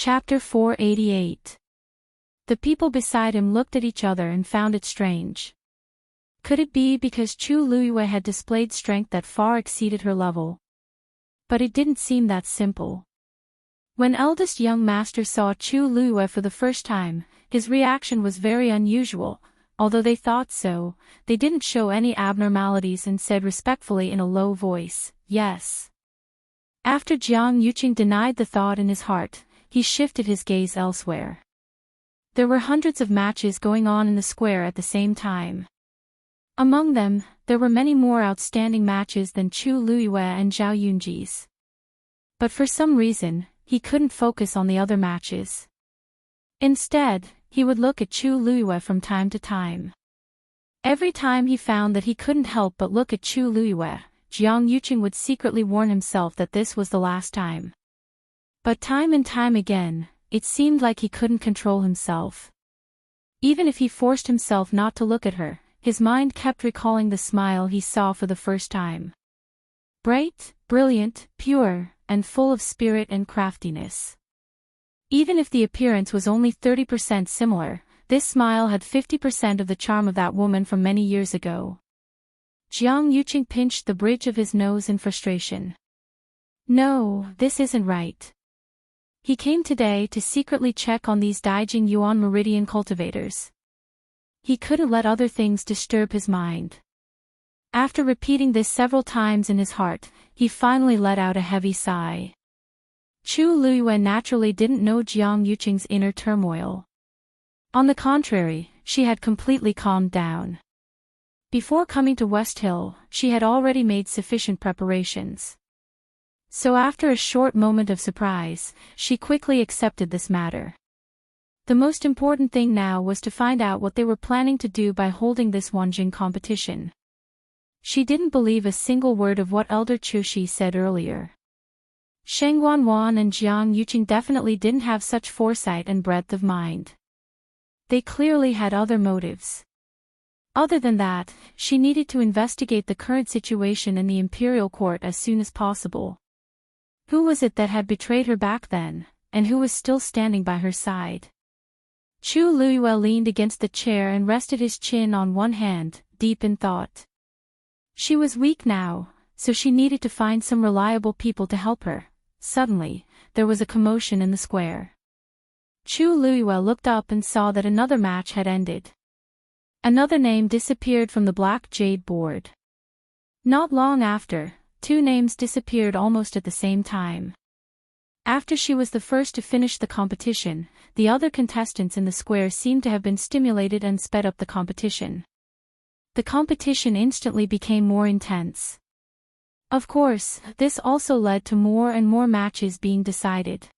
Chapter 488. The people beside him looked at each other and found it strange. Could it be because Chu Luiyue had displayed strength that far exceeded her level? But it didn't seem that simple. When eldest young master saw Chu Luiyue for the first time, his reaction was very unusual. Although they thought so, they didn't show any abnormalities and said respectfully in a low voice, "Yes." After Jiang Yuqing denied the thought in his heart, he shifted his gaze elsewhere. There were hundreds of matches going on in the square at the same time. Among them, there were many more outstanding matches than Chu Luiyue and Zhao Yunji's. But for some reason, he couldn't focus on the other matches. Instead, he would look at Chu Luiyue from time to time. Every time he found that he couldn't help but look at Chu Luiyue, Jiang Yuqing would secretly warn himself that this was the last time. But time and time again, it seemed like he couldn't control himself. Even if he forced himself not to look at her, his mind kept recalling the smile he saw for the first time. Bright, brilliant, pure, and full of spirit and craftiness. Even if the appearance was only 30% similar, this smile had 50% of the charm of that woman from many years ago. Jiang Yuqing pinched the bridge of his nose in frustration. No, this isn't right. He came today to secretly check on these Daijing Yuan Meridian cultivators. He couldn't let other things disturb his mind. After repeating this several times in his heart, he finally let out a heavy sigh. Chu Luiyue naturally didn't know Jiang Yuqing's inner turmoil. On the contrary, she had completely calmed down. Before coming to West Hill, she had already made sufficient preparations. So after a short moment of surprise, she quickly accepted this matter. The most important thing now was to find out what they were planning to do by holding this Wanjing competition. She didn't believe a single word of what Elder Chushi said earlier. Sheng Wanwan and Jiang Yuqing definitely didn't have such foresight and breadth of mind. They clearly had other motives. Other than that, she needed to investigate the current situation in the Imperial court as soon as possible. Who was it that had betrayed her back then, and who was still standing by her side? Chu Luiyue leaned against the chair and rested his chin on one hand, deep in thought. She was weak now, so she needed to find some reliable people to help her. Suddenly, there was a commotion in the square. Chu Luiyue looked up and saw that another match had ended. Another name disappeared from the black jade board. Not long after, two names disappeared almost at the same time. After she was the first to finish the competition, the other contestants in the square seemed to have been stimulated and sped up the competition. The competition instantly became more intense. Of course, this also led to more and more matches being decided.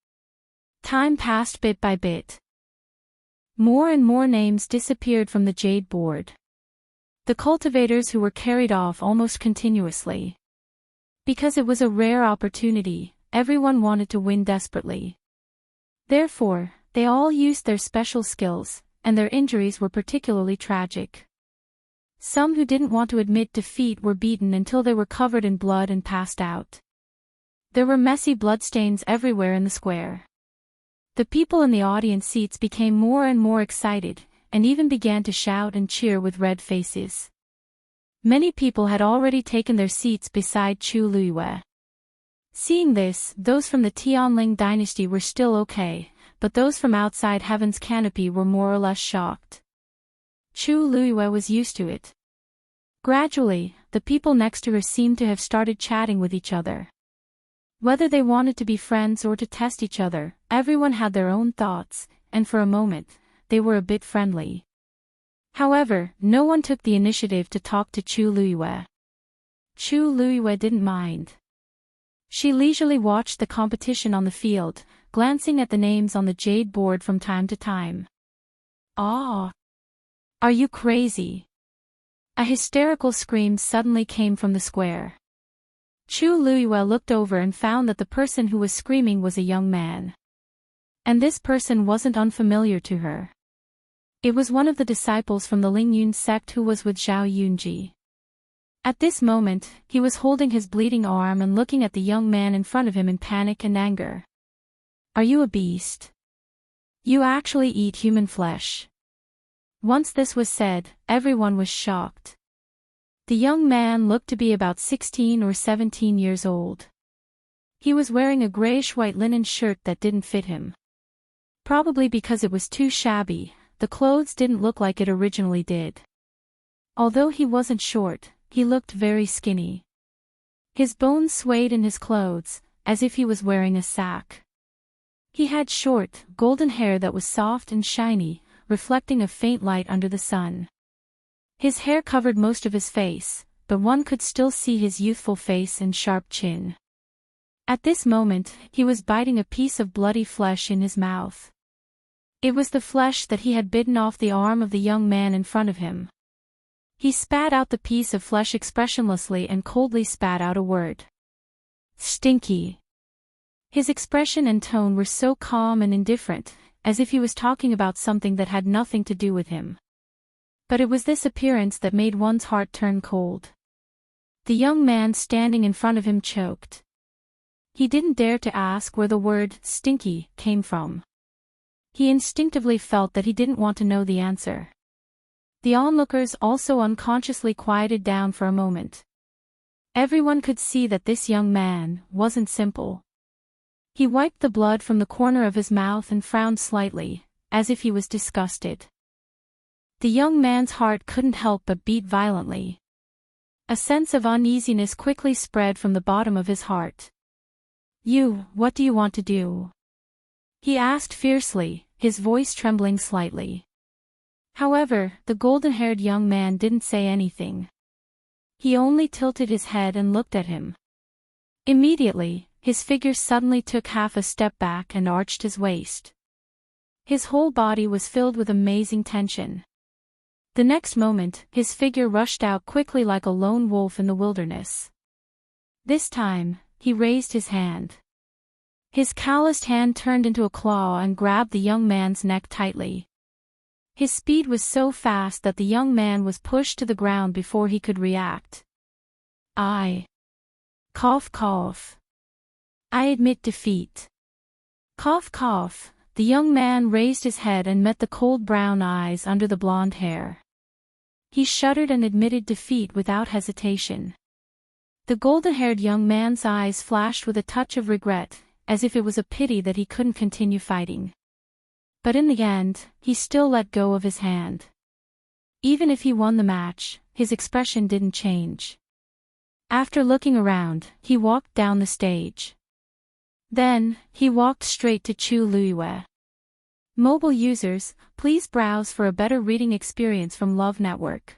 Time passed bit by bit. More and more names disappeared from the jade board. The cultivators who were carried off almost continuously. Because it was a rare opportunity, everyone wanted to win desperately. Therefore, they all used their special skills, and their injuries were particularly tragic. Some who didn't want to admit defeat were beaten until they were covered in blood and passed out. There were messy bloodstains everywhere in the square. The people in the audience seats became more and more excited, and even began to shout and cheer with red faces. Many people had already taken their seats beside Chu Luiyue. Seeing this, those from the Tianling dynasty were still okay, but those from outside Heaven's canopy were more or less shocked. Chu Luiyue was used to it. Gradually, the people next to her seemed to have started chatting with each other. Whether they wanted to be friends or to test each other, everyone had their own thoughts, and for a moment, they were a bit friendly. However, no one took the initiative to talk to Chu Luiyue. Chu Luiyue didn't mind. She leisurely watched the competition on the field, glancing at the names on the jade board from time to time. "Ah! Are you crazy?" A hysterical scream suddenly came from the square. Chu Luiyue looked over and found that the person who was screaming was a young man. And this person wasn't unfamiliar to her. It was one of the disciples from the Lingyun sect who was with Zhao Yunji. At this moment, he was holding his bleeding arm and looking at the young man in front of him in panic and anger. "Are you a beast?" You actually eat human flesh. Once this was said, everyone was shocked. The young man looked to be about 16 or 17 years old. He was wearing a grayish-white linen shirt that didn't fit him. Probably because it was too shabby, the clothes didn't look like it originally did. Although he wasn't short, he looked very skinny. His bones swayed in his clothes, as if he was wearing a sack. He had short, golden hair that was soft and shiny, reflecting a faint light under the sun. His hair covered most of his face, but one could still see his youthful face and sharp chin. At this moment, he was biting a piece of bloody flesh in his mouth. It was the flesh that he had bitten off the arm of the young man in front of him. He spat out the piece of flesh expressionlessly and coldly spat out a word. Stinky. His expression and tone were so calm and indifferent, as if he was talking about something that had nothing to do with him. But it was this appearance that made one's heart turn cold. The young man standing in front of him choked. He didn't dare to ask where the word stinky came from. He instinctively felt that he didn't want to know the answer. The onlookers also unconsciously quieted down for a moment. Everyone could see that this young man wasn't simple. He wiped the blood from the corner of his mouth and frowned slightly, as if he was disgusted. The young man's heart couldn't help but beat violently. A sense of uneasiness quickly spread from the bottom of his heart. What do you want to do?" he asked fiercely, his voice trembling slightly. However, the golden-haired young man didn't say anything. He only tilted his head and looked at him. Immediately, his figure suddenly took half a step back and arched his waist. His whole body was filled with amazing tension. The next moment, his figure rushed out quickly like a lone wolf in the wilderness. This time, he raised his hand. His calloused hand turned into a claw and grabbed the young man's neck tightly. His speed was so fast that the young man was pushed to the ground before he could react. Cough cough. I admit defeat. Cough cough. The young man raised his head and met the cold brown eyes under the blonde hair. He shuddered and admitted defeat without hesitation. The golden-haired young man's eyes flashed with a touch of regret, as if it was a pity that he couldn't continue fighting. But in the end, he still let go of his hand. Even if he won the match, his expression didn't change. After looking around, he walked down the stage. Then, he walked straight to Chu Luiyue. Mobile users, please browse for a better reading experience from Love Network.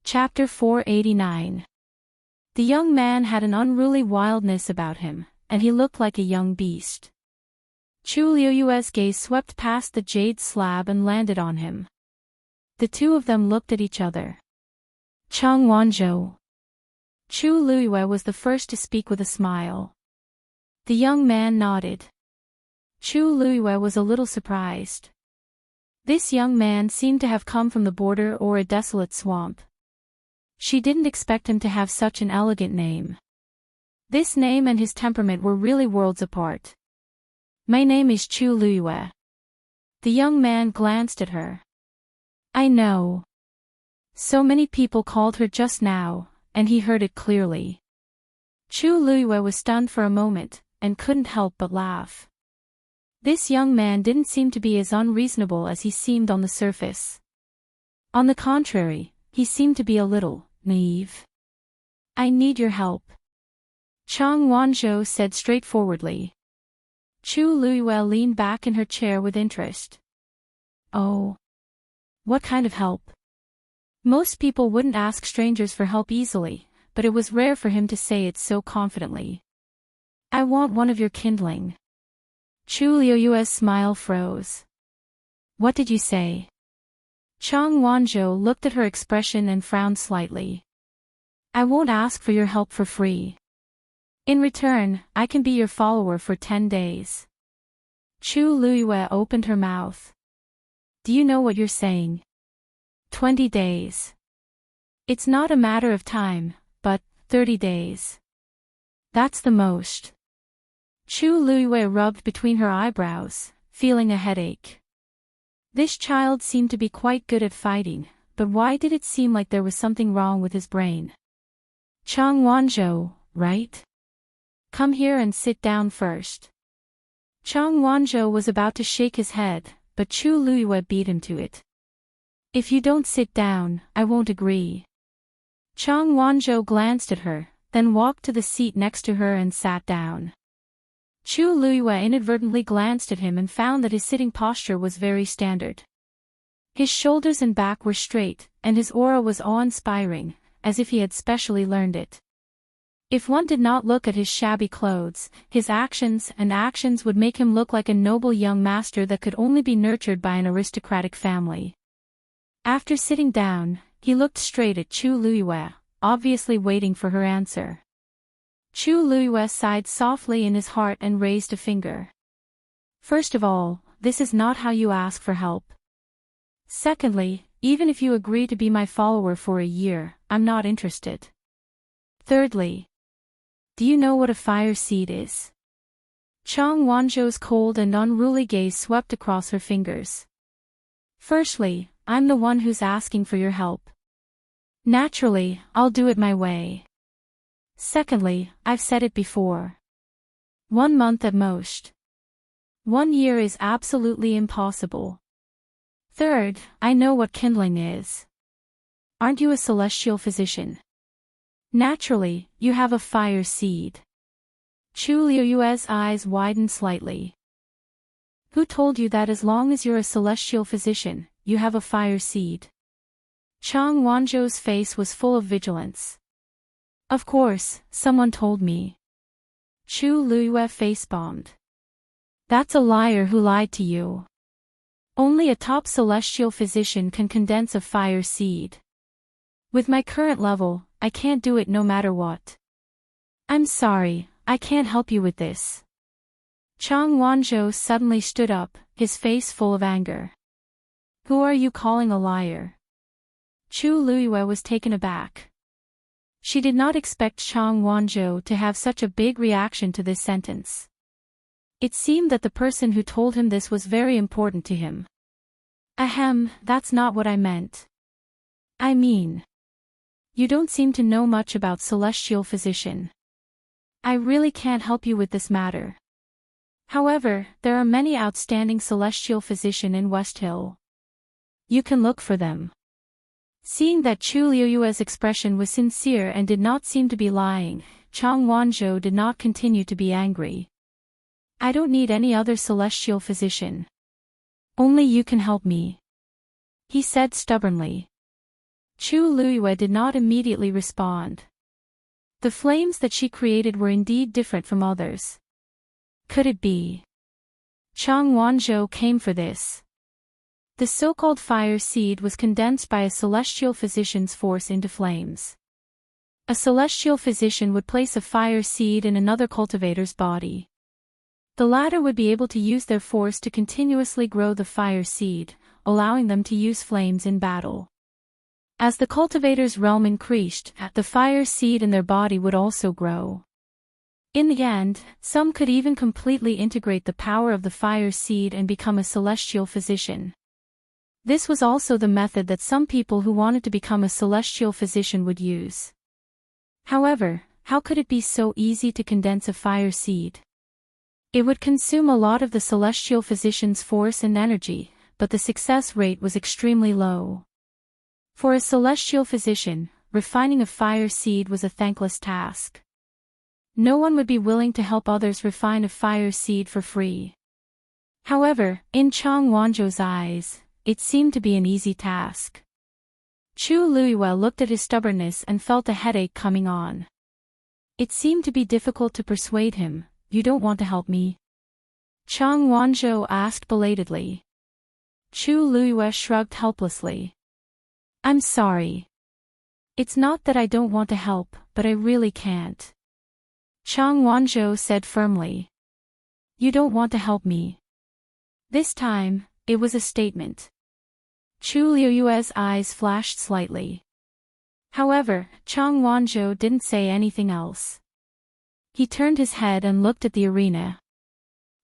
Chapter 489. The young man had an unruly wildness about him, and he looked like a young beast. Chu Luiyue's gaze swept past the jade slab and landed on him. The two of them looked at each other. Cheng Wanzhou. Chu Luiyue was the first to speak with a smile. The young man nodded. Chu Luiyue was a little surprised. This young man seemed to have come from the border or a desolate swamp. She didn't expect him to have such an elegant name. This name and his temperament were really worlds apart. My name is Chu Luiyue. The young man glanced at her. I know. So many people called her just now, and he heard it clearly. Chu Luiyue was stunned for a moment, and couldn't help but laugh. This young man didn't seem to be as unreasonable as he seemed on the surface. On the contrary, he seemed to be a little naive. I need your help, Cheng Wanzhou said straightforwardly. Chu Luiyue leaned back in her chair with interest. Oh. What kind of help? Most people wouldn't ask strangers for help easily, but it was rare for him to say it so confidently. I want one of your kindling. Chu Luiyue's smile froze. What did you say? Cheng Wanzhou looked at her expression and frowned slightly. I won't ask for your help for free. In return, I can be your follower for 10 days. Chu Luiyue opened her mouth. Do you know what you're saying? 20 days. It's not a matter of time, but 30 days. That's the most. Chu Luiyue rubbed between her eyebrows, feeling a headache. This child seemed to be quite good at fighting, but why did it seem like there was something wrong with his brain? Chang Wanzhou, right? Come here and sit down first. Chang Wanzhou was about to shake his head, but Chu Luiyue beat him to it. If you don't sit down, I won't agree. Chang Wanzhou glanced at her, then walked to the seat next to her and sat down. Chu Luiyue inadvertently glanced at him and found that his sitting posture was very standard. His shoulders and back were straight, and his aura was awe-inspiring, as if he had specially learned it. If one did not look at his shabby clothes, his actions would make him look like a noble young master that could only be nurtured by an aristocratic family. After sitting down, he looked straight at Chu Luiyue, obviously waiting for her answer. Chu Luiyue sighed softly in his heart and raised a finger. First of all, this is not how you ask for help. Secondly, even if you agree to be my follower for a year, I'm not interested. Thirdly, do you know what a fire seed is? Chang Wanzhou's cold and unruly gaze swept across her fingers. Firstly, I'm the one who's asking for your help. Naturally, I'll do it my way. Secondly, I've said it before. 1 month at most. 1 year is absolutely impossible. Third, I know what kindling is. Aren't you a celestial physician? Naturally, you have a fire seed. Chu Luiyue's eyes widened slightly. Who told you that as long as you're a celestial physician, you have a fire seed? Chang Wanzhou's face was full of vigilance. Of course, someone told me. Chu Luiyue face-bombed. That's a liar who lied to you. Only a top celestial physician can condense a fire seed. With my current level, I can't do it no matter what. I'm sorry, I can't help you with this. Chang Wanzhou suddenly stood up, his face full of anger. Who are you calling a liar? Chu Luiyue was taken aback. She did not expect Chang Wanzhou to have such a big reaction to this sentence. It seemed that the person who told him this was very important to him. Ahem, that's not what I meant. I mean, you don't seem to know much about celestial physician. I really can't help you with this matter. However, there are many outstanding celestial physician in West Hill. You can look for them. Seeing that Chu Luiyue's expression was sincere and did not seem to be lying, Chang Wanzhou did not continue to be angry. I don't need any other celestial physician. Only you can help me, he said stubbornly. Chu Luiyue did not immediately respond. The flames that she created were indeed different from others. Could it be? Chang Wanzhou came for this. The so-called fire seed was condensed by a celestial physician's force into flames. A celestial physician would place a fire seed in another cultivator's body. The latter would be able to use their force to continuously grow the fire seed, allowing them to use flames in battle. As the cultivator's realm increased, the fire seed in their body would also grow. In the end, some could even completely integrate the power of the fire seed and become a celestial physician. This was also the method that some people who wanted to become a celestial physician would use. However, how could it be so easy to condense a fire seed? It would consume a lot of the celestial physician's force and energy, but the success rate was extremely low. For a celestial physician, refining a fire seed was a thankless task. No one would be willing to help others refine a fire seed for free. However, in Chang Wanzhou's eyes, it seemed to be an easy task. Chu Luiyue looked at his stubbornness and felt a headache coming on. It seemed to be difficult to persuade him. You don't want to help me? Chang Wanzhou asked belatedly. Chu Luiyue shrugged helplessly. I'm sorry. It's not that I don't want to help, but I really can't. Chang Wanzhou said firmly. You don't want to help me. This time, it was a statement. Chu Luiyue's eyes flashed slightly. However, Chang Wanzhou didn't say anything else. He turned his head and looked at the arena.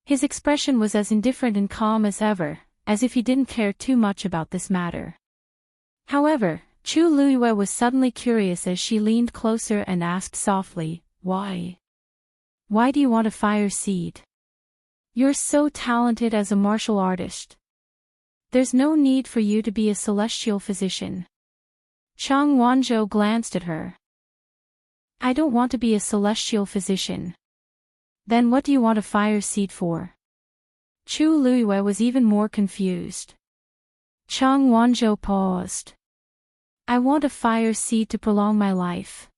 His expression was as indifferent and calm as ever, as if he didn't care too much about this matter. However, Chu Liyue was suddenly curious as she leaned closer and asked softly, "Why? Why do you want a fire seed? You're so talented as a martial artist. There's no need for you to be a celestial physician." Chang Wanzhou glanced at her. "I don't want to be a celestial physician." "Then what do you want a fire seed for?" Chu Liyue was even more confused. Chang Wanzhou paused. "I want a fire seed to prolong my life."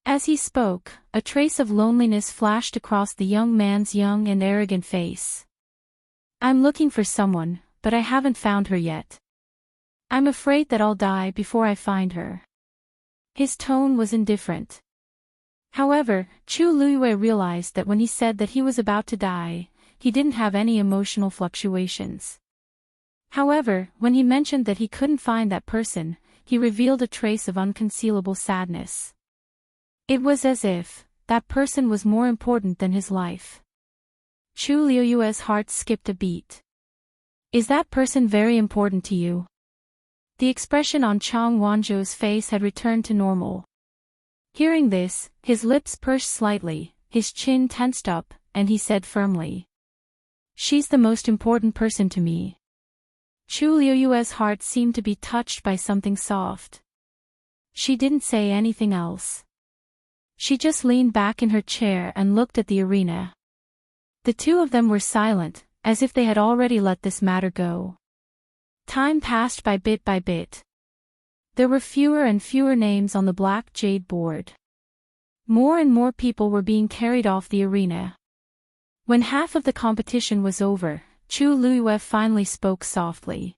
As he spoke, a trace of loneliness flashed across the young man's young and arrogant face. "I'm looking for someone, but I haven't found her yet. I'm afraid that I'll die before I find her." His tone was indifferent. However, Chu Liyue realized that when he said that he was about to die, he didn't have any emotional fluctuations. However, when he mentioned that he couldn't find that person, he revealed a trace of unconcealable sadness. It was as if that person was more important than his life. Chu Liyue's heart skipped a beat. "Is that person very important to you?" The expression on Chang Wanzhou's face had returned to normal. Hearing this, his lips pursed slightly, his chin tensed up, and he said firmly, "She's the most important person to me." Chu Liyue's heart seemed to be touched by something soft. She didn't say anything else. She just leaned back in her chair and looked at the arena. The two of them were silent, as if they had already let this matter go. Time passed by bit. There were fewer and fewer names on the black jade board. More and more people were being carried off the arena. When half of the competition was over, Chu Liyue finally spoke softly.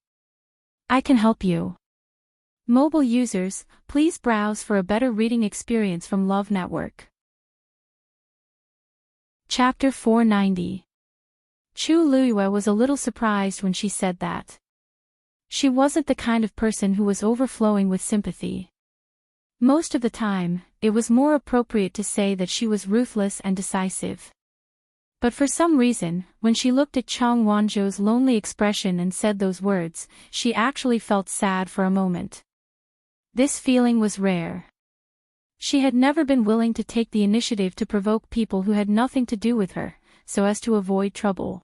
"I can help you." Mobile users, please browse for a better reading experience from Love Network. Chapter 490. Chu Liyue was a little surprised when she said that. She wasn't the kind of person who was overflowing with sympathy. Most of the time, it was more appropriate to say that she was ruthless and decisive. But for some reason, when she looked at Chang Wanzhou's lonely expression and said those words, she actually felt sad for a moment. This feeling was rare. She had never been willing to take the initiative to provoke people who had nothing to do with her, so as to avoid trouble.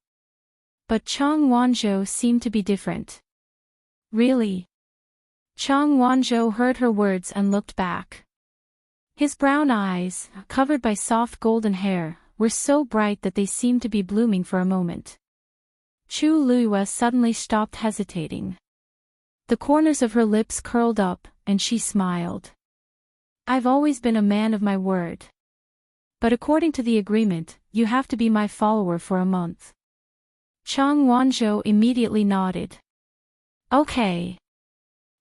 But Chang Wanzhou seemed to be different. "Really?" Chang Wanzhou heard her words and looked back. His brown eyes, covered by soft golden hair, were so bright that they seemed to be blooming for a moment. Chu Liyue suddenly stopped hesitating. The corners of her lips curled up, and she smiled. "I've always been a man of my word. But according to the agreement, you have to be my follower for a month." Chang Wanzhou immediately nodded. "Okay."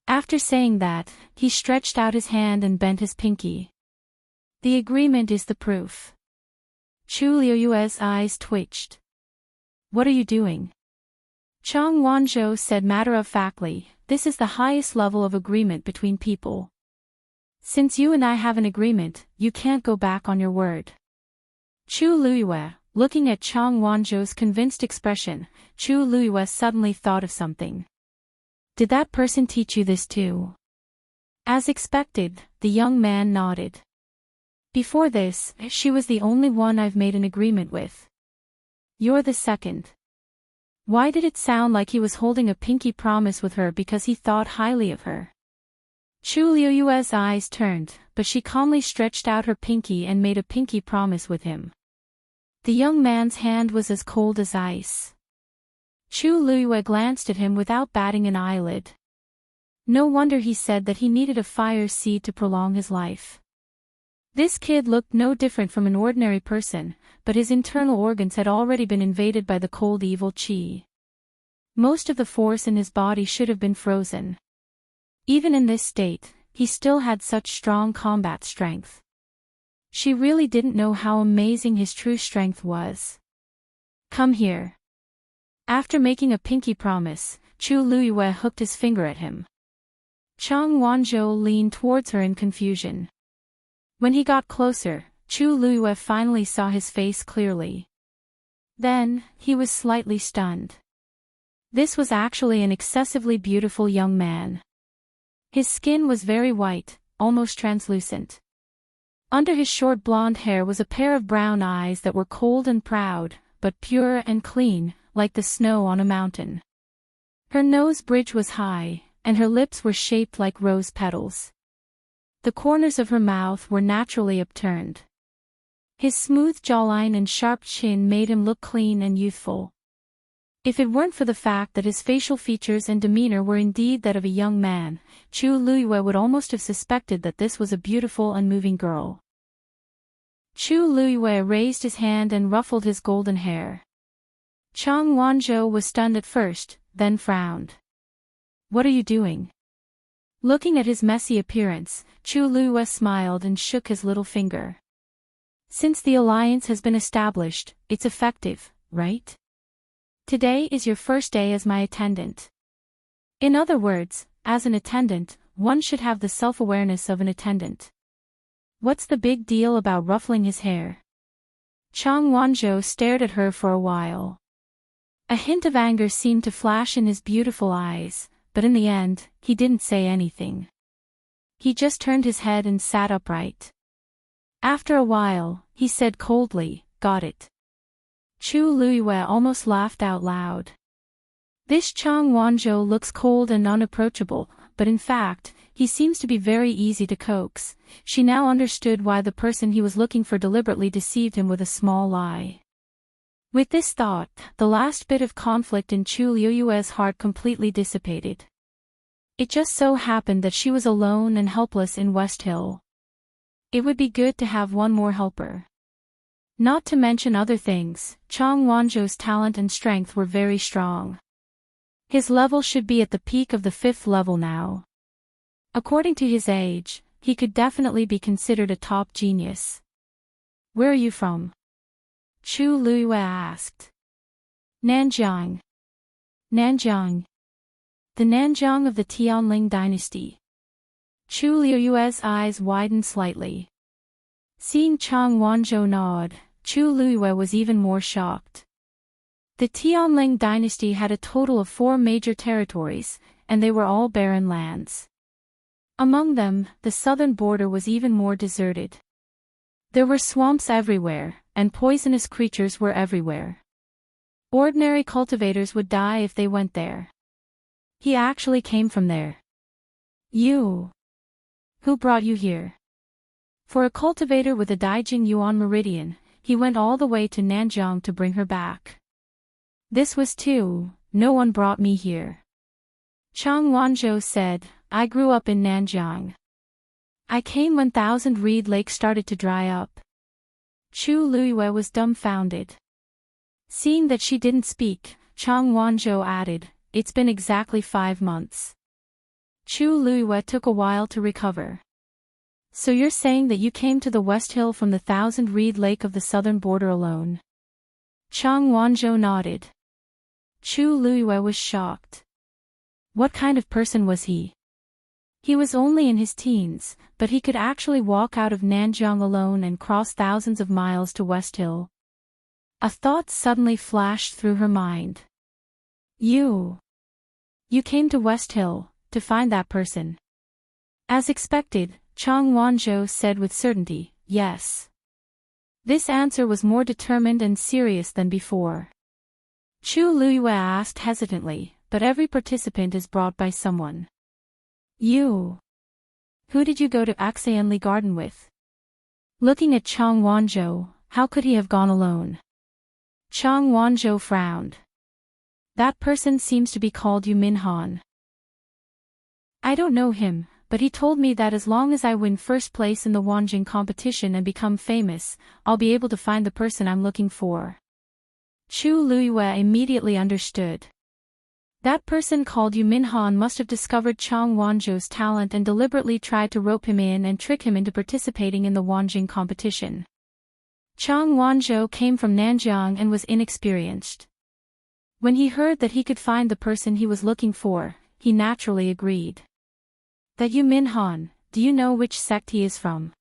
After saying that, he stretched out his hand and bent his pinky. "The agreement is the proof." Chu Liyue's eyes twitched. "What are you doing?" Chang Wanzhou said matter-of-factly, "This is the highest level of agreement between people. Since you and I have an agreement, you can't go back on your word." Chu Liyue, looking at Chang Wanzhou's convinced expression, Chu Liyue suddenly thought of something. "Did that person teach you this too?" As expected, the young man nodded. "Before this, she was the only one I've made an agreement with. You're the second." Why did it sound like he was holding a pinky promise with her because he thought highly of her? Chu Liyue's eyes turned, but she calmly stretched out her pinky and made a pinky promise with him. The young man's hand was as cold as ice. Chu Liyue glanced at him without batting an eyelid. No wonder he said that he needed a fire seed to prolong his life. This kid looked no different from an ordinary person, but his internal organs had already been invaded by the cold evil qi. Most of the force in his body should have been frozen. Even in this state, he still had such strong combat strength. She really didn't know how amazing his true strength was. "Come here." After making a pinky promise, Chu Liyue hooked his finger at him. Chang Wanzhou leaned towards her in confusion. When he got closer, Chu Luiyue finally saw his face clearly. Then, he was slightly stunned. This was actually an excessively beautiful young man. His skin was very white, almost translucent. Under his short blonde hair was a pair of brown eyes that were cold and proud, but pure and clean, like the snow on a mountain. Her nose bridge was high, and her lips were shaped like rose petals. The corners of her mouth were naturally upturned. His smooth jawline and sharp chin made him look clean and youthful. If it weren't for the fact that his facial features and demeanor were indeed that of a young man, Chu Luiyue would almost have suspected that this was a beautiful and moving girl. Chu Luiyue raised his hand and ruffled his golden hair. Chang Wanzhou was stunned at first, then frowned. "What are you doing?" Looking at his messy appearance, Chu Luiyue smiled and shook his little finger. "Since the alliance has been established, it's effective, right? Today is your first day as my attendant. In other words, as an attendant, one should have the self-awareness of an attendant. What's the big deal about ruffling his hair?" Chang Wanzhou stared at her for a while. A hint of anger seemed to flash in his beautiful eyes, but in the end, he didn't say anything. He just turned his head and sat upright. After a while, he said coldly, "Got it." Chu Luiyue almost laughed out loud. This Chang Wanzhou looks cold and unapproachable, but in fact, he seems to be very easy to coax. She now understood why the person he was looking for deliberately deceived him with a small lie. With this thought, the last bit of conflict in Chu Luiyue's heart completely dissipated. It just so happened that she was alone and helpless in West Hill. It would be good to have one more helper. Not to mention other things, Chang Wanzhou's talent and strength were very strong. His level should be at the peak of the 5th level now. According to his age, he could definitely be considered a top genius. "Where are you from?" Chu Luiyue asked. "Nanjiang." "Nanjiang." "The Nanjiang of the Tianling dynasty." Chu Luiyue's eyes widened slightly. Seeing Chang Wanzhou nod, Chu Luiyue was even more shocked. The Tianling dynasty had a total of 4 major territories, and they were all barren lands. Among them, the southern border was even more deserted. There were swamps everywhere, and poisonous creatures were everywhere. Ordinary cultivators would die if they went there. He actually came from there. "You? Who brought you here?" For a cultivator with a Daijing Yuan meridian, he went all the way to Nanjiang to bring her back. "This was too, no one brought me here." Chang Wanzhou said, "I grew up in Nanjiang. I came when Thousand Reed Lake started to dry up." Chu Luiyue was dumbfounded. Seeing that she didn't speak, Chang Wanzhou added, "It's been exactly 5 months." Chu Luiyue took a while to recover. "So you're saying that you came to the West Hill from the Thousand Reed Lake of the southern border alone?" Chang Wanzhou nodded. Chu Luiyue was shocked. What kind of person was he? He was only in his teens, but he could actually walk out of Nanjiang alone and cross thousands of miles to West Hill. A thought suddenly flashed through her mind. You came to West Hill to find that person." As expected, Chang Wanzhou said with certainty, "Yes." This answer was more determined and serious than before. Chu Luiyue asked hesitantly, "But every participant is brought by someone. You? Who did you go to Axayanli Garden with?" Looking at Chang Wanzhou, how could he have gone alone? Chang Wanzhou frowned. "That person seems to be called Yu Minhan. I don't know him, but he told me that as long as I win first place in the Wanjing competition and become famous, I'll be able to find the person I'm looking for." Chu Luiyue immediately understood. That person called Yu Minhan must have discovered Chang Wanzhou's talent and deliberately tried to rope him in and trick him into participating in the Wanjing competition. Chang Wanzhou came from Nanjiang and was inexperienced. When he heard that he could find the person he was looking for, he naturally agreed. "That Yu Minhan, do you know which sect he is from?"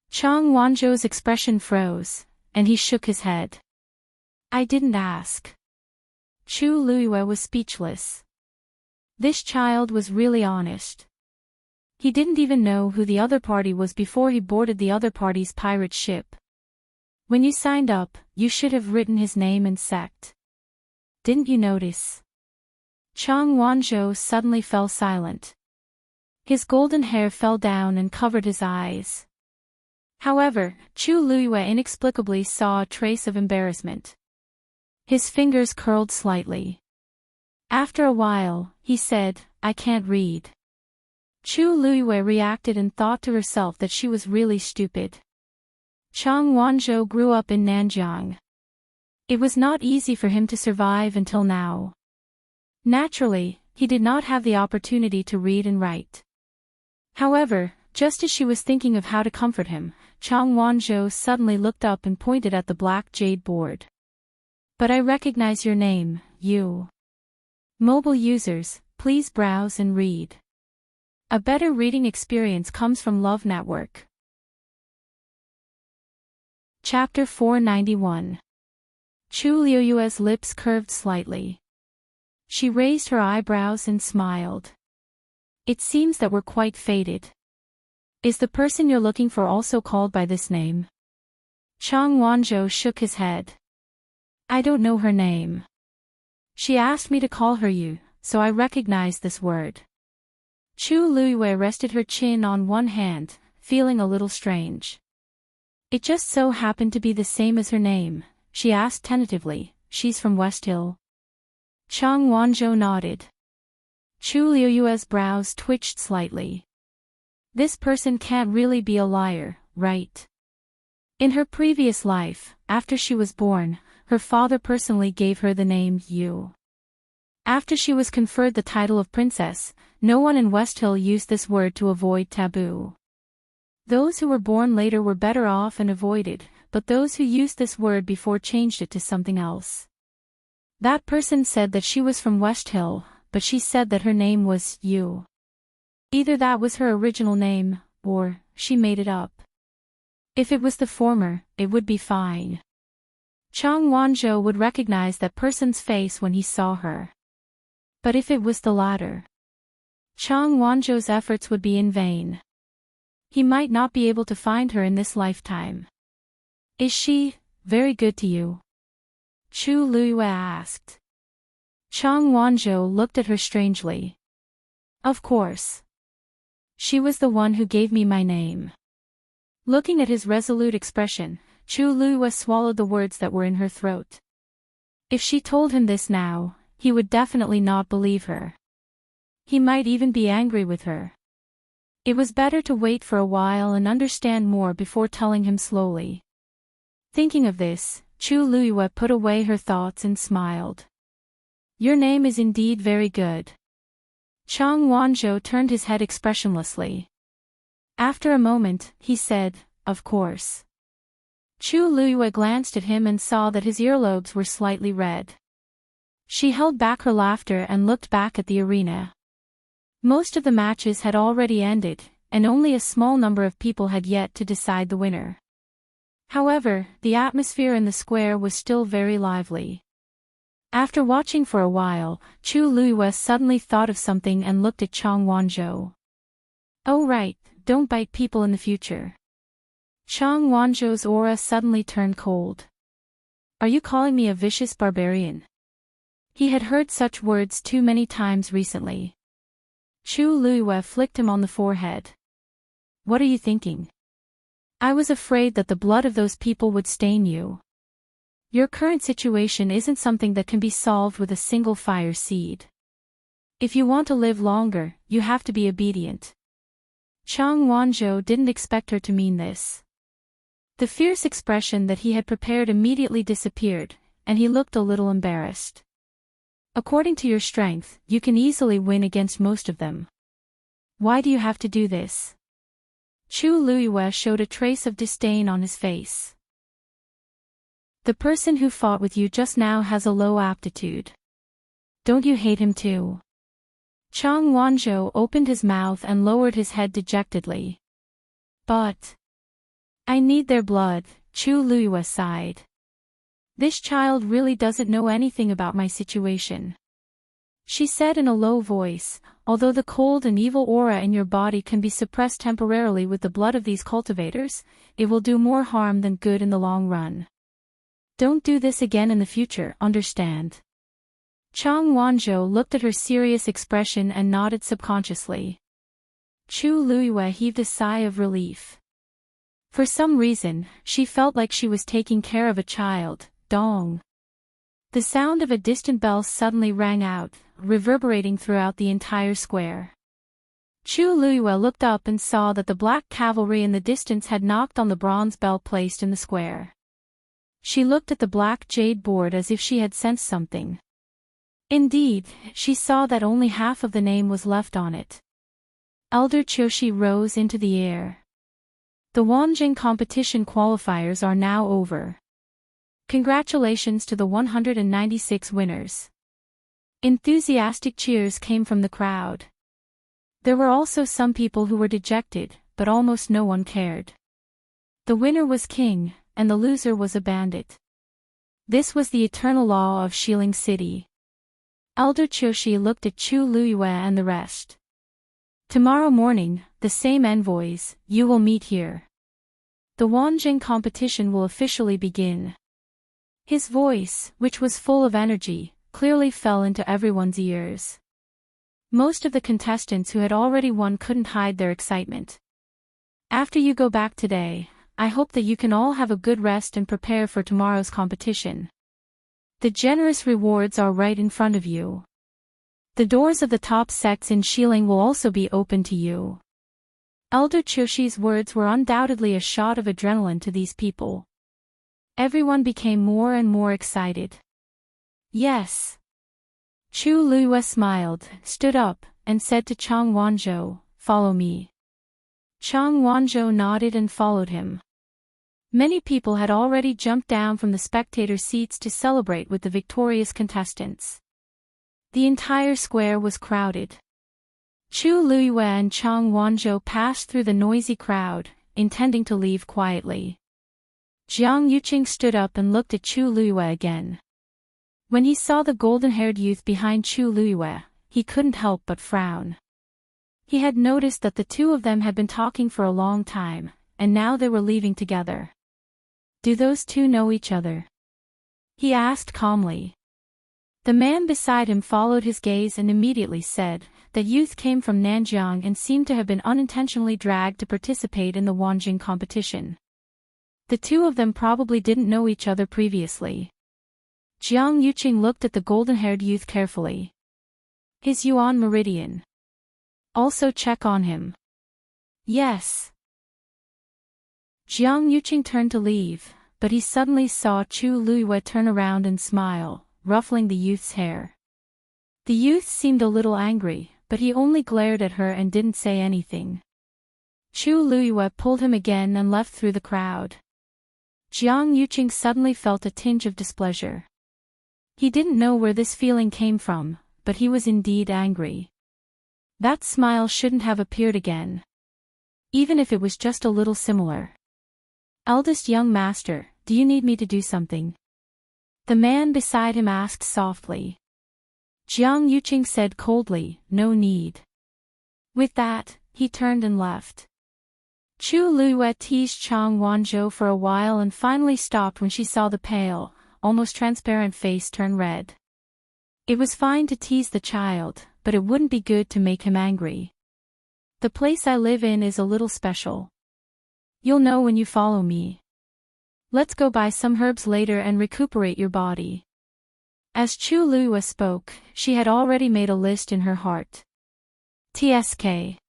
Chang Wanzhou's expression froze, and he shook his head. I didn't ask. Chu Luiyue was speechless. This child was really honest. He didn't even know who the other party was before he boarded the other party's pirate ship. When you signed up, you should have written his name and sect. Didn't you notice? Chang Wanzhou suddenly fell silent. His golden hair fell down and covered his eyes. However, Chu Luiyue inexplicably saw a trace of embarrassment. His fingers curled slightly. After a while, he said, I can't read. Chu Luiyue reacted and thought to herself that she was really stupid. Chang Wanzhou grew up in Nanjiang. It was not easy for him to survive until now. Naturally, he did not have the opportunity to read and write. However, just as she was thinking of how to comfort him, Chang Wanzhou suddenly looked up and pointed at the black jade board. But I recognize your name, you. Mobile users, please browse and read. A better reading experience comes from Love Network. Chapter 491. Chu Luiyue's lips curved slightly. She raised her eyebrows and smiled. It seems that we're quite fated. Is the person you're looking for also called by this name? Chang Wanzhou shook his head. I don't know her name. She asked me to call her you, so I recognized this word. Chu Luiyue rested her chin on one hand, feeling a little strange. It just so happened to be the same as her name, she asked tentatively. She's from West Hill. Chang Wanzhou nodded. Chu Luiyue's brows twitched slightly. This person can't really be a liar, right? In her previous life, after she was born, her father personally gave her the name Yu. After she was conferred the title of princess, no one in West Hill used this word to avoid taboo. Those who were born later were better off and avoided, but those who used this word before changed it to something else. That person said that she was from West Hill, but she said that her name was Yu. Either that was her original name, or she made it up. If it was the former, it would be fine. Chang Wanzhou would recognize that person's face when he saw her. But if it was the latter, Chang Wanzhou's efforts would be in vain. He might not be able to find her in this lifetime. Is she very good to you? Chu Luiyue asked. Chang Wanzhou looked at her strangely. Of course. She was the one who gave me my name. Looking at his resolute expression, Chu Luiyue swallowed the words that were in her throat. If she told him this now, he would definitely not believe her. He might even be angry with her. It was better to wait for a while and understand more before telling him slowly. Thinking of this, Chu Luiyue put away her thoughts and smiled. Your name is indeed very good. Chang Wanzhou turned his head expressionlessly. After a moment, he said, of course. Chu Luiyue glanced at him and saw that his earlobes were slightly red. She held back her laughter and looked back at the arena. Most of the matches had already ended, and only a small number of people had yet to decide the winner. However, the atmosphere in the square was still very lively. After watching for a while, Chu Luiyue suddenly thought of something and looked at Chang Wanzhou. Oh right, don't bite people in the future. Chang Wanzhou's aura suddenly turned cold. Are you calling me a vicious barbarian? He had heard such words too many times recently. Chu Luiyue flicked him on the forehead. What are you thinking? I was afraid that the blood of those people would stain you. Your current situation isn't something that can be solved with a single fire seed. If you want to live longer, you have to be obedient. Chang Wanzhou didn't expect her to mean this. The fierce expression that he had prepared immediately disappeared, and he looked a little embarrassed. According to your strength, you can easily win against most of them. Why do you have to do this? Chu Luiyue showed a trace of disdain on his face. The person who fought with you just now has a low aptitude. Don't you hate him too? Chang Wanzhou opened his mouth and lowered his head dejectedly. But I need their blood, Chu Luiyue sighed. This child really doesn't know anything about my situation. She said in a low voice, although the cold and evil aura in your body can be suppressed temporarily with the blood of these cultivators, it will do more harm than good in the long run. Don't do this again in the future, understand? Chang Wanzhou looked at her serious expression and nodded subconsciously. Chu Luiyue heaved a sigh of relief. For some reason, she felt like she was taking care of a child. Dong. The sound of a distant bell suddenly rang out, reverberating throughout the entire square. Chu Luiyue looked up and saw that the black cavalry in the distance had knocked on the bronze bell placed in the square. She looked at the black jade board as if she had sensed something. Indeed, she saw that only half of the name was left on it. Elder Qiushi rose into the air. The Wanjing competition qualifiers are now over. Congratulations to the 196 winners. Enthusiastic cheers came from the crowd. There were also some people who were dejected, but almost no one cared. The winner was king, and the loser was a bandit. This was the eternal law of Xiling City. Elder Qiushi looked at Chu Luiyue and the rest. Tomorrow morning, the same envoys, you will meet here. The Wanjing competition will officially begin. His voice, which was full of energy, clearly fell into everyone's ears. Most of the contestants who had already won couldn't hide their excitement. After you go back today, I hope that you can all have a good rest and prepare for tomorrow's competition. The generous rewards are right in front of you. The doors of the top sects in Xiling will also be open to you. Elder Qiushi's words were undoubtedly a shot of adrenaline to these people. Everyone became more and more excited. Yes. Chu Luiyue smiled, stood up, and said to Chang Wanzhou, follow me. Chang Wanzhou nodded and followed him. Many people had already jumped down from the spectator seats to celebrate with the victorious contestants. The entire square was crowded. Chu Luiyue and Chang Wanzhou passed through the noisy crowd, intending to leave quietly. Jiang Yuqing stood up and looked at Chu Luiyue again. When he saw the golden-haired youth behind Chu Luiyue, he couldn't help but frown. He had noticed that the two of them had been talking for a long time, and now they were leaving together. Do those two know each other? He asked calmly. The man beside him followed his gaze and immediately said, that youth came from Nanjiang and seemed to have been unintentionally dragged to participate in the Wanjing competition. The two of them probably didn't know each other previously. Jiang Yuqing looked at the golden-haired youth carefully. His Yuan Meridian. Also check on him. Yes. Jiang Yuqing turned to leave, but he suddenly saw Chu Luiyue turn around and smile, ruffling the youth's hair. The youth seemed a little angry, but he only glared at her and didn't say anything. Chu Luiyue pulled him again and left through the crowd. Jiang Yuqing suddenly felt a tinge of displeasure. He didn't know where this feeling came from, but he was indeed angry. That smile shouldn't have appeared again. Even if it was just a little similar. Eldest young master, do you need me to do something? The man beside him asked softly. Jiang Yuqing said coldly, no need. With that, he turned and left. Chu Luiyue teased Chang Wanzhou for a while and finally stopped when she saw the pale, almost transparent face turn red. It was fine to tease the child, but it wouldn't be good to make him angry. The place I live in is a little special. You'll know when you follow me. Let's go buy some herbs later and recuperate your body. As Chu Luiyue spoke, she had already made a list in her heart. TSK.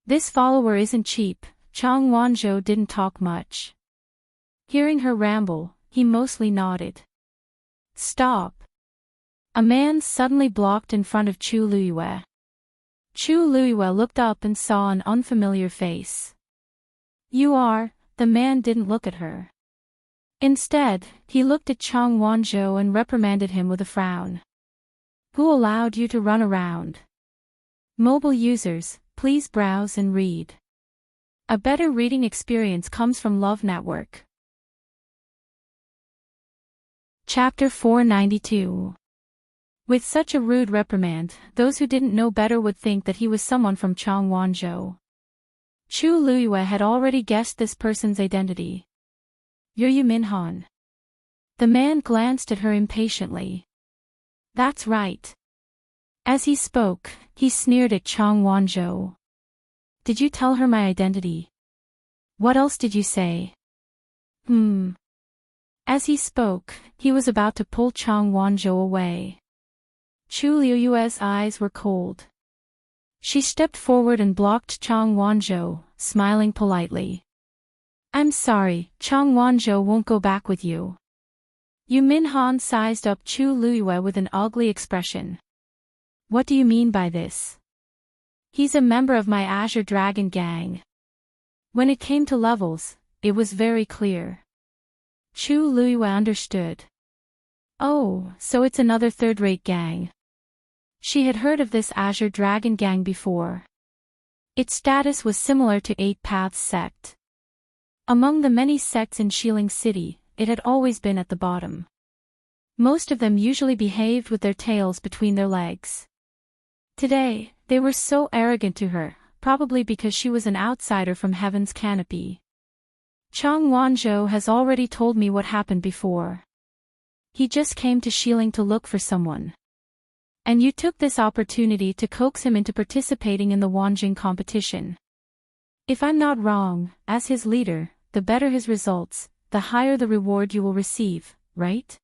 This follower isn't cheap. Chang Wanzhou didn't talk much. Hearing her ramble, he mostly nodded. Stop. A man suddenly blocked in front of Chu Luiyue. Chu Luiyue looked up and saw an unfamiliar face. You are, the man didn't look at her. Instead, he looked at Chang Wanzhou and reprimanded him with a frown. Who allowed you to run around? Mobile users, please browse and read. A better reading experience comes from Love Network. Chapter 492. With such a rude reprimand, those who didn't know better would think that he was someone from Changwonzhou. Chu Luyue had already guessed this person's identity. "You're Yu Minhan." The man glanced at her impatiently. "That's right." As he spoke, he sneered at Changwonzhou. "Did you tell her my identity? What else did you say?" As he spoke, he was about to pull Changwonzhou away. Chu Liyue's eyes were cold. She stepped forward and blocked Changwonzhou, smiling politely. "I'm sorry, Changwonzhou won't go back with you." Yu Minhan sized up Chu Liyue with an ugly expression. "What do you mean by this?" "He's a member of my Azure Dragon gang." When it came to levels, it was very clear. Chu Liyue understood. Oh, so it's another third-rate gang. She had heard of this Azure Dragon gang before. Its status was similar to Eight Paths sect. Among the many sects in Xiling City, it had always been at the bottom. Most of them usually behaved with their tails between their legs. Today, they were so arrogant to her, probably because she was an outsider from Heaven's Canopy. Changwonzhou has already told me what happened before. He just came to Xiling to look for someone. And you took this opportunity to coax him into participating in the Wanjing competition. If I'm not wrong, as his leader, the better his results, the higher the reward you will receive, right?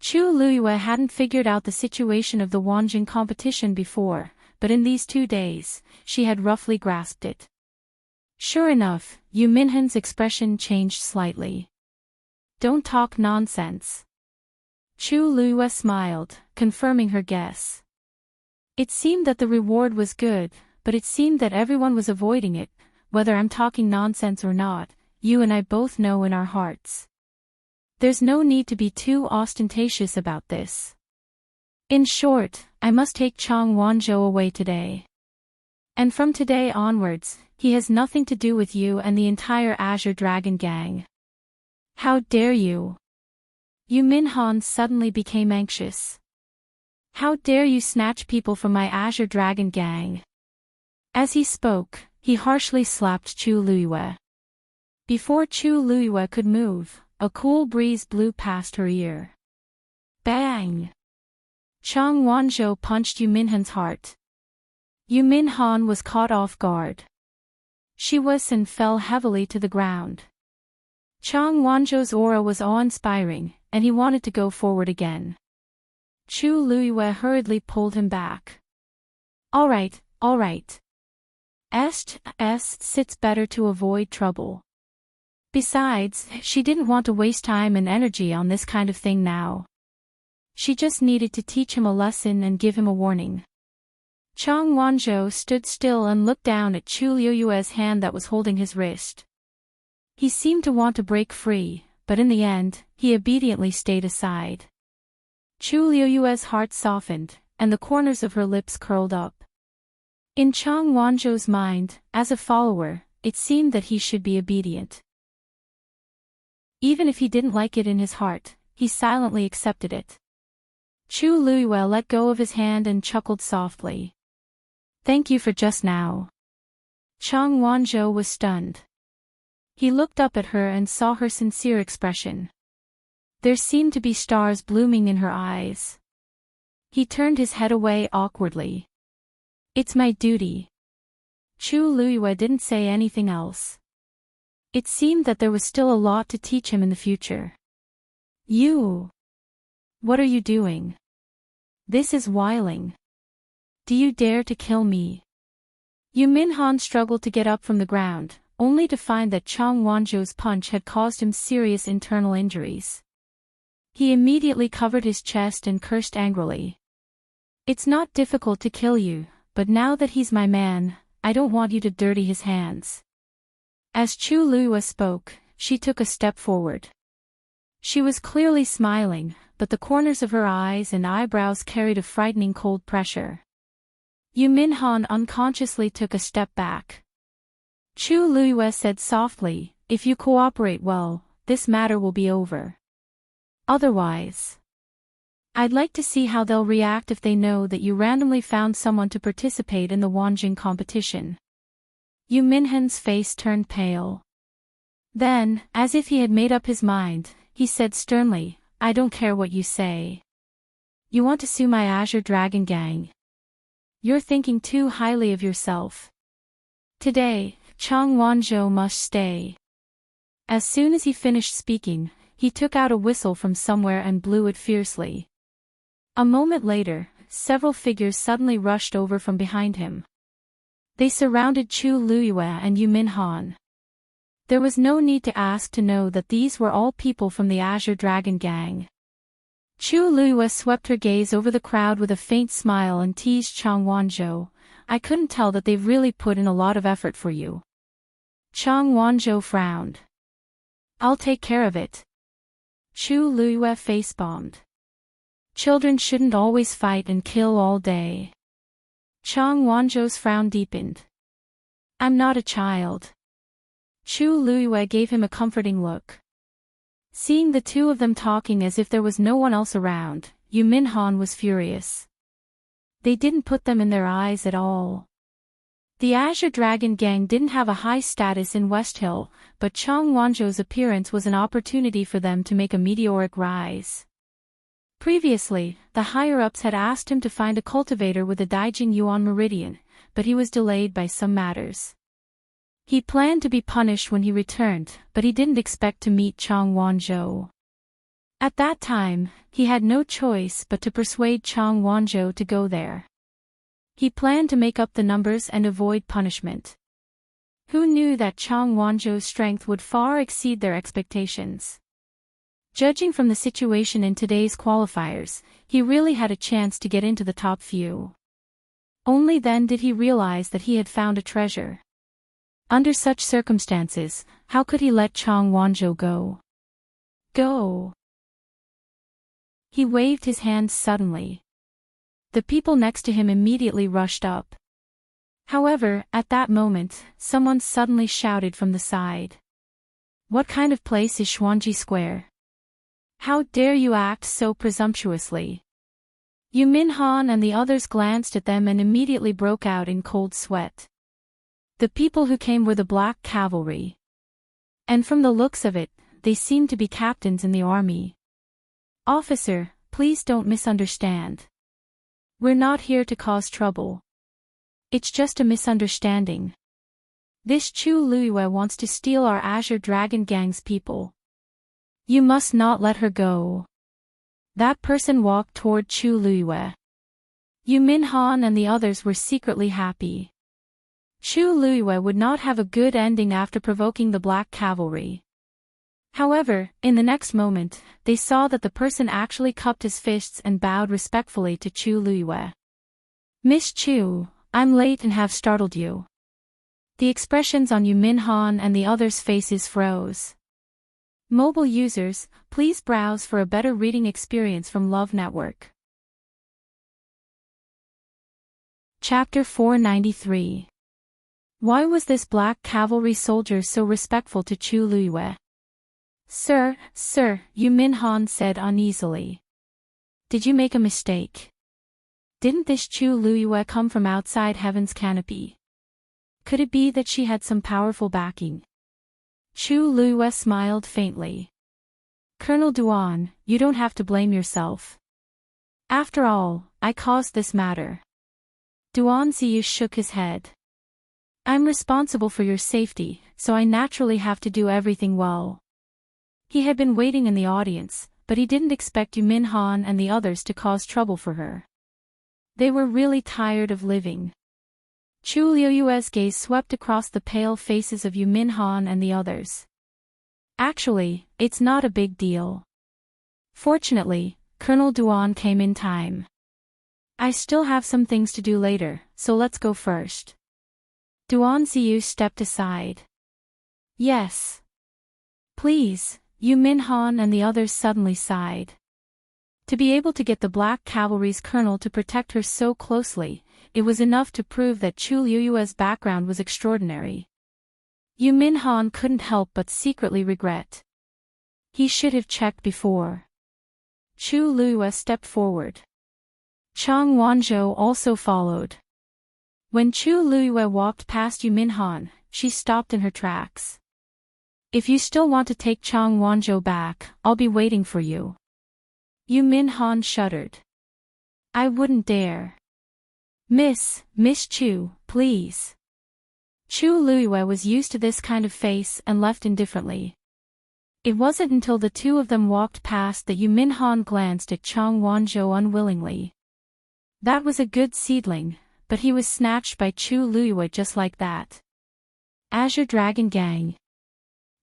Chu Liyue hadn't figured out the situation of the Wanjing competition before, but in these 2 days, she had roughly grasped it. Sure enough, Yu Minhan's expression changed slightly. "Don't talk nonsense." Chu Liyue smiled, confirming her guess. It seemed that the reward was good, but it seemed that everyone was avoiding it. Whether I'm talking nonsense or not, you and I both know in our hearts. There's no need to be too ostentatious about this. In short, I must take Changwonzhou away today. And from today onwards, he has nothing to do with you and the entire Azure Dragon gang. How dare you? Yu Minhan suddenly became anxious. How dare you snatch people from my Azure Dragon gang? As he spoke, he harshly slapped Chu Liyue. Before Chu Liyue could move, a cool breeze blew past her ear. Bang! Changwonzhou punched Yu Minhan's heart. Yu Minhan was caught off guard. She was and fell heavily to the ground. Changwonzhou's aura was awe-inspiring, and he wanted to go forward again. Chu Liyue hurriedly pulled him back. All right. Sits better to avoid trouble. Besides, she didn't want to waste time and energy on this kind of thing now. She just needed to teach him a lesson and give him a warning. Changwonzhou stood still and looked down at Chu Liyue's hand that was holding his wrist. He seemed to want to break free, but in the end, he obediently stayed aside. Chu Liyue's heart softened, and the corners of her lips curled up. In Changwonzhou's mind, as a follower, it seemed that he should be obedient. Even if he didn't like it in his heart, he silently accepted it. Chu Liyue let go of his hand and chuckled softly. Thank you for just now. Changwonzhou was stunned. He looked up at her and saw her sincere expression. There seemed to be stars blooming in her eyes. He turned his head away awkwardly. It's my duty. Chu Liyue didn't say anything else. It seemed that there was still a lot to teach him in the future. You. What are you doing? This is wiling. Do you dare to kill me? Yu Minhan struggled to get up from the ground, only to find that Changwonzhou's punch had caused him serious internal injuries. He immediately covered his chest and cursed angrily. It's not difficult to kill you, but now that he's my man, I don't want you to dirty his hands. As Chu Liyue spoke, she took a step forward. She was clearly smiling, but the corners of her eyes and eyebrows carried a frightening cold pressure. Yu Minhan unconsciously took a step back. Chu Luiyue said softly, if you cooperate well, this matter will be over. Otherwise, I'd like to see how they'll react if they know that you randomly found someone to participate in the Wanjing competition. Yu Minhan's face turned pale. Then, as if he had made up his mind, he said sternly, I don't care what you say. You want to sue my Azure Dragon Gang? You're thinking too highly of yourself. Today, Chang Wanzhou must stay. As soon as he finished speaking, he took out a whistle from somewhere and blew it fiercely. A moment later, several figures suddenly rushed over from behind him. They surrounded Chu Luiyue and Yu Minhan. There was no need to ask to know that these were all people from the Azure Dragon Gang. Chu Luiyue swept her gaze over the crowd with a faint smile and teased Chang Wanzhou, I couldn't tell that they've really put in a lot of effort for you. Chang Wanzhou frowned. I'll take care of it. Chu Luiyue face-bombed. Children shouldn't always fight and kill all day. Chang Wanzhou's frown deepened. I'm not a child. Chu Luiyue gave him a comforting look. Seeing the two of them talking as if there was no one else around, Yu Minhan was furious. They didn't put them in their eyes at all. The Azure Dragon Gang didn't have a high status in West Hill, but Chang Wanzhou's appearance was an opportunity for them to make a meteoric rise. Previously, the higher-ups had asked him to find a cultivator with a Daijing Yuan meridian, but he was delayed by some matters. He planned to be punished when he returned, but he didn't expect to meet Chang Wanzhou. At that time, he had no choice but to persuade Chang Wanzhou to go there. He planned to make up the numbers and avoid punishment. Who knew that Chang Wanzhou's strength would far exceed their expectations? Judging from the situation in today's qualifiers, he really had a chance to get into the top few. Only then did he realize that he had found a treasure. Under such circumstances, how could he let Chang Wanzhou go? Go! He waved his hands suddenly. The people next to him immediately rushed up. However, at that moment, someone suddenly shouted from the side. What kind of place is Xuanji Square? How dare you act so presumptuously? Yu Minhan and the others glanced at them and immediately broke out in cold sweat. The people who came were the Black Cavalry. And from the looks of it, they seemed to be captains in the army. Officer, please don't misunderstand. We're not here to cause trouble. It's just a misunderstanding. This Chu Luiyue wants to steal our Azure Dragon Gang's people. You must not let her go. That person walked toward Chu Luiyue. Yu Minhan and the others were secretly happy. Chu Luiyue would not have a good ending after provoking the Black Cavalry. However, in the next moment, they saw that the person actually cupped his fists and bowed respectfully to Chu Luiyue. Miss Chu, I'm late and have startled you. The expressions on Yu Minhan and the others' faces froze. Mobile users, please browse for a better reading experience from Love Network. Chapter 493. Why was this Black Cavalry soldier so respectful to Chu Luiyue? Sir, Yu Minhan said uneasily. Did you make a mistake? Didn't this Chu Luiyue come from outside Heaven's canopy? Could it be that she had some powerful backing? Chu Luiyue smiled faintly. Colonel Duan, you don't have to blame yourself. After all, I caused this matter. Duan Ziyu shook his head. I'm responsible for your safety, so I naturally have to do everything well. He had been waiting in the audience, but he didn't expect Yu Minhan and the others to cause trouble for her. They were really tired of living. Chu Luiyue's gaze swept across the pale faces of Yu Minhan and the others. Actually, it's not a big deal. Fortunately, Colonel Duan came in time. I still have some things to do later, so let's go first. Duan Ziyu stepped aside. Yes. Please, Yu Minhan and the others suddenly sighed. To be able to get the Black Cavalry's colonel to protect her so closely, it was enough to prove that Chu Luiyue's background was extraordinary. Yu Minhan couldn't help but secretly regret. He should have checked before. Chu Luiyue stepped forward. Chang Wanzhou also followed. When Chu Luiyue walked past Yu Minhan, she stopped in her tracks. If you still want to take Chang Wanzhou back, I'll be waiting for you. Yu Minhan shuddered. I wouldn't dare. Miss Chu, please. Chu Luiyue was used to this kind of face and left indifferently. It wasn't until the two of them walked past that Yu Minhan glanced at Chang Wanzhou unwillingly. That was a good seedling, but he was snatched by Chu Luiyue just like that. Azure Dragon Gang.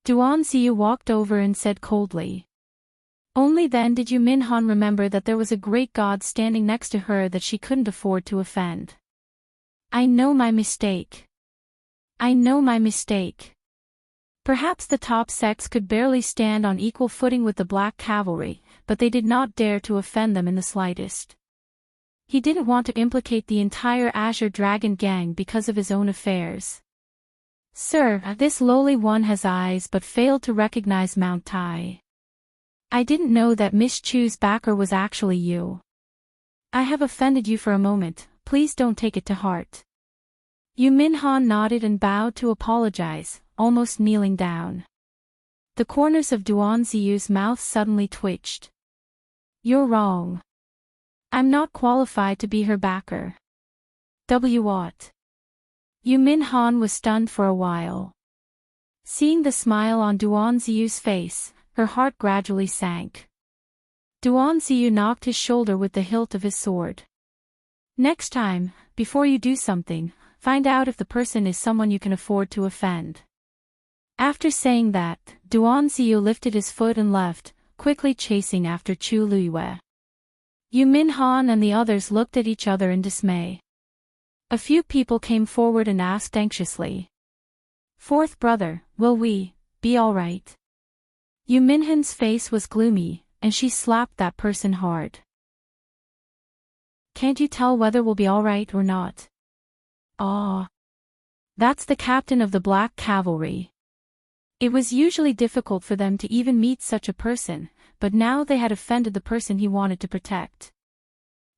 Duanziyu walked over and said coldly. Only then did Yu Minhan remember that there was a great god standing next to her that she couldn't afford to offend. I know my mistake. I know my mistake. Perhaps the top sects could barely stand on equal footing with the Black Cavalry, but they did not dare to offend them in the slightest. He didn't want to implicate the entire Azure Dragon Gang because of his own affairs. Sir, this lowly one has eyes but failed to recognize Mount Tai. I didn't know that Miss Chu's backer was actually you. I have offended you for a moment, please don't take it to heart. Yu Minhan nodded and bowed to apologize, almost kneeling down. The corners of Duanziyu's mouth suddenly twitched. You're wrong. I'm not qualified to be her backer. What? Yu Minhan was stunned for a while. Seeing the smile on Duanziyu's face, her heart gradually sank. Duanziyu knocked his shoulder with the hilt of his sword. Next time, before you do something, find out if the person is someone you can afford to offend. After saying that, Duanziyu lifted his foot and left, quickly chasing after Chu Luiyue. Yu Minhan and the others looked at each other in dismay. A few people came forward and asked anxiously. Fourth brother, will we be all right? Yu Minhan's face was gloomy, and she slapped that person hard. Can't you tell whether we'll be all right or not? Ah. That's the captain of the Black Cavalry. It was usually difficult for them to even meet such a person, but now they had offended the person he wanted to protect.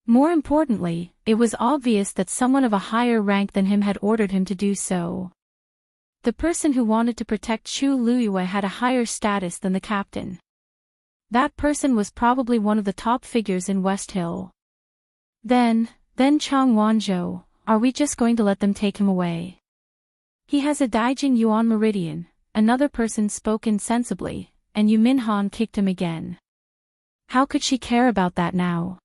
More importantly, it was obvious that someone of a higher rank than him had ordered him to do so. The person who wanted to protect Chu Luiyue had a higher status than the captain. That person was probably one of the top figures in West Hill. Then Chang Wanzhou, are we just going to let them take him away? He has a Daijing Yuan Meridian, another person spoke insensibly, and Yu Minhan kicked him again. How could she care about that now?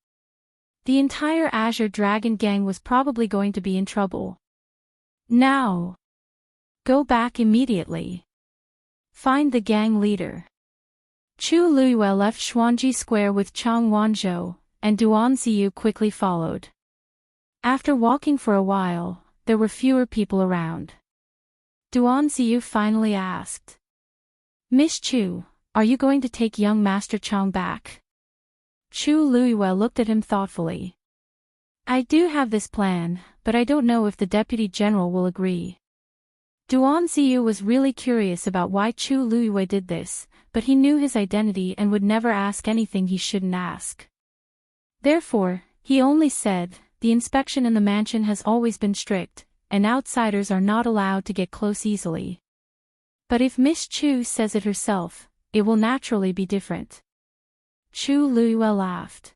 The entire Azure Dragon Gang was probably going to be in trouble. Now. Go back immediately. Find the gang leader. Chu Luiyue left Xuanji Square with Chang Wanzhou, and Duanziyu quickly followed. After walking for a while, there were fewer people around. Duanziyu finally asked. Miss Chu, are you going to take young Master Chang back? Chu Luiyue looked at him thoughtfully. I do have this plan, but I don't know if the Deputy General will agree. Duanziyu was really curious about why Chu Luiyue did this, but he knew his identity and would never ask anything he shouldn't ask. Therefore, he only said, the inspection in the mansion has always been strict, and outsiders are not allowed to get close easily. But if Miss Chu says it herself, it will naturally be different. Chu Luiyue laughed.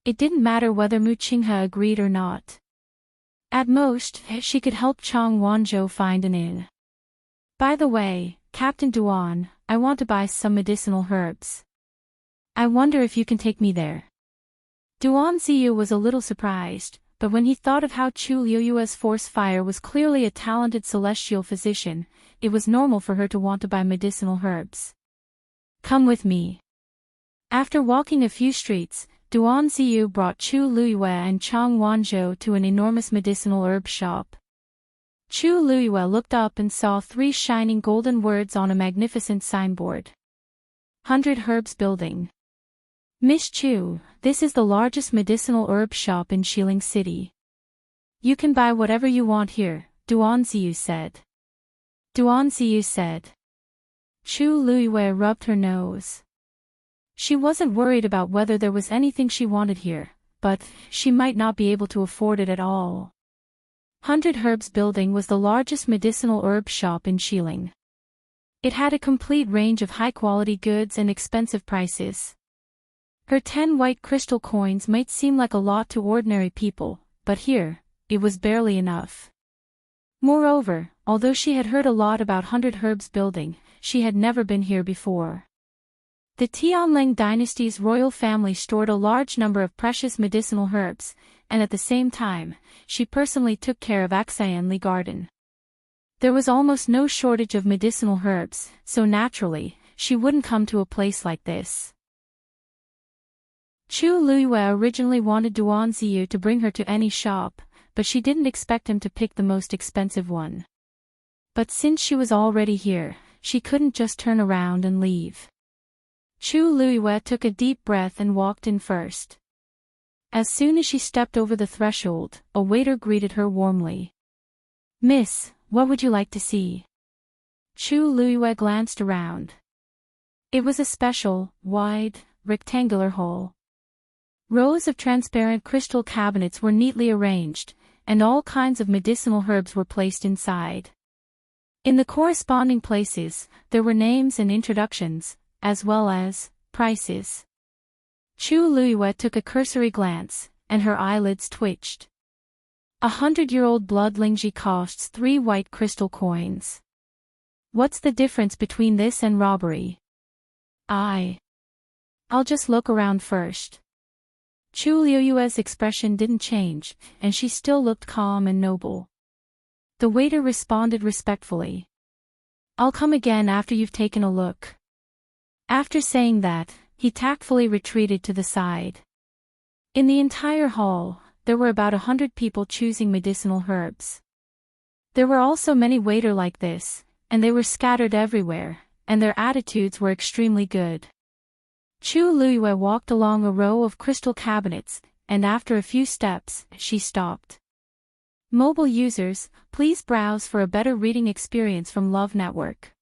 It didn't matter whether Mu Qinghe agreed or not. At most, she could help Chang Wanzhou find an inn. By the way, Captain Duan, I want to buy some medicinal herbs. I wonder if you can take me there. Duanziyu was a little surprised, but when he thought of how Chu Luiyue's force fire was clearly a talented celestial physician, it was normal for her to want to buy medicinal herbs. Come with me. After walking a few streets, Duanziyu brought Chu Luiyue and Chang Wanzhou to an enormous medicinal herb shop. Chu Luiyue looked up and saw 3 shining golden words on a magnificent signboard. 100 Herbs Building. Miss Chu, this is the largest medicinal herb shop in Xiling City. You can buy whatever you want here, Duanziyu said. Duanziyu said. Chu Luiyue rubbed her nose. She wasn't worried about whether there was anything she wanted here, but she might not be able to afford it at all. 100 Herbs Building was the largest medicinal herb shop in Xiling. It had a complete range of high-quality goods and expensive prices. Her 10 white crystal coins might seem like a lot to ordinary people, but here, it was barely enough. Moreover, although she had heard a lot about 100 Herbs Building, she had never been here before. The Tianling dynasty's royal family stored a large number of precious medicinal herbs, and at the same time, she personally took care of Axayanli Garden. There was almost no shortage of medicinal herbs, so naturally, she wouldn't come to a place like this. Chu Luiyue originally wanted Duanziyu to bring her to any shop, but she didn't expect him to pick the most expensive one. But since she was already here, she couldn't just turn around and leave. Chu Luiyue took a deep breath and walked in first. As soon as she stepped over the threshold, a waiter greeted her warmly. Miss, what would you like to see? Chu Luiyue glanced around. It was a special, wide, rectangular hall. Rows of transparent crystal cabinets were neatly arranged, and all kinds of medicinal herbs were placed inside. In the corresponding places, there were names and introductions, as well as prices. Chu Luiyue took a cursory glance, and her eyelids twitched. 100-year-old blood lingji costs 3 white crystal coins. What's the difference between this and robbery? I'll just look around first. Chu Luiyue's expression didn't change, and she still looked calm and noble. The waiter responded respectfully. I'll come again after you've taken a look. After saying that, he tactfully retreated to the side. In the entire hall, there were about 100 people choosing medicinal herbs. There were also many waiters like this, and they were scattered everywhere, and their attitudes were extremely good. Chu Luiyue walked along a row of crystal cabinets, and after a few steps, she stopped. Mobile users, please browse for a better reading experience from Love Network.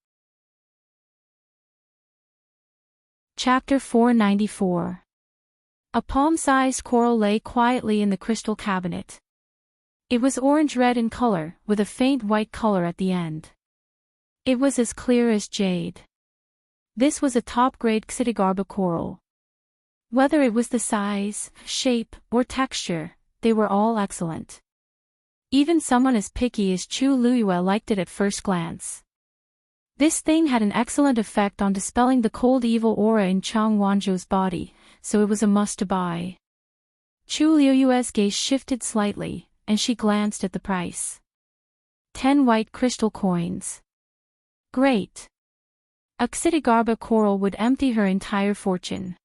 Chapter 494. A palm-sized coral lay quietly in the crystal cabinet. It was orange-red in color, with a faint white color at the end. It was as clear as jade. This was a top-grade Xidigarba coral. Whether it was the size, shape, or texture, they were all excellent. Even someone as picky as Chu Luiyue liked it at first glance. This thing had an excellent effect on dispelling the cold evil aura in Chang Wanzhou's body, so it was a must to buy. Chu Luiyue's gaze shifted slightly, and she glanced at the price. 10 white crystal coins. Great. A Xidigarba coral would empty her entire fortune.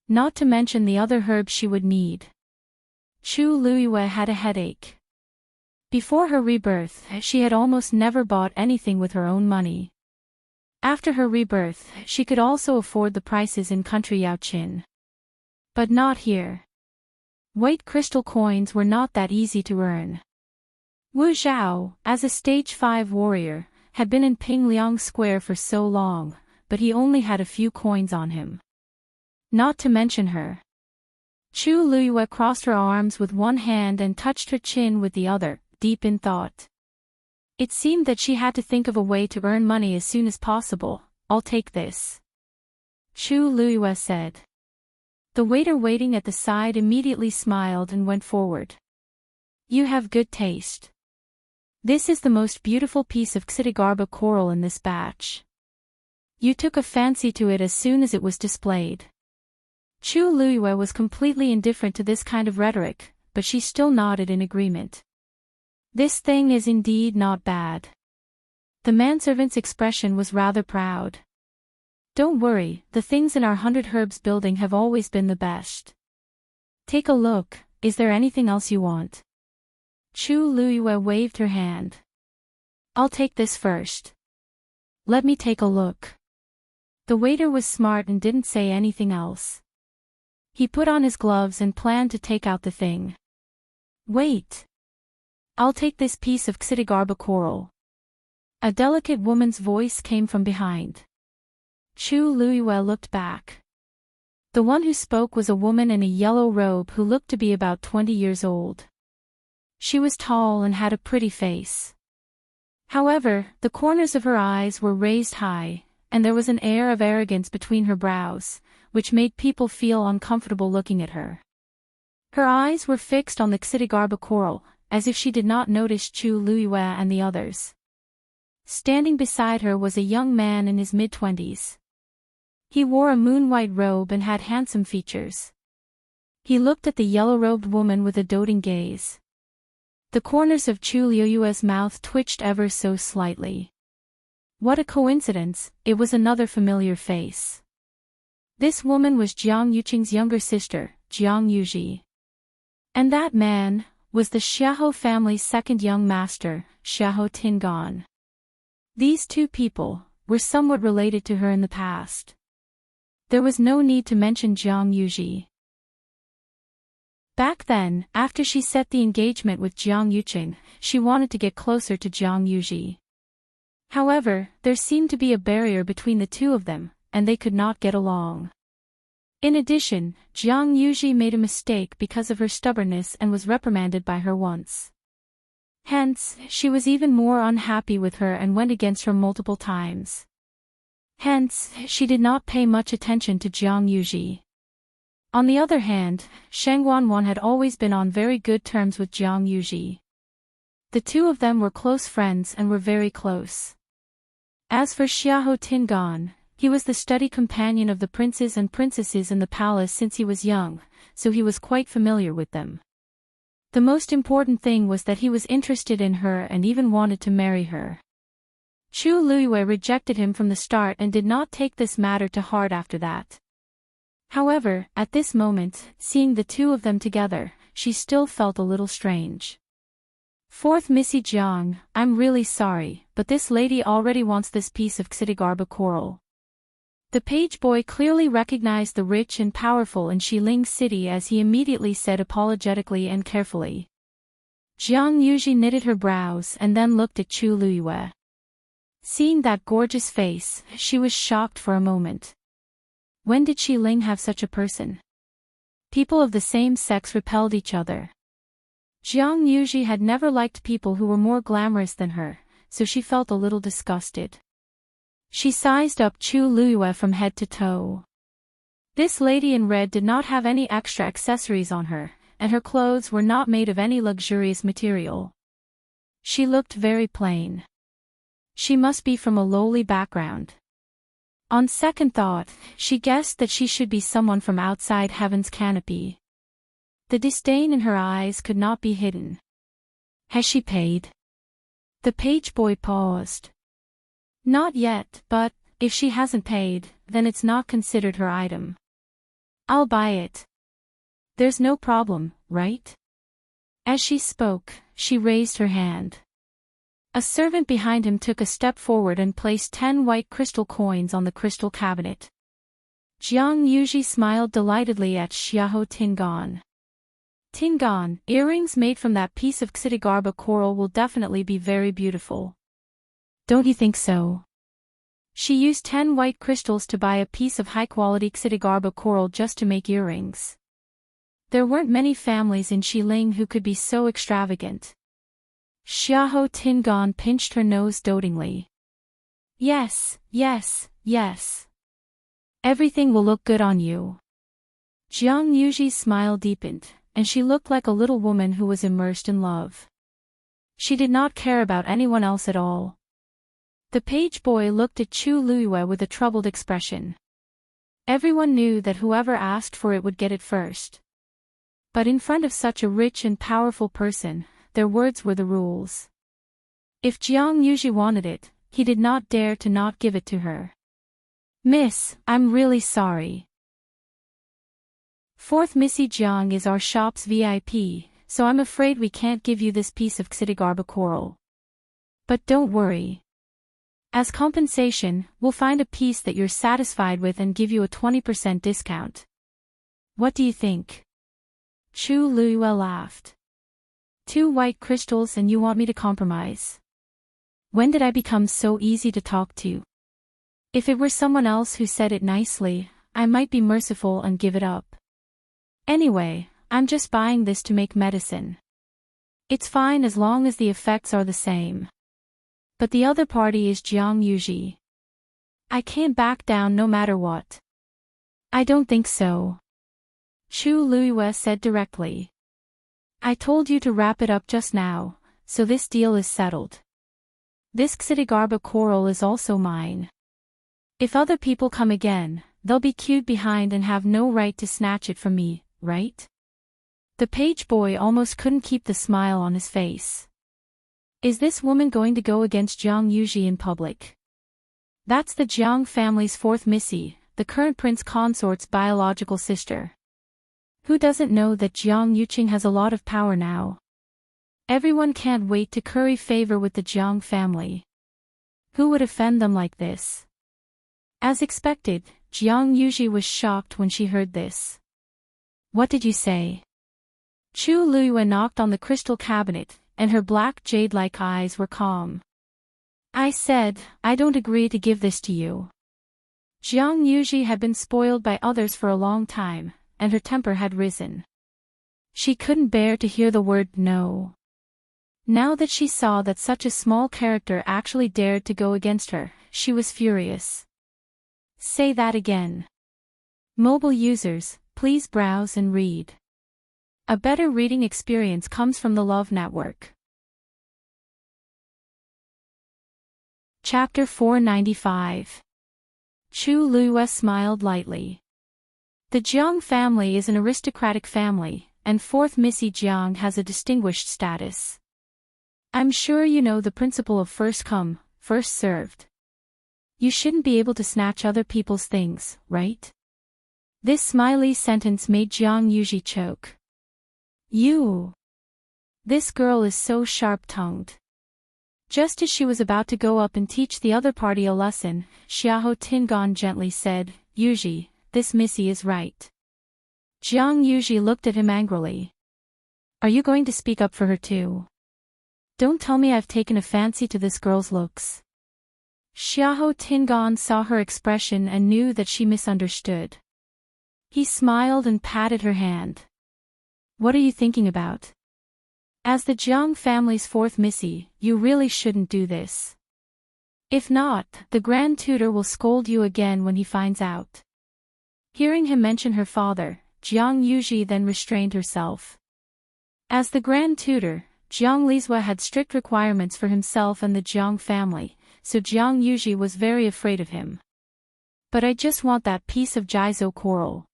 Not to mention the other herbs she would need. Chu Luiyue had a headache. Before her rebirth, she had almost never bought anything with her own money. After her rebirth, she could also afford the prices in country Yaoqin. But not here. White crystal coins were not that easy to earn. Wu Zhao, as a stage 5 warrior, had been in Pingliang Square for so long, but he only had a few coins on him. Not to mention her. Chu Luiyue crossed her arms with one hand and touched her chin with the other, deep in thought. It seemed that she had to think of a way to earn money as soon as possible. I'll take this. Chu Luiyue said. The waiter waiting at the side immediately smiled and went forward. You have good taste. This is the most beautiful piece of Xidigarba coral in this batch. You took a fancy to it as soon as it was displayed. Chu Luiyue was completely indifferent to this kind of rhetoric, but she still nodded in agreement. This thing is indeed not bad. The manservant's expression was rather proud. Don't worry, the things in our 100 Herbs building have always been the best. Take a look, is there anything else you want? Chu Luiyue waved her hand. I'll take this first. Let me take a look. The waiter was smart and didn't say anything else. He put on his gloves and planned to take out the thing. Wait. I'll take this piece of Xidigarba coral. A delicate woman's voice came from behind. Chu Luiyue looked back. The one who spoke was a woman in a yellow robe who looked to be about 20 years old. She was tall and had a pretty face. However, the corners of her eyes were raised high, and there was an air of arrogance between her brows, which made people feel uncomfortable looking at her. Her eyes were fixed on the Xidigarba coral, as if she did not notice Chu Luiyue and the others. Standing beside her was a young man in his mid-20s. He wore a moon-white robe and had handsome features. He looked at the yellow-robed woman with a doting gaze. The corners of Chu Luiyue's mouth twitched ever so slightly. What a coincidence, it was another familiar face. This woman was Jiang Yuqing's younger sister, Jiang Yuji. And that man was the Xiahou family's second young master, Xiahou Tingan. These two people were somewhat related to her in the past. There was no need to mention Jiang Yuji. Back then, after she set the engagement with Jiang Yuqing, she wanted to get closer to Jiang Yuji. However, there seemed to be a barrier between the two of them, and they could not get along. In addition, Jiang Yuji made a mistake because of her stubbornness and was reprimanded by her once. Hence, she was even more unhappy with her and went against her multiple times. Hence, she did not pay much attention to Jiang Yuji. On the other hand, Sheng Wanwan had always been on very good terms with Jiang Yuji. The two of them were close friends and were very close. As for Xiahou Tingan, he was the study companion of the princes and princesses in the palace since he was young, so he was quite familiar with them. The most important thing was that he was interested in her and even wanted to marry her. Chu Luiyue rejected him from the start and did not take this matter to heart after that. However, at this moment, seeing the two of them together, she still felt a little strange. Fourth Missy Jiang, I'm really sorry, but this lady already wants this piece of Xidigarba coral. The page boy clearly recognized the rich and powerful in Xiling City as he immediately said apologetically and carefully. Jiang Yuji knitted her brows and then looked at Chu Luiyue. Seeing that gorgeous face, she was shocked for a moment. When did Xiling have such a person? People of the same sex repelled each other. Jiang Yuji had never liked people who were more glamorous than her, so she felt a little disgusted. She sized up Chu Luiyue from head to toe. This lady in red did not have any extra accessories on her, and her clothes were not made of any luxurious material. She looked very plain. She must be from a lowly background. On second thought, she guessed that she should be someone from outside heaven's canopy. The disdain in her eyes could not be hidden. Has she paid? The page boy paused. Not yet, but, if she hasn't paid, then it's not considered her item. I'll buy it. There's no problem, right? As she spoke, she raised her hand. A servant behind him took a step forward and placed 10 white crystal coins on the crystal cabinet. Jiang Yuji smiled delightedly at Xiahou Tingan. Tingan, earrings made from that piece of Xidigarba coral will definitely be very beautiful. Don't you think so? She used 10 white crystals to buy a piece of high-quality Xidigarba coral just to make earrings. There weren't many families in Xiling who could be so extravagant. Xiahou Tingan pinched her nose dotingly. Yes, yes, yes. Everything will look good on you. Jiang Yuji's smile deepened, and she looked like a little woman who was immersed in love. She did not care about anyone else at all. The page boy looked at Chu Luiyue with a troubled expression. Everyone knew that whoever asked for it would get it first. But in front of such a rich and powerful person, their words were the rules. If Jiang Yuji wanted it, he did not dare to not give it to her. Miss, I'm really sorry. Fourth Missy Jiang is our shop's VIP, so I'm afraid we can't give you this piece of Xidigarba coral. But don't worry. As compensation, we'll find a piece that you're satisfied with and give you a 20% discount. What do you think? Chu Luiyue laughed. 2 white crystals and you want me to compromise? When did I become so easy to talk to? If it were someone else who said it nicely, I might be merciful and give it up. Anyway, I'm just buying this to make medicine. It's fine as long as the effects are the same. But the other party is Jiang Yuji. I can't back down no matter what. I don't think so. Chu Luiyue said directly. I told you to wrap it up just now, so this deal is settled. This Xidigarba coral is also mine. If other people come again, they'll be queued behind and have no right to snatch it from me, right? The page boy almost couldn't keep the smile on his face. Is this woman going to go against Jiang Yuji in public? That's the Jiang family's fourth Missy, the current prince consort's biological sister. Who doesn't know that Jiang Yuqing has a lot of power now? Everyone can't wait to curry favor with the Jiang family. Who would offend them like this? As expected, Jiang Yuji was shocked when she heard this. What did you say? Chu Luiyue knocked on the crystal cabinet, and her black jade-like eyes were calm. I said, I don't agree to give this to you. Jiang Yuji had been spoiled by others for a long time, and her temper had risen. She couldn't bear to hear the word no. Now that she saw that such a small character actually dared to go against her, she was furious. Say that again. Mobile users, please browse and read. A better reading experience comes from the Love Network. Chapter 495. Chu Luiyue smiled lightly. The Jiang family is an aristocratic family, and fourth Missy Jiang has a distinguished status. I'm sure you know the principle of first come, first served. You shouldn't be able to snatch other people's things, right? This smiley sentence made Jiang Yuji choke. You! This girl is so sharp-tongued. Just as she was about to go up and teach the other party a lesson, Xiahou Tingan gently said, Yuji, this Missy is right. Jiang Yuji looked at him angrily. Are you going to speak up for her too? Don't tell me I've taken a fancy to this girl's looks. Xiahou Tingan saw her expression and knew that she misunderstood. He smiled and patted her hand. What are you thinking about? As the Jiang family's fourth Missy, you really shouldn't do this. If not, the Grand Tutor will scold you again when he finds out. Hearing him mention her father, Jiang Yuji then restrained herself. As the Grand Tutor, Jiang Lizhua had strict requirements for himself and the Jiang family, so Jiang Yuji was very afraid of him. But I just want that piece of Jizo coral.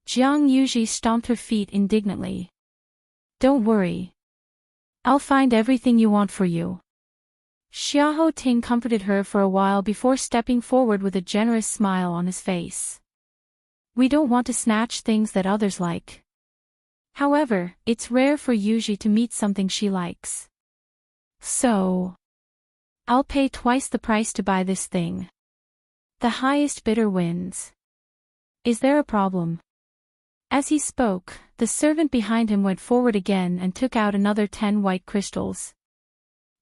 Jiang Yuji stomped her feet indignantly. Don't worry. I'll find everything you want for you. Xiahou Ting comforted her for a while before stepping forward with a generous smile on his face. We don't want to snatch things that others like. However, it's rare for Yuji to meet something she likes. So, I'll pay twice the price to buy this thing. The highest bidder wins. Is there a problem? As he spoke, the servant behind him went forward again and took out another 10 white crystals.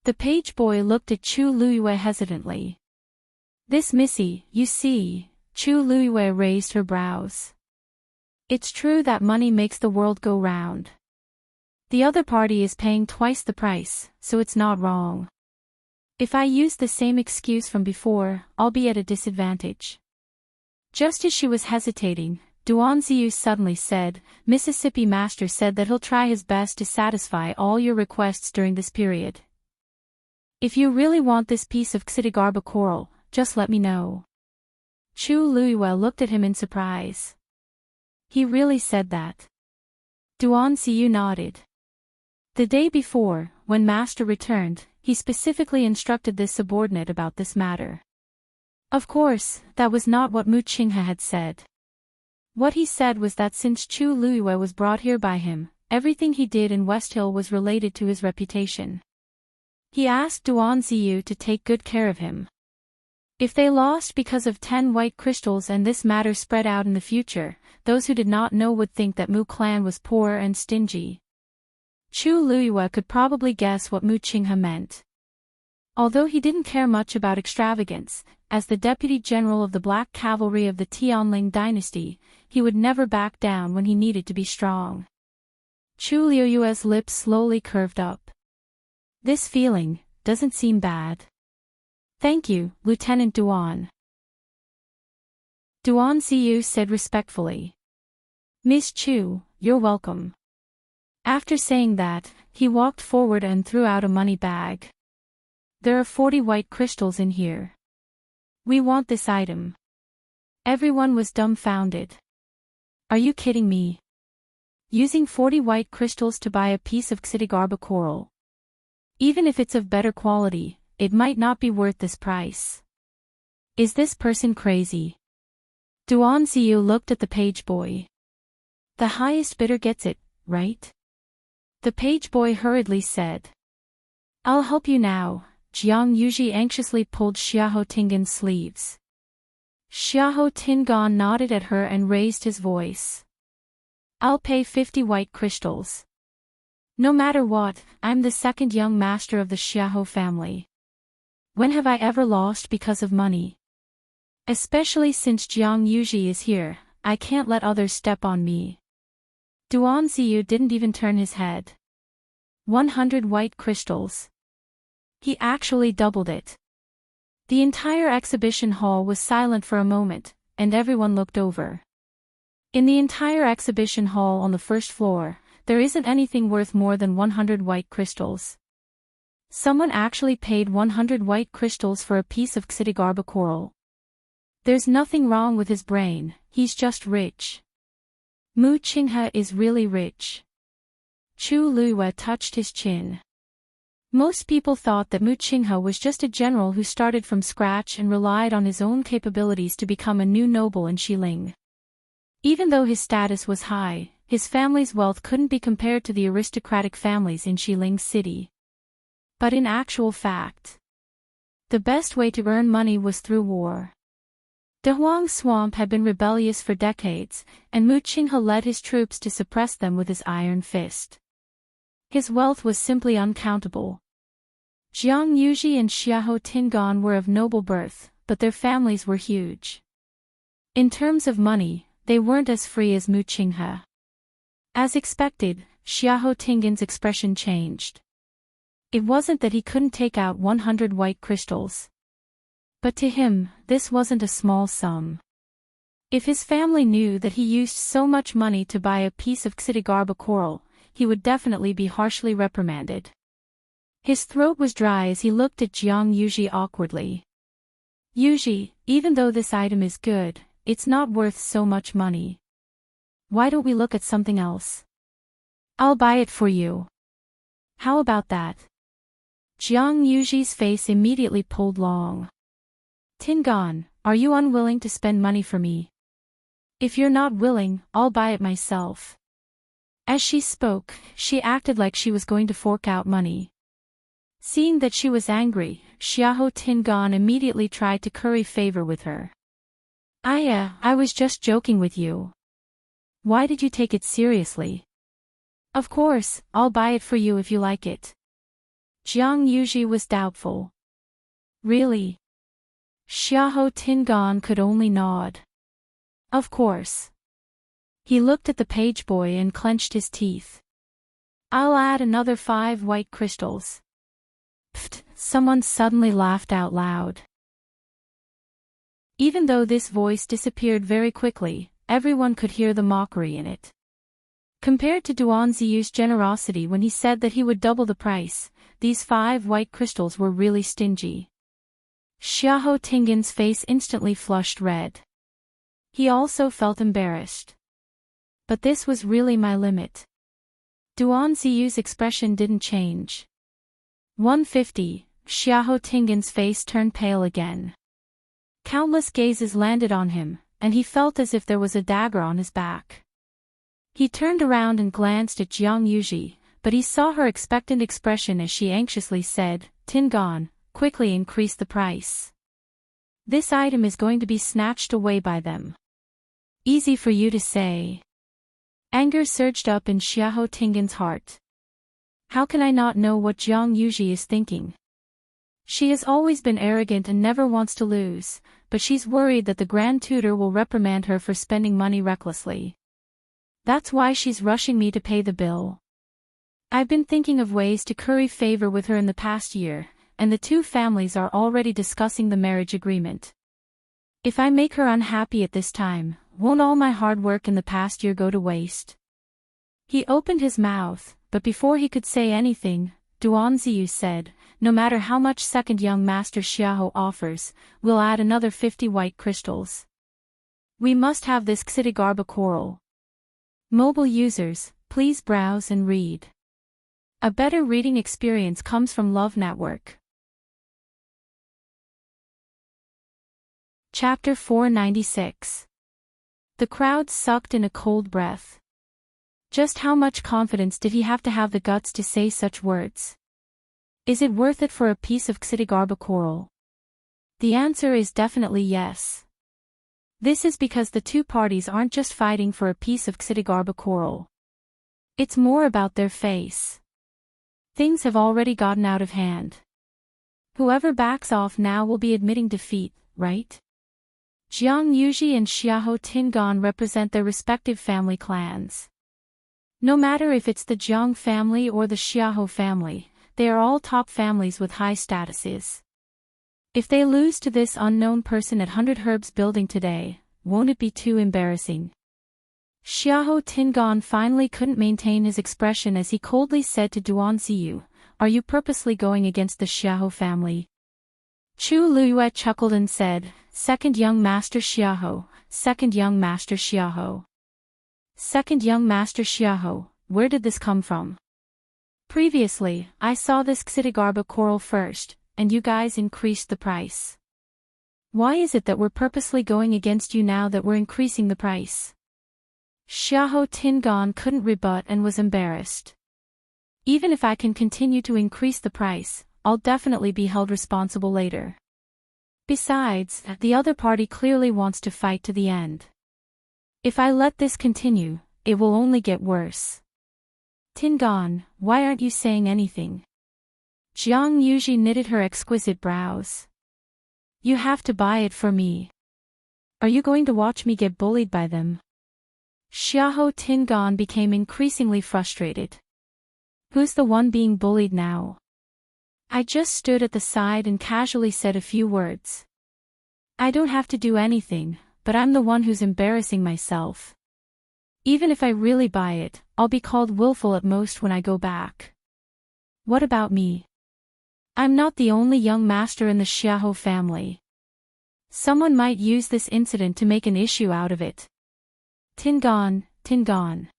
The page boy looked at Chu Luiyue hesitantly. This Missy, you see, Chu Luiyue raised her brows. It's true that money makes the world go round. The other party is paying twice the price, so it's not wrong. If I use the same excuse from before, I'll be at a disadvantage. Just as she was hesitating, Duanziyu suddenly said, Mississippi Master said that he'll try his best to satisfy all your requests during this period. If you really want this piece of Xidigarba coral, just let me know. Chu Luiyue looked at him in surprise. He really said that. Duanziyu nodded. The day before, when Master returned, he specifically instructed this subordinate about this matter. Of course, that was not what Mu Qinghe had said. What he said was that since Chu Luiyue was brought here by him, everything he did in West Hill was related to his reputation. He asked Duanziyu to take good care of him. If they lost because of 10 white crystals and this matter spread out in the future, those who did not know would think that Mu clan was poor and stingy. Chu Luiyue could probably guess what Mu Qinghe meant. Although he didn't care much about extravagance, as the deputy general of the Black Cavalry of the Tianling dynasty, he would never back down when he needed to be strong. Chu Liuyue's lips slowly curved up. This feeling doesn't seem bad. Thank you, Lieutenant Duan. Duan Ziyu said respectfully. Miss Chu, you're welcome. After saying that, he walked forward and threw out a money bag. There are 40 white crystals in here. We want this item. Everyone was dumbfounded. Are you kidding me? Using 40 white crystals to buy a piece of Xidigarba coral. Even if it's of better quality, it might not be worth this price. Is this person crazy? Duan Ziyu looked at the page boy. The highest bidder gets it, right? The page boy hurriedly said. I'll help you now. Jiang Yuji anxiously pulled Xiahou Tingan's sleeves. Xiahou Tingan nodded at her and raised his voice. I'll pay 50 white crystals. No matter what, I'm the second young master of the Xiahou family. When have I ever lost because of money? Especially since Jiang Yuji is here, I can't let others step on me. Duan Ziyu didn't even turn his head. 100 white crystals. He actually doubled it. The entire exhibition hall was silent for a moment, and everyone looked over. In the entire exhibition hall on the first floor, there isn't anything worth more than 100 white crystals. Someone actually paid 100 white crystals for a piece of Xidigarba coral. There's nothing wrong with his brain, he's just rich. Mu Qinghe is really rich. Chu Liyue touched his chin. Most people thought that Mu Qinghe was just a general who started from scratch and relied on his own capabilities to become a new noble in Xiling. Even though his status was high, his family's wealth couldn't be compared to the aristocratic families in Xiling City. But in actual fact, the best way to earn money was through war. Dehuang Swamp had been rebellious for decades, and Mu Qinghe led his troops to suppress them with his iron fist. His wealth was simply uncountable. Jiang Yuji and Xiahou Tingan were of noble birth, but their families were huge. In terms of money, they weren't as free as Mu Qinghe. As expected, Xiahou Tingan's expression changed. It wasn't that he couldn't take out 100 white crystals. But to him, this wasn't a small sum. If his family knew that he used so much money to buy a piece of Xidigarba coral, he would definitely be harshly reprimanded. His throat was dry as he looked at Jiang Yuji awkwardly. Yuji, even though this item is good, it's not worth so much money. Why don't we look at something else? I'll buy it for you. How about that? Jiang Yuji's face immediately pulled long. Tingan, are you unwilling to spend money for me? If you're not willing, I'll buy it myself. As she spoke, she acted like she was going to fork out money. Seeing that she was angry, Xiahou Tingan immediately tried to curry favor with her. I was just joking with you. Why did you take it seriously? Of course, I'll buy it for you if you like it. Jiang Yuji was doubtful. Really? Xiahou Tingan could only nod. Of course. He looked at the page boy and clenched his teeth. I'll add another 5 white crystals. Pfft, someone suddenly laughed out loud. Even though this voice disappeared very quickly, everyone could hear the mockery in it. Compared to Duan Ziyu's generosity when he said that he would double the price, these 5 white crystals were really stingy. Xiahou Tingan's face instantly flushed red. He also felt embarrassed. But this was really my limit. Duan Ziyu's expression didn't change. 150, Xiahou Tingan's face turned pale again. Countless gazes landed on him, and he felt as if there was a dagger on his back. He turned around and glanced at Jiang Yuji, but he saw her expectant expression as she anxiously said, Tingan, quickly increase the price. This item is going to be snatched away by them. Easy for you to say. Anger surged up in Xiahou Tingan's heart. How can I not know what Jiang Yuji is thinking? She has always been arrogant and never wants to lose, but she's worried that the Grand Tutor will reprimand her for spending money recklessly. That's why she's rushing me to pay the bill. I've been thinking of ways to curry favor with her in the past year, and the two families are already discussing the marriage agreement. If I make her unhappy at this time, won't all my hard work in the past year go to waste? He opened his mouth, but before he could say anything, Duanziyu said, no matter how much second young Master Xiahou offers, we'll add another 50 white crystals. We must have this Xidigarba coral. Mobile users, please browse and read. A better reading experience comes from Love Network. Chapter 496. The crowd sucked in a cold breath. Just how much confidence did he have to have the guts to say such words? Is it worth it for a piece of Xidigarba coral? The answer is definitely yes. This is because the two parties aren't just fighting for a piece of Xidigarba coral. It's more about their face. Things have already gotten out of hand. Whoever backs off now will be admitting defeat, right? Jiang Yuji and Xiahou Tingan represent their respective family clans. No matter if it's the Jiang family or the Xiahou family, they are all top families with high statuses. If they lose to this unknown person at 100 Herbs building today, won't it be too embarrassing? Xiahou Tingan finally couldn't maintain his expression as he coldly said to Duanziyu, "Are you purposely going against the Xiahou family?" Chu Luyue chuckled and said, "Second young Master Xiahou, second young Master Xiahou. Second young Master Xiahou, where did this come from? Previously, I saw this Xidigarba coral first, and you guys increased the price. Why is it that we're purposely going against you now that we're increasing the price?" Xiahou Tingan couldn't rebut and was embarrassed. Even if I can continue to increase the price, I'll definitely be held responsible later. Besides, the other party clearly wants to fight to the end. If I let this continue, it will only get worse. Tingan, why aren't you saying anything? Jiang Yuji knitted her exquisite brows. You have to buy it for me. Are you going to watch me get bullied by them? Xiahou Tingan became increasingly frustrated. Who's the one being bullied now? I just stood at the side and casually said a few words. I don't have to do anything, but I'm the one who's embarrassing myself. Even if I really buy it, I'll be called willful at most when I go back. What about me? I'm not the only young master in the Xiahou family. Someone might use this incident to make an issue out of it. Tingan, Tingan.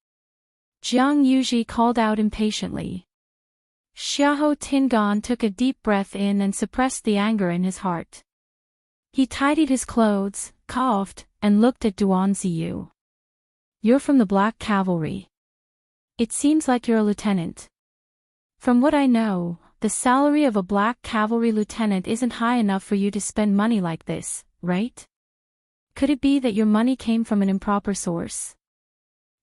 Jiang Yuji called out impatiently. Xiahou Tingan took a deep breath in and suppressed the anger in his heart. He tidied his clothes, coughed, and looked at Duanziyu. You're from the Black Cavalry. It seems like you're a lieutenant. From what I know, the salary of a Black Cavalry lieutenant isn't high enough for you to spend money like this, right? Could it be that your money came from an improper source?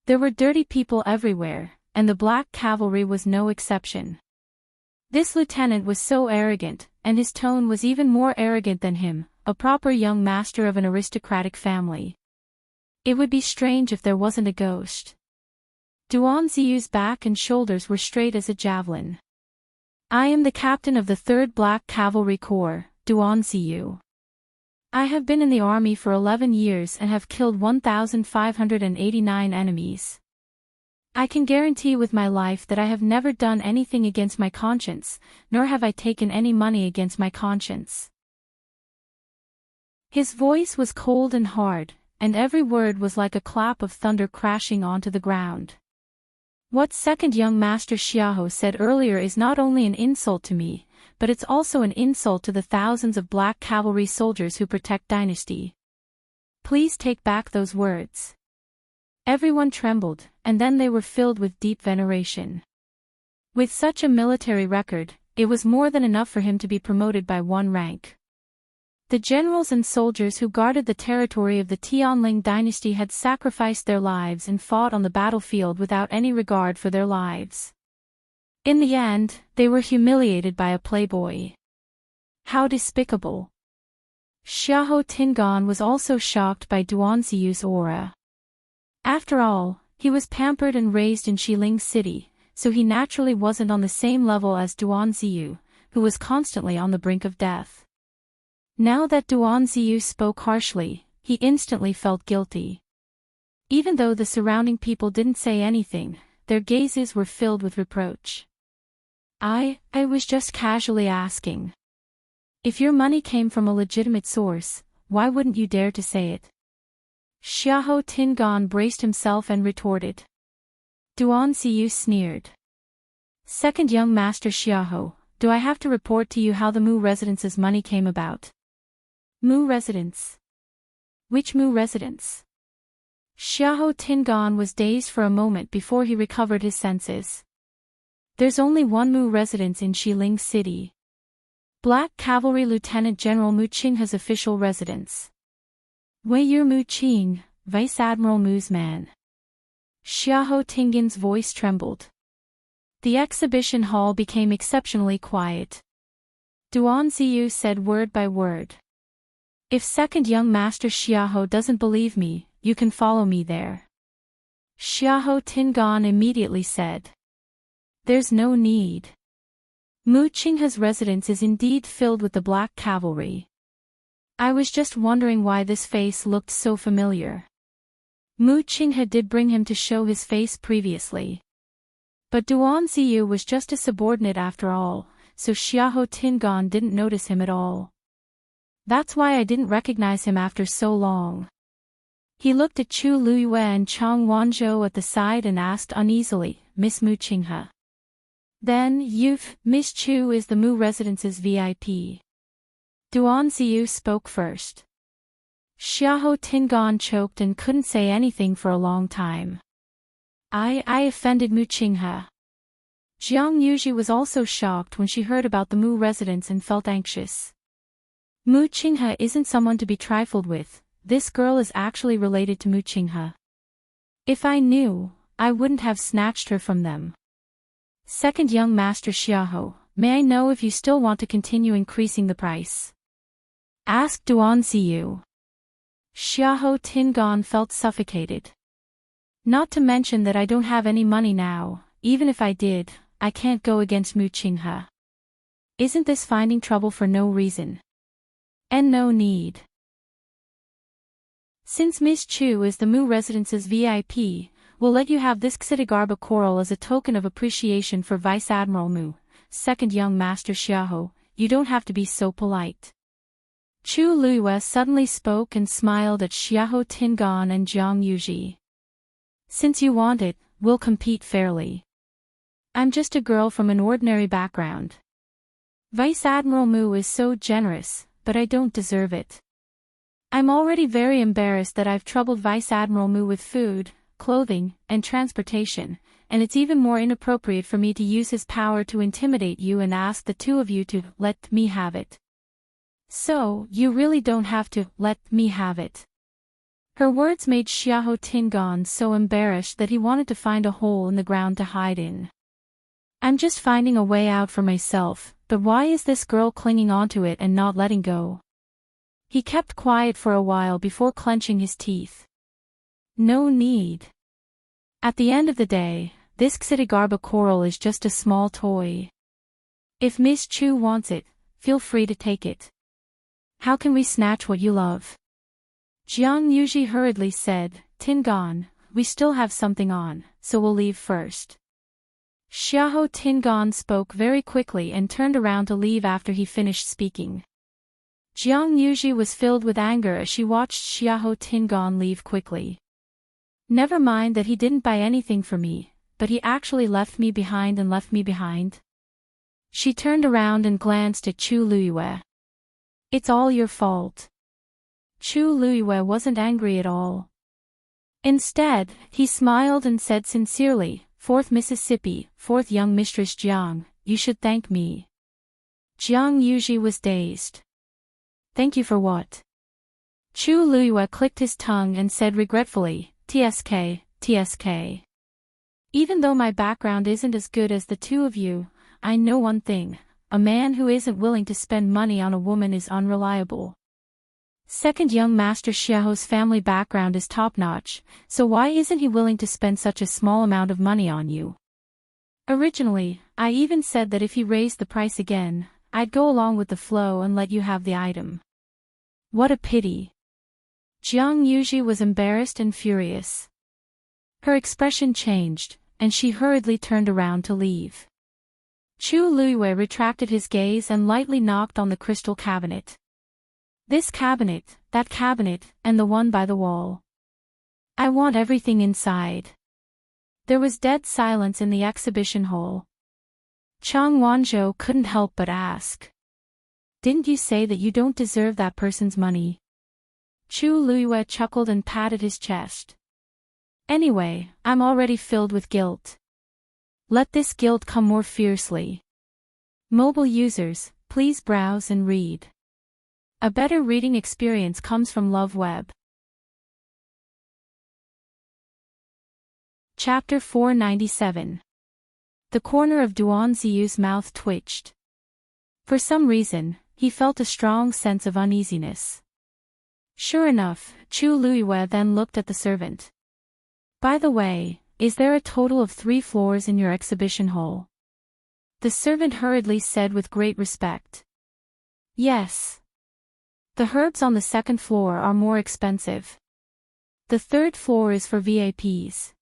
There were dirty people everywhere, and the Black Cavalry was no exception. This lieutenant was so arrogant, and his tone was even more arrogant than him, a proper young master of an aristocratic family. It would be strange if there wasn't a ghost. Duanziyu's back and shoulders were straight as a javelin. I am the captain of the 3rd Black Cavalry Corps, Duanziyu. I have been in the army for 11 years and have killed 1,589 enemies. I can guarantee with my life that I have never done anything against my conscience, nor have I taken any money against my conscience. His voice was cold and hard, and every word was like a clap of thunder crashing onto the ground. What second young Master Xiahou said earlier is not only an insult to me, but it's also an insult to the thousands of Black Cavalry soldiers who protect Dynasty. Please take back those words. Everyone trembled, and then they were filled with deep veneration. With such a military record, it was more than enough for him to be promoted by 1 rank. The generals and soldiers who guarded the territory of the Tianling dynasty had sacrificed their lives and fought on the battlefield without any regard for their lives. In the end, they were humiliated by a playboy. How despicable. Xiahou Tingan was also shocked by Duan Ziyu's aura. After all, he was pampered and raised in Xiling City, so he naturally wasn't on the same level as Duan Ziyu, who was constantly on the brink of death. Now that Duan Ziyu spoke harshly, he instantly felt guilty. Even though the surrounding people didn't say anything, their gazes were filled with reproach. I was just casually asking. If your money came from a legitimate source, why wouldn't you dare to say it? Xiahou Tingan braced himself and retorted. Duan Ziyu sneered. Second young master Xiahou, do I have to report to you how the Mu residence's money came about? Mu residence? Which Mu residence? Xiahou Tingan was dazed for a moment before he recovered his senses. There's only one Mu residence in Xiling City. Black Cavalry Lieutenant General Mu Qinghe's official residence. Wei Mu Qing, Vice Admiral Mu's man. Xiahou Tingan's voice trembled. The exhibition hall became exceptionally quiet. Duan Ziyu said word by word. If second young master Xiahou doesn't believe me, you can follow me there. Xiahou Tingan immediately said. There's no need. Mu Qinghe's residence is indeed filled with the Black Cavalry. I was just wondering why this face looked so familiar. Mu Qinghe did bring him to show his face previously. But Duan Ziyu was just a subordinate after all, so Xiahou Tingan didn't notice him at all. That's why I didn't recognize him after so long. He looked at Chu Luyue and Chang Wanzhou at the side and asked uneasily, Miss Mu Qinghe. Then, Miss Chu is the Mu residence's VIP. Duan Ziyu spoke first. Xiahou Tingan choked and couldn't say anything for a long time. I offended Mu Qinghe. Jiang Yuji was also shocked when she heard about the Mu residence and felt anxious. Mu Qinghe isn't someone to be trifled with, this girl is actually related to Mu Qinghe. If I knew, I wouldn't have snatched her from them. Second young master Xiahou, may I know if you still want to continue increasing the price? Asked Duan Ziyu. Xiahou Tingan felt suffocated. Not to mention that I don't have any money now, even if I did, I can't go against Mu Qinghe. Isn't this finding trouble for no reason? And no need. Since Miss Chu is the Mu residence's VIP, we'll let you have this Xidigarba coral as a token of appreciation for Vice Admiral Mu, second young master Xiahou, you don't have to be so polite. Chu Luyue suddenly spoke and smiled at Xiahou Tingan and Jiang Yuji. Since you want it, we'll compete fairly. I'm just a girl from an ordinary background. Vice Admiral Mu is so generous, but I don't deserve it. I'm already very embarrassed that I've troubled Vice Admiral Mu with food, clothing, and transportation, and it's even more inappropriate for me to use his power to intimidate you and ask the two of you to let me have it. So, you really don't have to let me have it. Her words made Xiahou Tingan so embarrassed that he wanted to find a hole in the ground to hide in. I'm just finding a way out for myself, but why is this girl clinging onto it and not letting go? He kept quiet for a while before clenching his teeth. No need. At the end of the day, this Xidigarba coral is just a small toy. If Miss Chu wants it, feel free to take it. How can we snatch what you love? Jiang Yuji hurriedly said, Tingan, we still have something on, so we'll leave first. Xiahou Tingan spoke very quickly and turned around to leave after he finished speaking. Jiang Yuji was filled with anger as she watched Xiahou Tingan leave quickly. Never mind that he didn't buy anything for me, but he actually left me behind and left me behind. She turned around and glanced at Chu Luyue. It's all your fault. Chu Luyue wasn't angry at all. Instead, he smiled and said sincerely, 4th Mississippi, 4th young mistress Jiang, you should thank me. Jiang Yuji was dazed. Thank you for what? Chu Luyue clicked his tongue and said regretfully, Even though my background isn't as good as the two of you, I know one thing, a man who isn't willing to spend money on a woman is unreliable. Second, young Master Xiao's family background is top-notch, so why isn't he willing to spend such a small amount of money on you? Originally, I even said that if he raised the price again, I'd go along with the flow and let you have the item. What a pity. Jiang Yuji was embarrassed and furious. Her expression changed, and she hurriedly turned around to leave. Chu Luiyue retracted his gaze and lightly knocked on the crystal cabinet. This cabinet, that cabinet, and the one by the wall. I want everything inside. There was dead silence in the exhibition hall. Chang Wanzhou couldn't help but ask. Didn't you say that you don't deserve that person's money? Chu Luiyue chuckled and patted his chest. Anyway, I'm already filled with guilt. Let this guilt come more fiercely. Mobile users, please browse and read. A better reading experience comes from LoveWeb. Chapter 497. The corner of Duan Ziyu's mouth twitched. For some reason, he felt a strong sense of uneasiness. Sure enough, Chu Luiyue then looked at the servant. By the way, is there a total of 3 floors in your exhibition hall? The servant hurriedly said with great respect. Yes. The herbs on the 2nd floor are more expensive. The 3rd floor is for VIPs.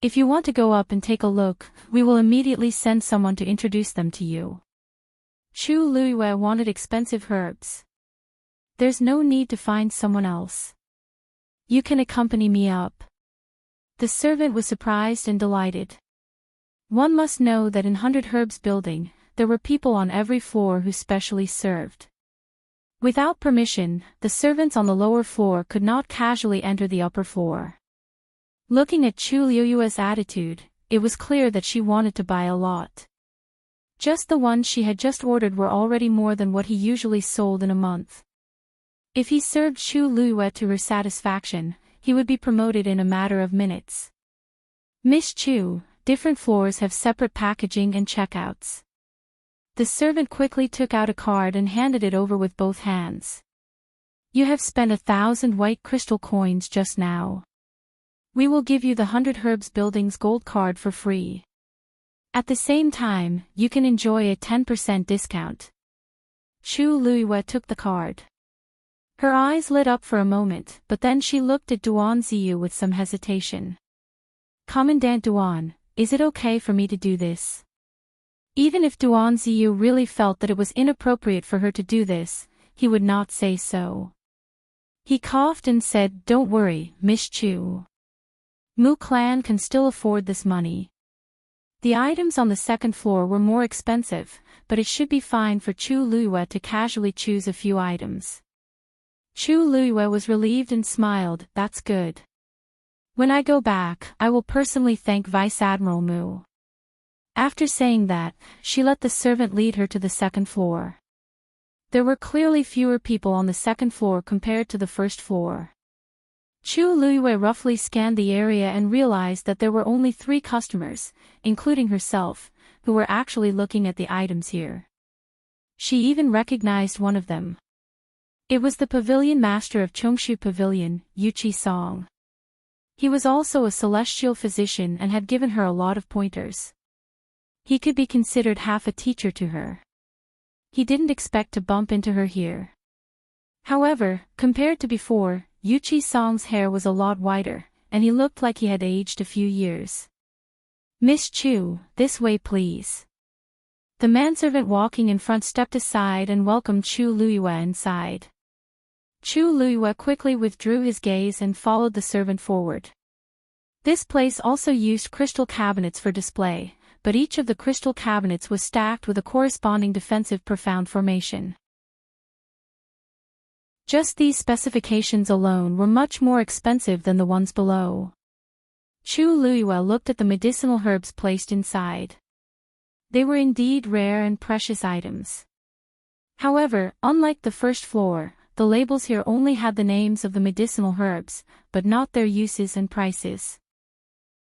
If you want to go up and take a look, we will immediately send someone to introduce them to you. Chu Luiyue wanted expensive herbs. There's no need to find someone else. You can accompany me up. The servant was surprised and delighted. One must know that in 100 Herbs building, there were people on every floor who specially served. Without permission, the servants on the lower floor could not casually enter the upper floor. Looking at Chu Luiyue's attitude, it was clear that she wanted to buy a lot. Just the ones she had just ordered were already more than what he usually sold in a month. If he served Chu Luiyue to her satisfaction, he would be promoted in a matter of minutes. Miss Chu, different floors have separate packaging and checkouts. The servant quickly took out a card and handed it over with both hands. You have spent 1,000 white crystal coins just now. We will give you the 100 Herbs Building's gold card for free. At the same time, you can enjoy a 10% discount. Chu Luiyue took the card. Her eyes lit up for a moment, but then she looked at Duan Ziyu with some hesitation. Commandant Duan, is it okay for me to do this? Even if Duan Ziyu really felt that it was inappropriate for her to do this, he would not say so. He coughed and said, Don't worry, Miss Chu. Mu Clan can still afford this money. The items on the 2nd floor were more expensive, but it should be fine for Chu Luiyue to casually choose a few items. Chu Luiyue was relieved and smiled, That's good. When I go back, I will personally thank Vice Admiral Mu. After saying that, she let the servant lead her to the 2nd floor. There were clearly fewer people on the 2nd floor compared to the 1st floor. Chu Luiyue roughly scanned the area and realized that there were only 3 customers, including herself, who were actually looking at the items here. She even recognized one of them. It was the pavilion master of Chongshu Pavilion, Yuqi Song. He was also a celestial physician and had given her a lot of pointers. He could be considered half a teacher to her. He didn't expect to bump into her here. However, compared to before, Yuqi Song's hair was a lot whiter, and he looked like he had aged a few years. Miss Chu, this way please. The manservant walking in front stepped aside and welcomed Chu Luiyue inside. Chu Luiyue quickly withdrew his gaze and followed the servant forward. This place also used crystal cabinets for display, but each of the crystal cabinets was stacked with a corresponding defensive profound formation. Just these specifications alone were much more expensive than the ones below. Chu Luiyue looked at the medicinal herbs placed inside. They were indeed rare and precious items. However, unlike the 1st floor, the labels here only had the names of the medicinal herbs, but not their uses and prices.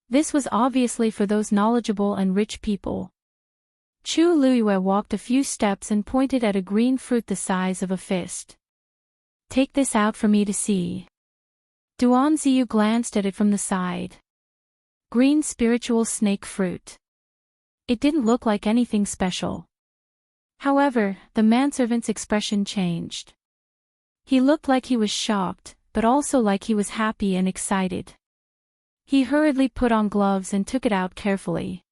This was obviously for those knowledgeable and rich people. Chu Luiyue walked a few steps and pointed at a green fruit the size of a fist. Take this out for me to see. Duan Ziyu glanced at it from the side. Green spiritual snake fruit. It didn't look like anything special. However, the manservant's expression changed. He looked like he was shocked, but also like he was happy and excited. He hurriedly put on gloves and took it out carefully.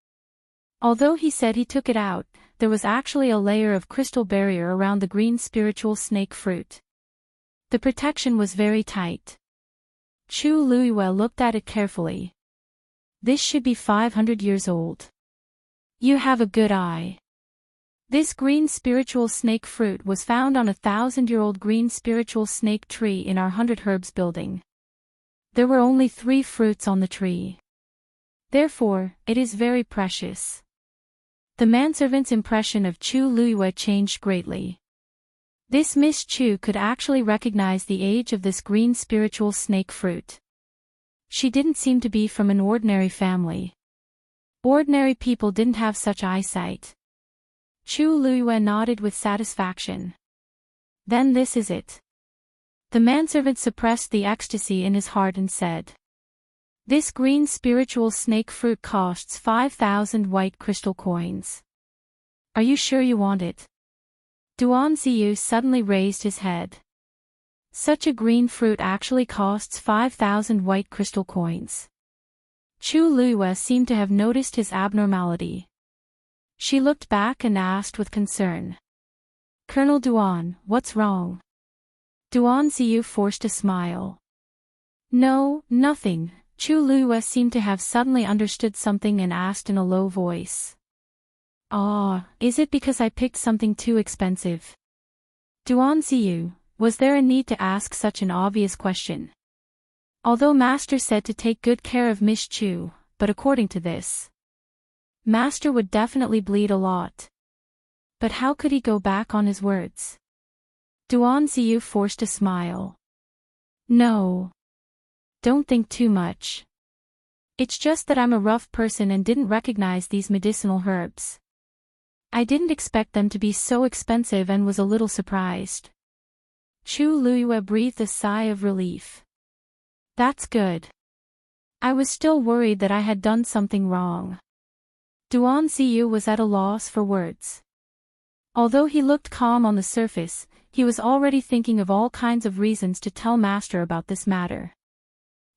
Although he said he took it out, there was actually a layer of crystal barrier around the green spiritual snake fruit. The protection was very tight. Chu Luiyue looked at it carefully. This should be 500 years old. You have a good eye. This green spiritual snake fruit was found on a 1,000-year-old green spiritual snake tree in our 100 Herbs building. There were only 3 fruits on the tree. Therefore, it is very precious. The manservant's impression of Chu Luiyue changed greatly. This Miss Chu could actually recognize the age of this green spiritual snake fruit. She didn't seem to be from an ordinary family. Ordinary people didn't have such eyesight. Chu Luiyue nodded with satisfaction. Then this is it. The manservant suppressed the ecstasy in his heart and said. This green spiritual snake fruit costs 5,000 white crystal coins. Are you sure you want it? Duan Ziyu suddenly raised his head. Such a green fruit actually costs 5,000 white crystal coins. Chu Luiyue seemed to have noticed his abnormality. She looked back and asked with concern. Colonel Duan, what's wrong? Duan Ziyu forced a smile. No, nothing. Chu Luiyue seemed to have suddenly understood something and asked in a low voice. Ah, is it because I picked something too expensive? Duan Ziyu, was there a need to ask such an obvious question? Although Master said to take good care of Miss Chu, but according to this, Master would definitely bleed a lot. But how could he go back on his words? Duan Ziyu forced a smile. No. Don't think too much. It's just that I'm a rough person and didn't recognize these medicinal herbs. I didn't expect them to be so expensive and was a little surprised. Chu Luiyue breathed a sigh of relief. That's good. I was still worried that I had done something wrong. Duan Ziyu was at a loss for words. Although he looked calm on the surface, he was already thinking of all kinds of reasons to tell Master about this matter.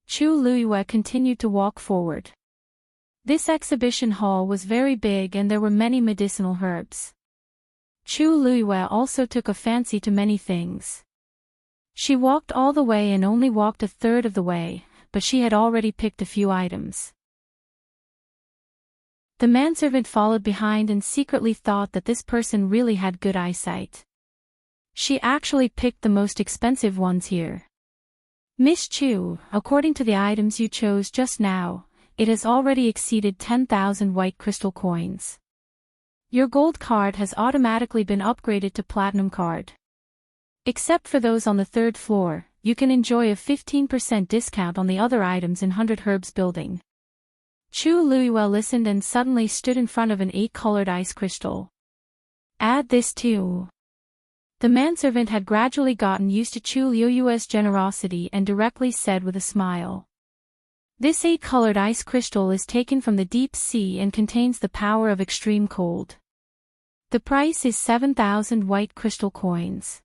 Chu Luiyue continued to walk forward. This exhibition hall was very big and there were many medicinal herbs. Chu Luiyue also took a fancy to many things. She walked all the way and only walked a third of the way, but she had already picked a few items. The manservant followed behind and secretly thought that this person really had good eyesight. She actually picked the most expensive ones here. Miss Chu, according to the items you chose just now, it has already exceeded 10,000 white crystal coins. Your gold card has automatically been upgraded to platinum card. Except for those on the 3rd floor, you can enjoy a 15% discount on the other items in 100 Herbs building. Chu Luiyue listened and suddenly stood in front of an 8-colored ice crystal. Add this too. The manservant had gradually gotten used to Chu Luiyue's generosity and directly said with a smile. This 8-colored ice crystal is taken from the deep sea and contains the power of extreme cold. The price is 7,000 white crystal coins.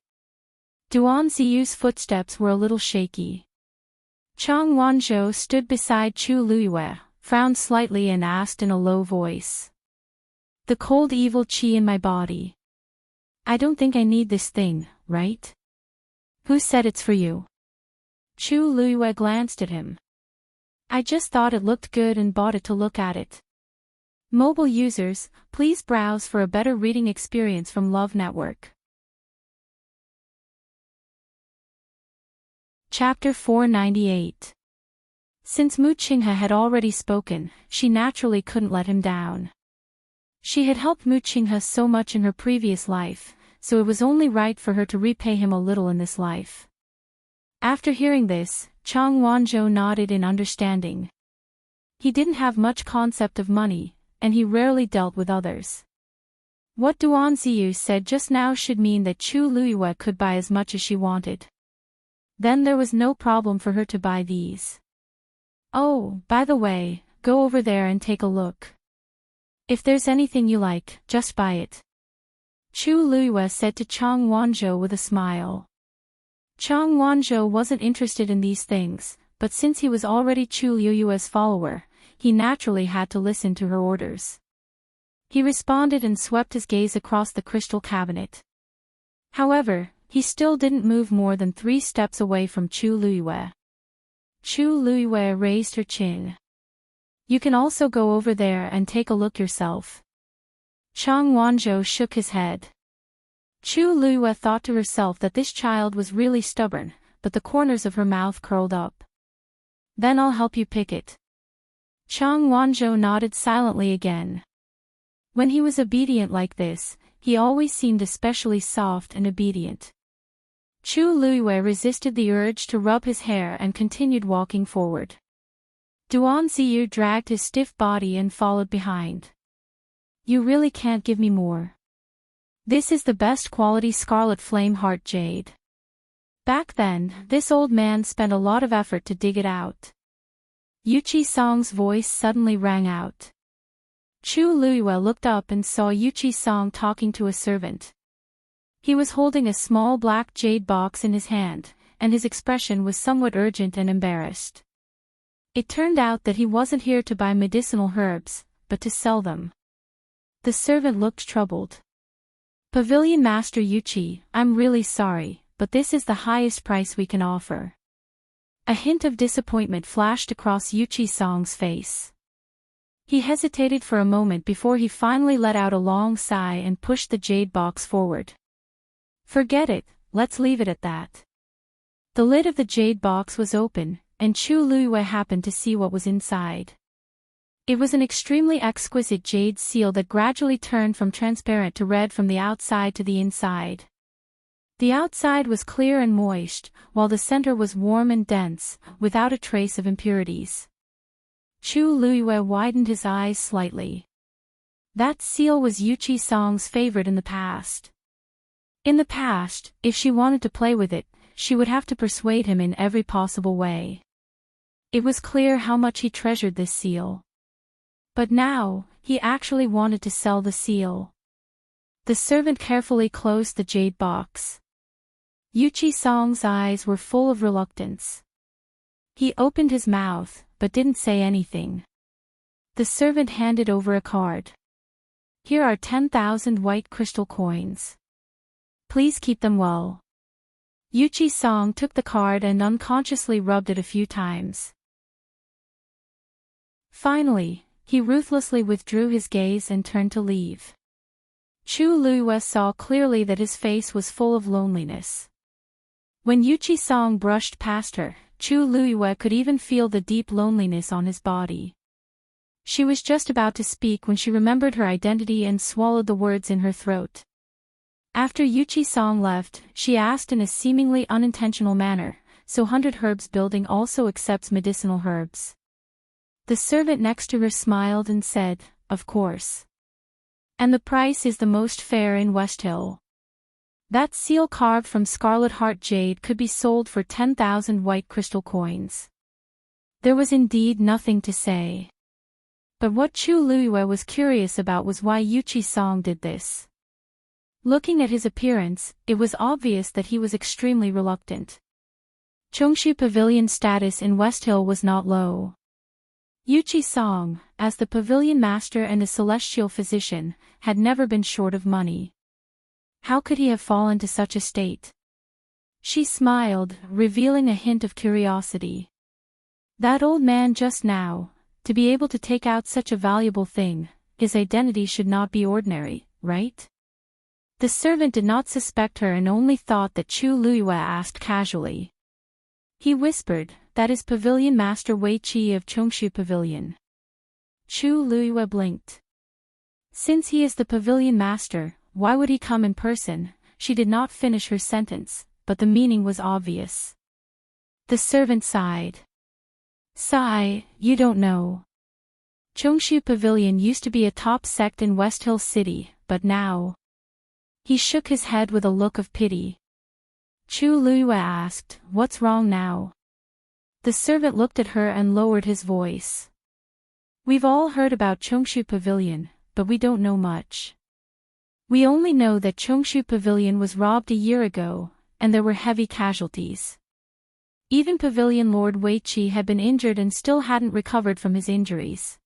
Duan Ziyu's footsteps were a little shaky. Chang Wanzhou stood beside Chu Luiyue, frowned slightly and asked in a low voice. The cold evil qi in my body. I don't think I need this thing, right? Who said it's for you? Chu Luiyue glanced at him. I just thought it looked good and bought it to look at it. Mobile users, please browse for a better reading experience from Love Network. Chapter 498. Since Mu Qinghe had already spoken, she naturally couldn't let him down. She had helped Mu Qinghe so much in her previous life, so it was only right for her to repay him a little in this life. After hearing this, Chang Wanzhou nodded in understanding. He didn't have much concept of money, and he rarely dealt with others. What Duan Ziyu said just now should mean that Chu Luiyue could buy as much as she wanted. Then there was no problem for her to buy these. Oh, by the way, go over there and take a look. If there's anything you like, just buy it. Chu Luiyue said to Chang Wanzhou with a smile. Chang Wanzhou wasn't interested in these things, but since he was already Chu Luiyue's follower, he naturally had to listen to her orders. He responded and swept his gaze across the crystal cabinet. However, he still didn't move more than 3 steps away from Chu Luiyue. Chu Luiyue raised her chin. You can also go over there and take a look yourself. Chang Wanzhou shook his head. Chu Luiyue thought to herself that this child was really stubborn, but the corners of her mouth curled up. Then I'll help you pick it. Chang Wanzhou nodded silently again. When he was obedient like this, he always seemed especially soft and obedient. Chu Luiyue resisted the urge to rub his hair and continued walking forward. Duan Ziyu dragged his stiff body and followed behind. You really can't give me more. This is the best quality Scarlet Flame Heart Jade. Back then, this old man spent a lot of effort to dig it out. Yuchi Song's voice suddenly rang out. Chu Luiyue looked up and saw Yuchi Song talking to a servant. He was holding a small black jade box in his hand, and his expression was somewhat urgent and embarrassed. It turned out that he wasn't here to buy medicinal herbs, but to sell them. The servant looked troubled. Pavilion Master Yuchi, I'm really sorry, but this is the highest price we can offer. A hint of disappointment flashed across Yuchi Song's face. He hesitated for a moment before he finally let out a long sigh and pushed the jade box forward. Forget it, let's leave it at that. The lid of the jade box was open, and Chu Luiyue happened to see what was inside. It was an extremely exquisite jade seal that gradually turned from transparent to red from the outside to the inside. The outside was clear and moist, while the center was warm and dense, without a trace of impurities. Chu Luiyue widened his eyes slightly. That seal was Yuchi Song's favorite in the past. In the past, if she wanted to play with it, she would have to persuade him in every possible way. It was clear how much he treasured this seal. But now, he actually wanted to sell the seal. The servant carefully closed the jade box. Yuchi Song's eyes were full of reluctance. He opened his mouth, but didn't say anything. The servant handed over a card. Here are 10,000 white crystal coins. Please keep them well. Yuchi Song took the card and unconsciously rubbed it a few times. Finally, he ruthlessly withdrew his gaze and turned to leave. Chu Luiyue saw clearly that his face was full of loneliness. When Yuchi Song brushed past her, Chu Luiyue could even feel the deep loneliness on his body. She was just about to speak when she remembered her identity and swallowed the words in her throat. After Yuchi Song left, she asked in a seemingly unintentional manner, so 100 Herbs Building also accepts medicinal herbs? The servant next to her smiled and said, of course. And the price is the most fair in West Hill. That seal carved from Scarlet Heart Jade could be sold for 10,000 white crystal coins. There was indeed nothing to say. But what Chu Luiyue was curious about was why Yuchi Song did this. Looking at his appearance, it was obvious that he was extremely reluctant. Chongshu Pavilion's status in West Hill was not low. Yuchi Song, as the pavilion master and a celestial physician, had never been short of money. How could he have fallen to such a state? She smiled, revealing a hint of curiosity. That old man just now, to be able to take out such a valuable thing, his identity should not be ordinary, right? The servant did not suspect her and only thought that Chu Luiyue asked casually. He whispered, that is Pavilion Master Wei Qi of Chongshu Pavilion. Chu Luiyue blinked. Since he is the Pavilion Master, why would he come in person? She did not finish her sentence, but the meaning was obvious. The servant sighed. Sigh, you don't know. Chongshu Pavilion used to be a top sect in West Hill City, but now. He shook his head with a look of pity. Chu Luiyue asked, "What's wrong now?" The servant looked at her and lowered his voice. "We've all heard about Chongshu Pavilion, but we don't know much. We only know that Chongshu Pavilion was robbed a year ago, and there were heavy casualties. Even Pavilion Lord Weiqi had been injured and still hadn't recovered from his injuries.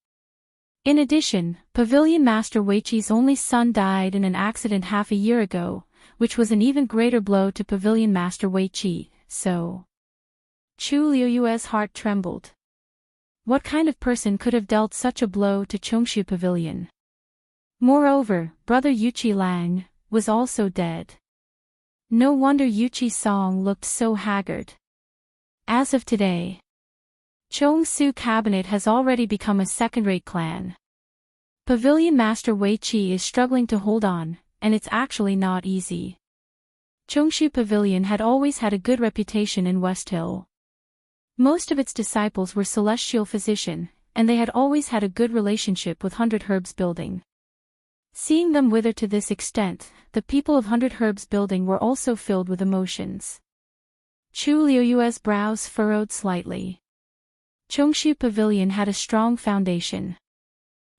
In addition, Pavilion Master Weiqi's only son died in an accident half a year ago, which was an even greater blow to Pavilion Master Weiqi, so..." Chu Luiyue's heart trembled. What kind of person could have dealt such a blow to Chongshu Pavilion? Moreover, brother Yuqi Lang was also dead. No wonder Yuqi Song looked so haggard. As of today, Chongsu Cabinet has already become a second-rate clan. Pavilion Master Weiqi is struggling to hold on, and it's actually not easy. Chongshu Pavilion had always had a good reputation in West Hill. Most of its disciples were celestial physician, and they had always had a good relationship with Hundred Herbs Building. Seeing them wither to this extent, the people of Hundred Herbs Building were also filled with emotions. Chu Luiyue's brows furrowed slightly. Chongshu Pavilion had a strong foundation.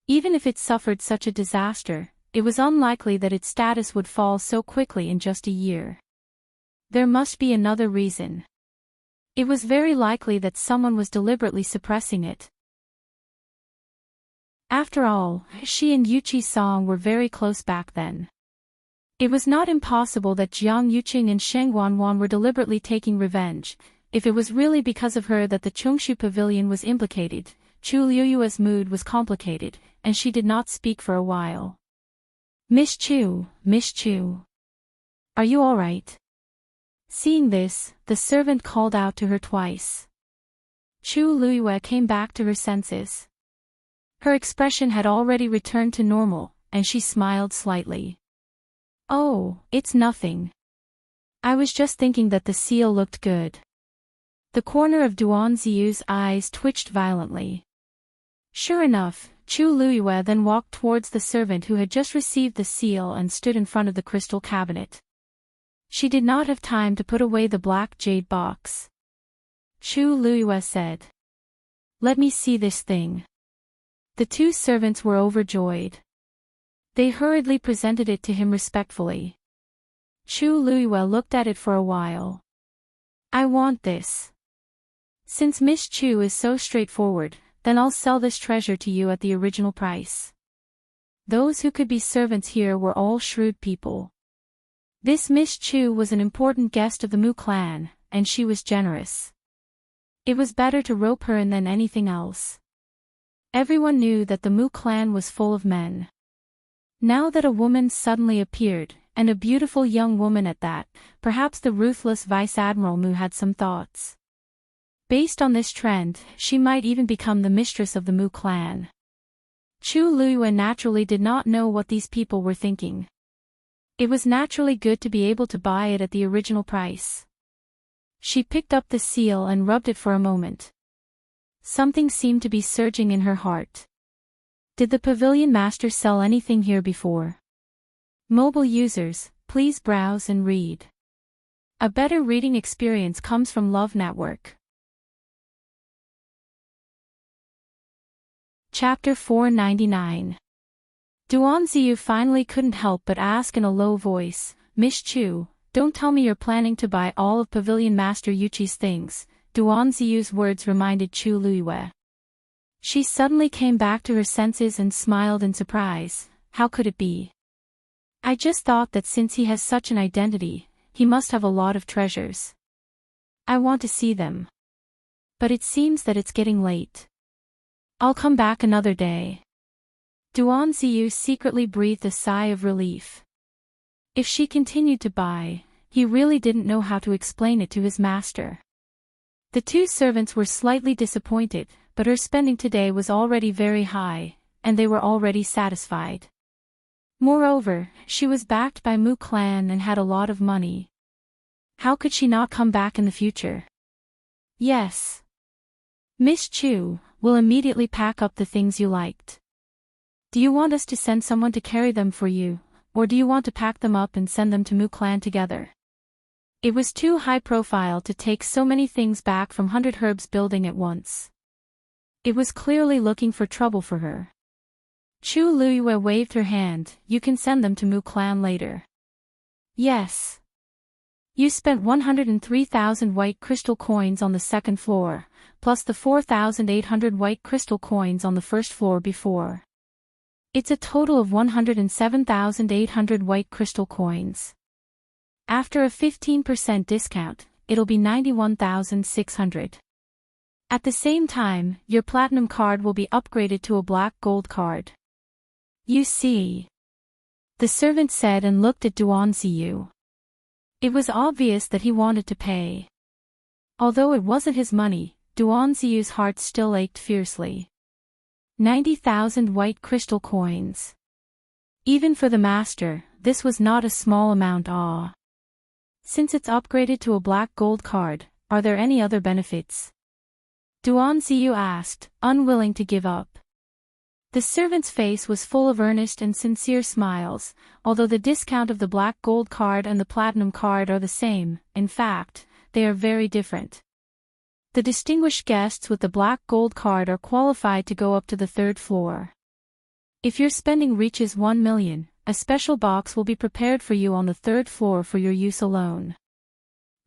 Even if it suffered such a disaster, it was unlikely that its status would fall so quickly in just a year. There must be another reason. It was very likely that someone was deliberately suppressing it. After all, she and Yuqi Song were very close back then. It was not impossible that Jiang Yuqing and Sheng Wanwan were deliberately taking revenge. If it was really because of her that the Chongshu Pavilion was implicated, Chu Luiyue's mood was complicated, and she did not speak for a while. Miss Chu. Are you all right?" Seeing this, the servant called out to her twice. Chu Luiyue came back to her senses. Her expression had already returned to normal, and she smiled slightly. "Oh, it's nothing. I was just thinking that the seal looked good." The corner of Duan Ziyu's eyes twitched violently. Sure enough, Chu Luiyue then walked towards the servant who had just received the seal and stood in front of the crystal cabinet. She did not have time to put away the black jade box. Chu Luiyue said, "Let me see this thing." The two servants were overjoyed. They hurriedly presented it to him respectfully. Chu Luiyue looked at it for a while. "I want this. Since Miss Chu is so straightforward, then I'll sell this treasure to you at the original price." Those who could be servants here were all shrewd people. This Miss Chu was an important guest of the Mu clan, and she was generous. It was better to rope her in than anything else. Everyone knew that the Mu clan was full of men. Now that a woman suddenly appeared, and a beautiful young woman at that, perhaps the ruthless Vice Admiral Mu had some thoughts. Based on this trend, she might even become the mistress of the Mu clan. Chu Luiyue naturally did not know what these people were thinking. It was naturally good to be able to buy it at the original price. She picked up the seal and rubbed it for a moment. Something seemed to be surging in her heart. Did the Pavilion Master sell anything here before? Mobile users, please browse and read. A better reading experience comes from Love Network. Chapter 499. Duan Ziyu finally couldn't help but ask in a low voice, "Miss Chu, don't tell me you're planning to buy all of Pavilion Master Yuqi's things." Duan Ziyu's words reminded Chu Luiyue. She suddenly came back to her senses and smiled in surprise. How could it be? "I just thought that since he has such an identity, he must have a lot of treasures. I want to see them. But it seems that it's getting late. I'll come back another day." Duan Ziyu secretly breathed a sigh of relief. If she continued to buy, he really didn't know how to explain it to his master. The two servants were slightly disappointed, but her spending today was already very high, and they were already satisfied. Moreover, she was backed by Mu clan and had a lot of money. How could she not come back in the future? "Yes. Miss Chu, we'll immediately pack up the things you liked. Do you want us to send someone to carry them for you?" or do you want to pack them up and send them to Mu Clan together? It was too high profile to take so many things back from 100 Herbs building at once. It was clearly looking for trouble for her. Chu Luyue waved her hand. You can send them to Mu Clan later. Yes. You spent 103,000 white crystal coins on the second floor, plus the 4,800 white crystal coins on the first floor before. It's a total of 107,800 white crystal coins. After a 15% discount, it'll be 91,600. At the same time, your platinum card will be upgraded to a black gold card. You see. The servant said and looked at Duan Ziyu. It was obvious that he wanted to pay. Although it wasn't his money, Duan Ziyu's heart still ached fiercely. 90,000 white crystal coins. Even for the master, this was not a small amount. Since it's upgraded to a black gold card, are there any other benefits? Duan Ziyu asked, unwilling to give up. The servant's face was full of earnest and sincere smiles, although the discount of the black gold card and the platinum card are the same. In fact, they are very different. The distinguished guests with the black gold card are qualified to go up to the third floor. If your spending reaches 1 million, a special box will be prepared for you on the third floor for your use alone.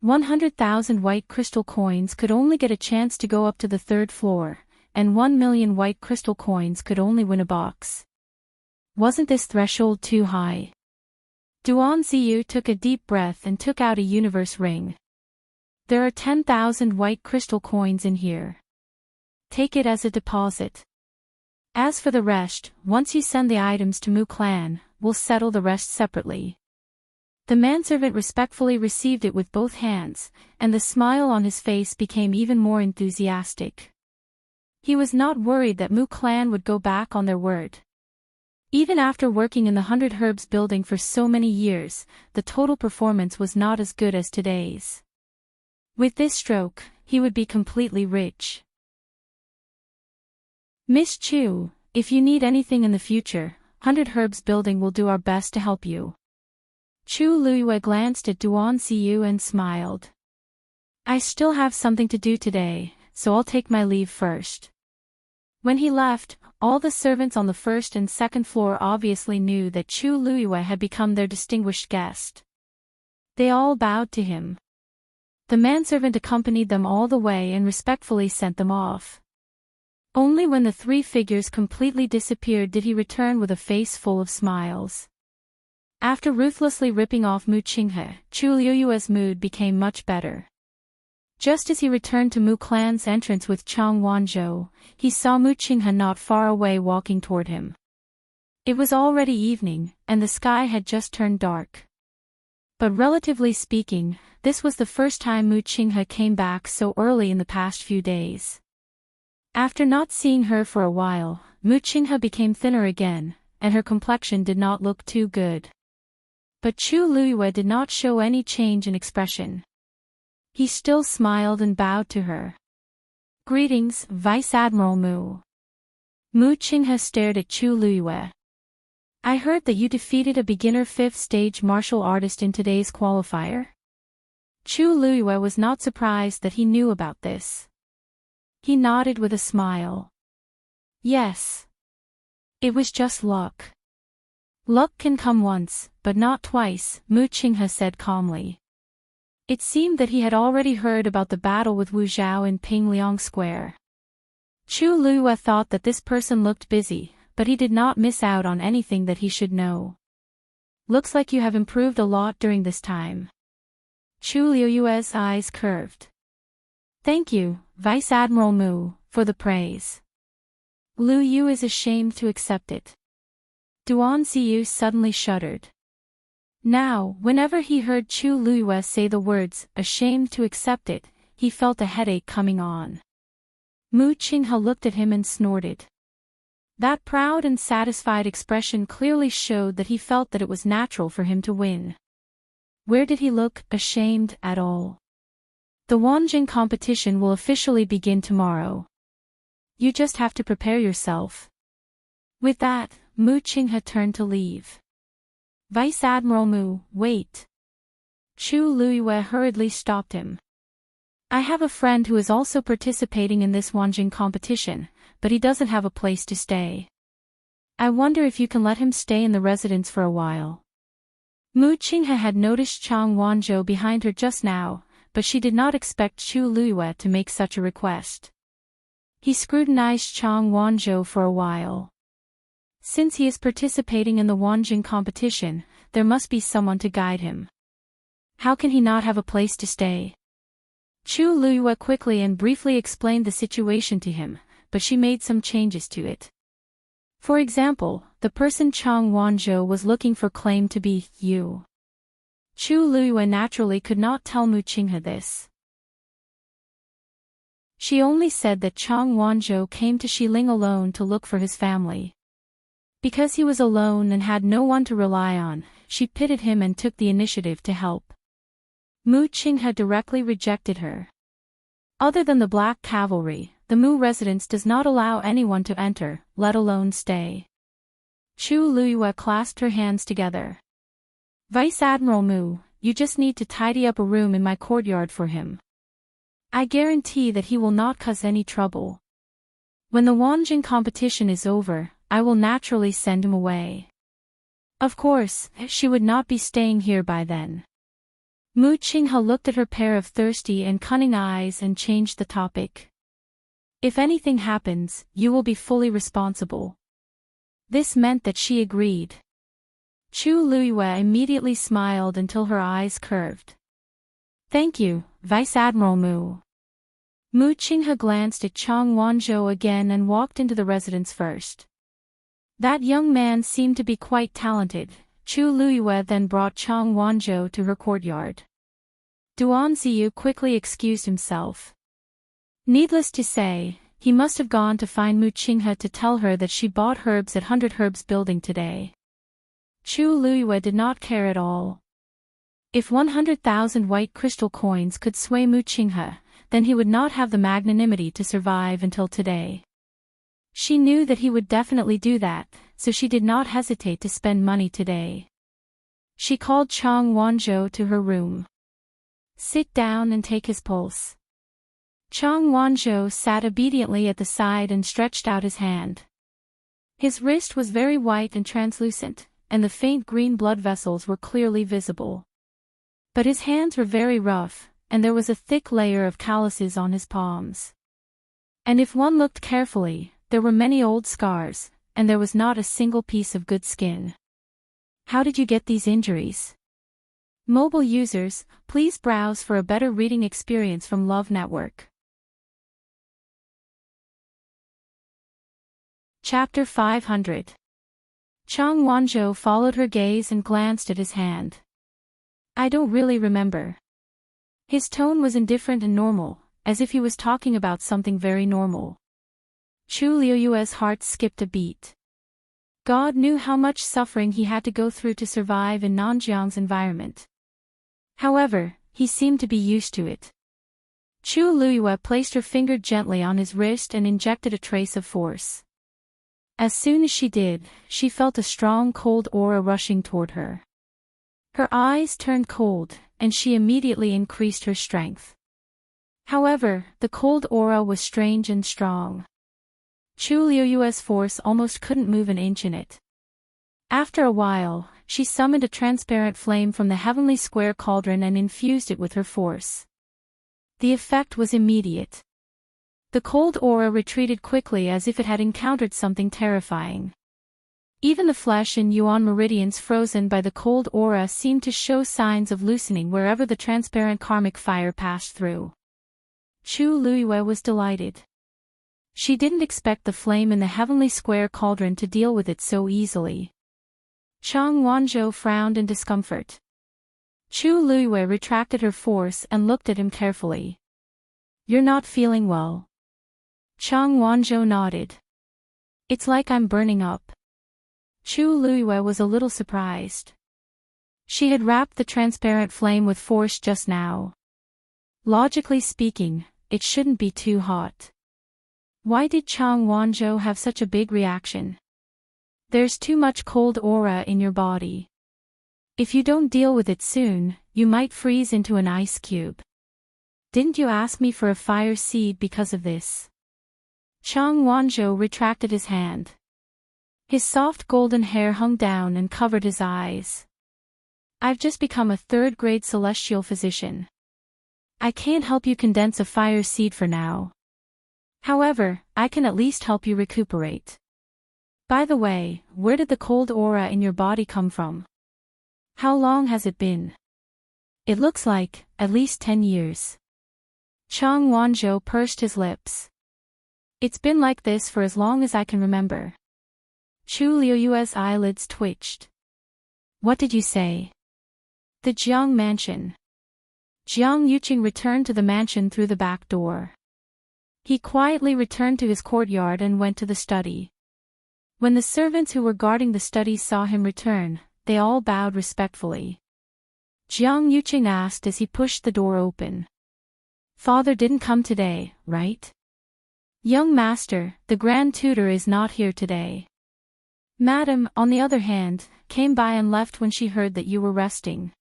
100,000 white crystal coins could only get a chance to go up to the third floor, and 1 million white crystal coins could only win a box. Wasn't this threshold too high? Duan Ziyu took a deep breath and took out a universe ring. There are 10,000 white crystal coins in here. Take it as a deposit. As for the rest, once you send the items to Mu Clan, we'll settle the rest separately. The manservant respectfully received it with both hands, and the smile on his face became even more enthusiastic. He was not worried that Mu Clan would go back on their word. Even after working in the 100 Herbs building for so many years, the total performance was not as good as today's. With this stroke, he would be completely rich. Miss Chu, if you need anything in the future, 100 Herbs building will do our best to help you. Chu Luyue glanced at Duan Ziyu and smiled. I still have something to do today, so I'll take my leave first. When he left, all the servants on the first and second floor obviously knew that Chu Luyue had become their distinguished guest. They all bowed to him. The manservant accompanied them all the way and respectfully sent them off. Only when the three figures completely disappeared did he return with a face full of smiles. After ruthlessly ripping off Mu Qinghe, Chu Luyue's mood became much better. Just as he returned to Mu Clan's entrance with Chang Wanzhou, he saw Mu Qinghe not far away walking toward him. It was already evening, and the sky had just turned dark. But relatively speaking, this was the first time Mu Qinghe came back so early in the past few days. After not seeing her for a while, Mu Qinghe became thinner again, and her complexion did not look too good. But Chu Luyue did not show any change in expression. He still smiled and bowed to her. Greetings, Vice Admiral Mu. Mu Qinghe stared at Chu Luyue. I heard that you defeated a beginner 5th stage martial artist in today's qualifier? Chu Luyue was not surprised that he knew about this. He nodded with a smile. Yes. It was just luck. Luck can come once, but not twice, Mu Qinghe said calmly. It seemed that he had already heard about the battle with Wu Zhao in Pingliang Square. Chu Luyue thought that this person looked busy, but he did not miss out on anything that he should know. Looks like you have improved a lot during this time. Chu Luyue's eyes curved. Thank you, Vice Admiral Mu, for the praise. Lu Yu is ashamed to accept it. Duan Ziyu suddenly shuddered. Now, whenever he heard Chu Luyue say the words, ashamed to accept it, he felt a headache coming on. Mu Qinghe looked at him and snorted. That proud and satisfied expression clearly showed that he felt that it was natural for him to win. Where did he look ashamed at all? The Wanjing competition will officially begin tomorrow. You just have to prepare yourself. With that, Mu Qinghe turned to leave. Vice Admiral Mu, wait. Chu Luiyue hurriedly stopped him. I have a friend who is also participating in this Wanjing competition, but he doesn't have a place to stay. I wonder if you can let him stay in the residence for a while. Mu Qinghe had noticed Chang Wanzhou behind her just now, but she did not expect Chu Luiyue to make such a request. He scrutinized Chang Wanzhou for a while. Since he is participating in the Wanjing competition, there must be someone to guide him. How can he not have a place to stay? Chu Luiyue quickly and briefly explained the situation to him, but she made some changes to it. For example, the person Chang Wanzhou was looking for claimed to be you. Chu Luiyue naturally could not tell Mu Qinghe this. She only said that Chang Wanzhou came to Xiling alone to look for his family. Because he was alone and had no one to rely on, she pitied him and took the initiative to help. Mu Qinghe directly rejected her. Other than the Black Cavalry, the Mu residence does not allow anyone to enter, let alone stay. Chu Luiyue clasped her hands together. Vice Admiral Mu, you just need to tidy up a room in my courtyard for him. I guarantee that he will not cause any trouble. When the Wanjing competition is over, I will naturally send him away. Of course, she would not be staying here by then. Mu Qinghe looked at her pair of thirsty and cunning eyes and changed the topic. If anything happens, you will be fully responsible. This meant that she agreed. Chu Luiyue immediately smiled until her eyes curved. Thank you, Vice Admiral Mu. Mu Qinghe glanced at Chang Wanzhou again and walked into the residence first. That young man seemed to be quite talented. Chu Luiyue then brought Chang Wanzhou to her courtyard. Duan Ziyu quickly excused himself. Needless to say, he must have gone to find Mu Qinghe to tell her that she bought herbs at 100 Herbs building today. Chu Luiyue did not care at all. If 100,000 white crystal coins could sway Mu Qinghe, then he would not have the magnanimity to survive until today. She knew that he would definitely do that, so she did not hesitate to spend money today. She called Chang Wanzhou to her room. Sit down and take his pulse. Chang Wanzhou sat obediently at the side and stretched out his hand. His wrist was very white and translucent, and the faint green blood vessels were clearly visible. But his hands were very rough, and there was a thick layer of calluses on his palms. And if one looked carefully, there were many old scars, and there was not a single piece of good skin. How did you get these injuries? Mobile users, please browse for a better reading experience from Love Network. Chapter 500. Chang Wanzhou followed her gaze and glanced at his hand. I don't really remember. His tone was indifferent and normal, as if he was talking about something very normal. Chu Luiyue's heart skipped a beat. God knew how much suffering he had to go through to survive in Nanjiang's environment. However, he seemed to be used to it. Chu Luiyue placed her finger gently on his wrist and injected a trace of force. As soon as she did, she felt a strong cold aura rushing toward her. Her eyes turned cold, and she immediately increased her strength. However, the cold aura was strange and strong. Chu Luiyue's force almost couldn't move an inch in it. After a while, she summoned a transparent flame from the heavenly square cauldron and infused it with her force. The effect was immediate. The cold aura retreated quickly as if it had encountered something terrifying. Even the flesh in Yuan meridians frozen by the cold aura seemed to show signs of loosening wherever the transparent karmic fire passed through. Chu Luiyue was delighted. She didn't expect the flame in the heavenly square cauldron to deal with it so easily. Chang Wanzhou frowned in discomfort. Chu Luiyue retracted her force and looked at him carefully. You're not feeling well. Chang Wanzhou nodded. It's like I'm burning up. Chu Luiyue was a little surprised. She had wrapped the transparent flame with force just now. Logically speaking, it shouldn't be too hot. Why did Chang Wanzhou have such a big reaction? There's too much cold aura in your body. If you don't deal with it soon, you might freeze into an ice cube. Didn't you ask me for a fire seed because of this? Chang Wanzhou retracted his hand. His soft golden hair hung down and covered his eyes. I've just become a third-grade celestial physician. I can't help you condense a fire seed for now. However, I can at least help you recuperate. By the way, where did the cold aura in your body come from? How long has it been? It looks like, at least 10 years. Chang Wanzhou pursed his lips. It's been like this for as long as I can remember. Chu Liuyue's eyelids twitched. What did you say? The Jiang mansion. Jiang Yuqing returned to the mansion through the back door. He quietly returned to his courtyard and went to the study. When the servants who were guarding the study saw him return, they all bowed respectfully. Jiang Yuqing asked as he pushed the door open. Father didn't come today, right? Young master, the grand tutor is not here today. Madam, on the other hand, came by and left when she heard that you were resting.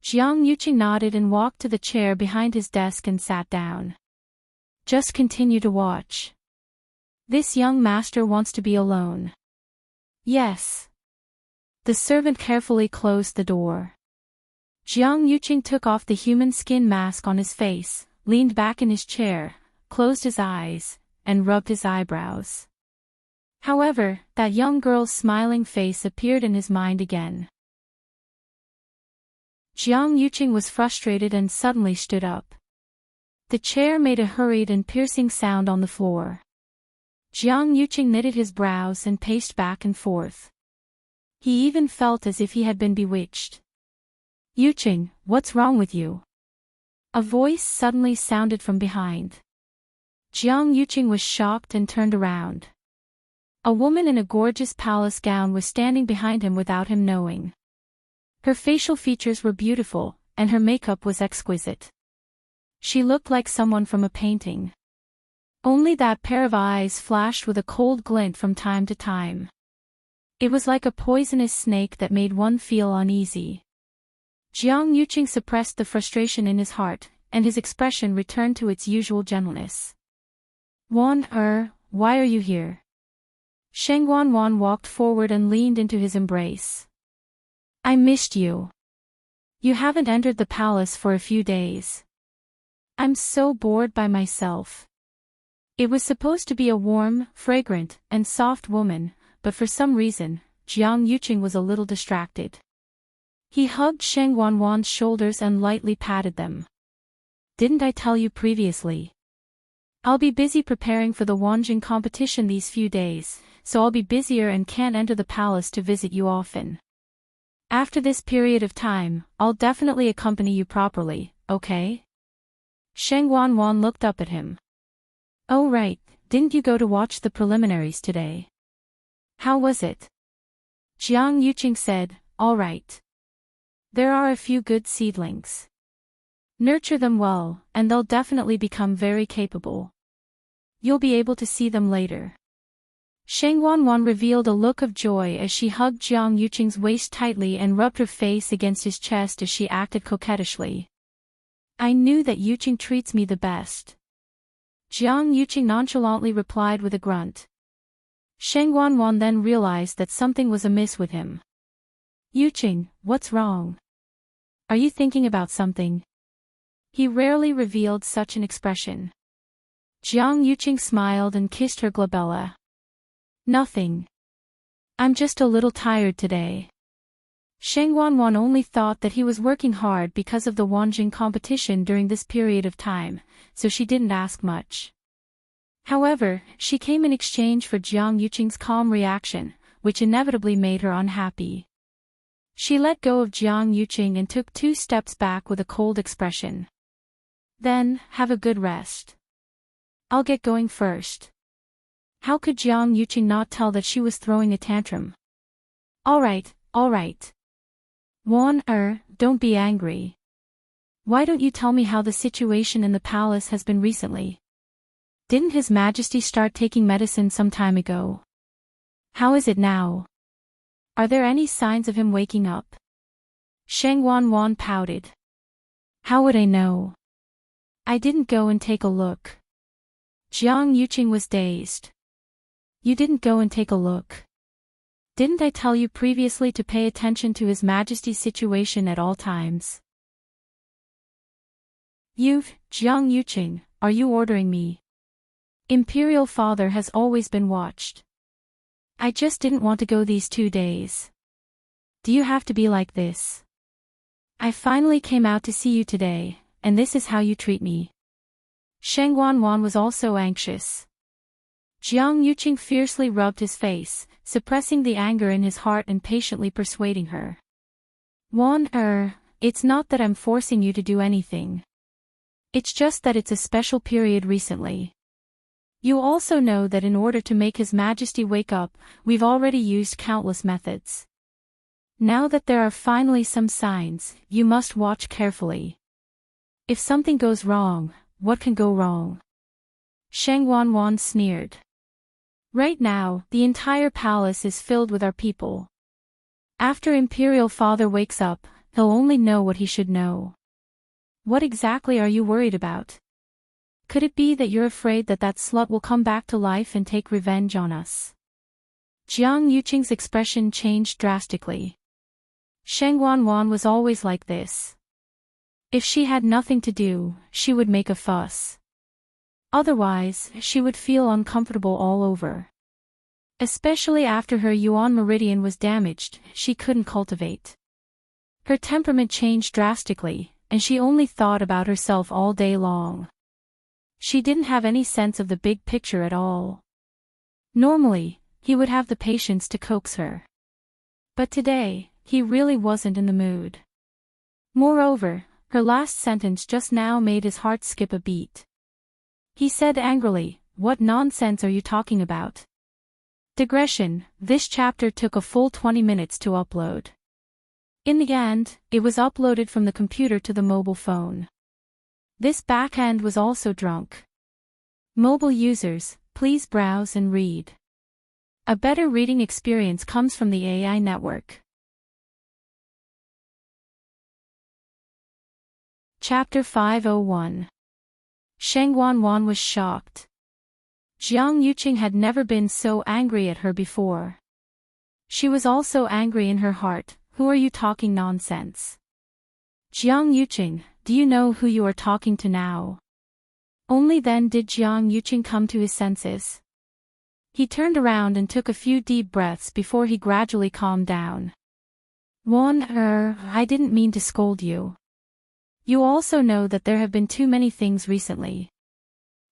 Jiang Yuqing nodded and walked to the chair behind his desk and sat down. Just continue to watch. This young master wants to be alone. Yes. The servant carefully closed the door. Jiang Yuqing took off the human skin mask on his face, leaned back in his chair, closed his eyes, and rubbed his eyebrows. However, that young girl's smiling face appeared in his mind again. Jiang Yuqing was frustrated and suddenly stood up. The chair made a hurried and piercing sound on the floor. Jiang Yuqing knitted his brows and paced back and forth. He even felt as if he had been bewitched. Yuqing, what's wrong with you? A voice suddenly sounded from behind. Jiang Yuqing was shocked and turned around. A woman in a gorgeous palace gown was standing behind him without him knowing. Her facial features were beautiful, and her makeup was exquisite. She looked like someone from a painting. Only that pair of eyes flashed with a cold glint from time to time. It was like a poisonous snake that made one feel uneasy. Jiang Yuqing suppressed the frustration in his heart, and his expression returned to its usual gentleness. Why are you here? Sheng Wanwan walked forward and leaned into his embrace. I missed you. You haven't entered the palace for a few days. I'm so bored by myself. It was supposed to be a warm, fragrant, and soft woman, but for some reason, Jiang Yuqing was a little distracted. He hugged Sheng Wanwan's shoulders and lightly patted them. Didn't I tell you previously? I'll be busy preparing for the Wanjing competition these few days, so I'll be busier and can't enter the palace to visit you often. After this period of time, I'll definitely accompany you properly, okay? Sheng Wanwan looked up at him. Oh right, didn't you go to watch the preliminaries today? How was it? Jiang Yuqing said, all right. There are a few good seedlings. Nurture them well, and they'll definitely become very capable. You'll be able to see them later. Sheng Wanwan revealed a look of joy as she hugged Jiang Yuqing's waist tightly and rubbed her face against his chest as she acted coquettishly. I knew that Yuqing treats me the best. Jiang Yuqing nonchalantly replied with a grunt. Sheng Wanwan then realized that something was amiss with him. Yuqing, what's wrong? Are you thinking about something? He rarely revealed such an expression. Jiang Yuqing smiled and kissed her glabella. Nothing. I'm just a little tired today. Sheng Wanwan only thought that he was working hard because of the Wanjing competition during this period of time, so she didn't ask much. However, she came in exchange for Jiang Yuqing's calm reaction, which inevitably made her unhappy. She let go of Jiang Yuqing and took 2 steps back with a cold expression. Then, have a good rest. I'll get going first. How could Jiang Yuqing not tell that she was throwing a tantrum? All right. Don't be angry. Why don't you tell me how the situation in the palace has been recently? Didn't His Majesty start taking medicine some time ago? How is it now? Are there any signs of him waking up? Shang Wanwan pouted. How would I know? I didn't go and take a look. Jiang Yuqing was dazed. You didn't go and take a look. Didn't I tell you previously to pay attention to His Majesty's situation at all times? Jiang Yuqing, are you ordering me? Imperial father has always been watched. I just didn't want to go these 2 days. Do you have to be like this? I finally came out to see you today, and this is how you treat me. Shang Wanwan was also anxious. Jiang Yuqing fiercely rubbed his face, suppressing the anger in his heart and patiently persuading her. It's not that I'm forcing you to do anything. It's just that it's a special period recently. You also know that in order to make His Majesty wake up, we've already used countless methods. Now that there are finally some signs, you must watch carefully. If something goes wrong, what can go wrong? Shang Wanwan sneered. Right now, the entire palace is filled with our people. After Imperial Father wakes up, he'll only know what he should know. What exactly are you worried about? Could it be that you're afraid that slut will come back to life and take revenge on us? Jiang Yuqing's expression changed drastically. Shang Wanwan was always like this. If she had nothing to do, she would make a fuss. Otherwise, she would feel uncomfortable all over. Especially after her yuan meridian was damaged, she couldn't cultivate. Her temperament changed drastically, and she only thought about herself all day long. She didn't have any sense of the big picture at all. Normally, he would have the patience to coax her. But today, he really wasn't in the mood. Moreover, her last sentence just now made his heart skip a beat. He said angrily, "What nonsense are you talking about?" Digression, this chapter took a full 20 minutes to upload. In the end, it was uploaded from the computer to the mobile phone. This backend was also drunk. Mobile users, please browse and read. A better reading experience comes from the AI network. Chapter 501. Shang Wanwan was shocked. Jiang Yuqing had never been so angry at her before. She was also angry in her heart. Who are you talking nonsense? Jiang Yuqing, do you know who you are talking to now? Only then did Jiang Yuqing come to his senses. He turned around and took a few deep breaths before he gradually calmed down. I didn't mean to scold you. You also know that there have been too many things recently.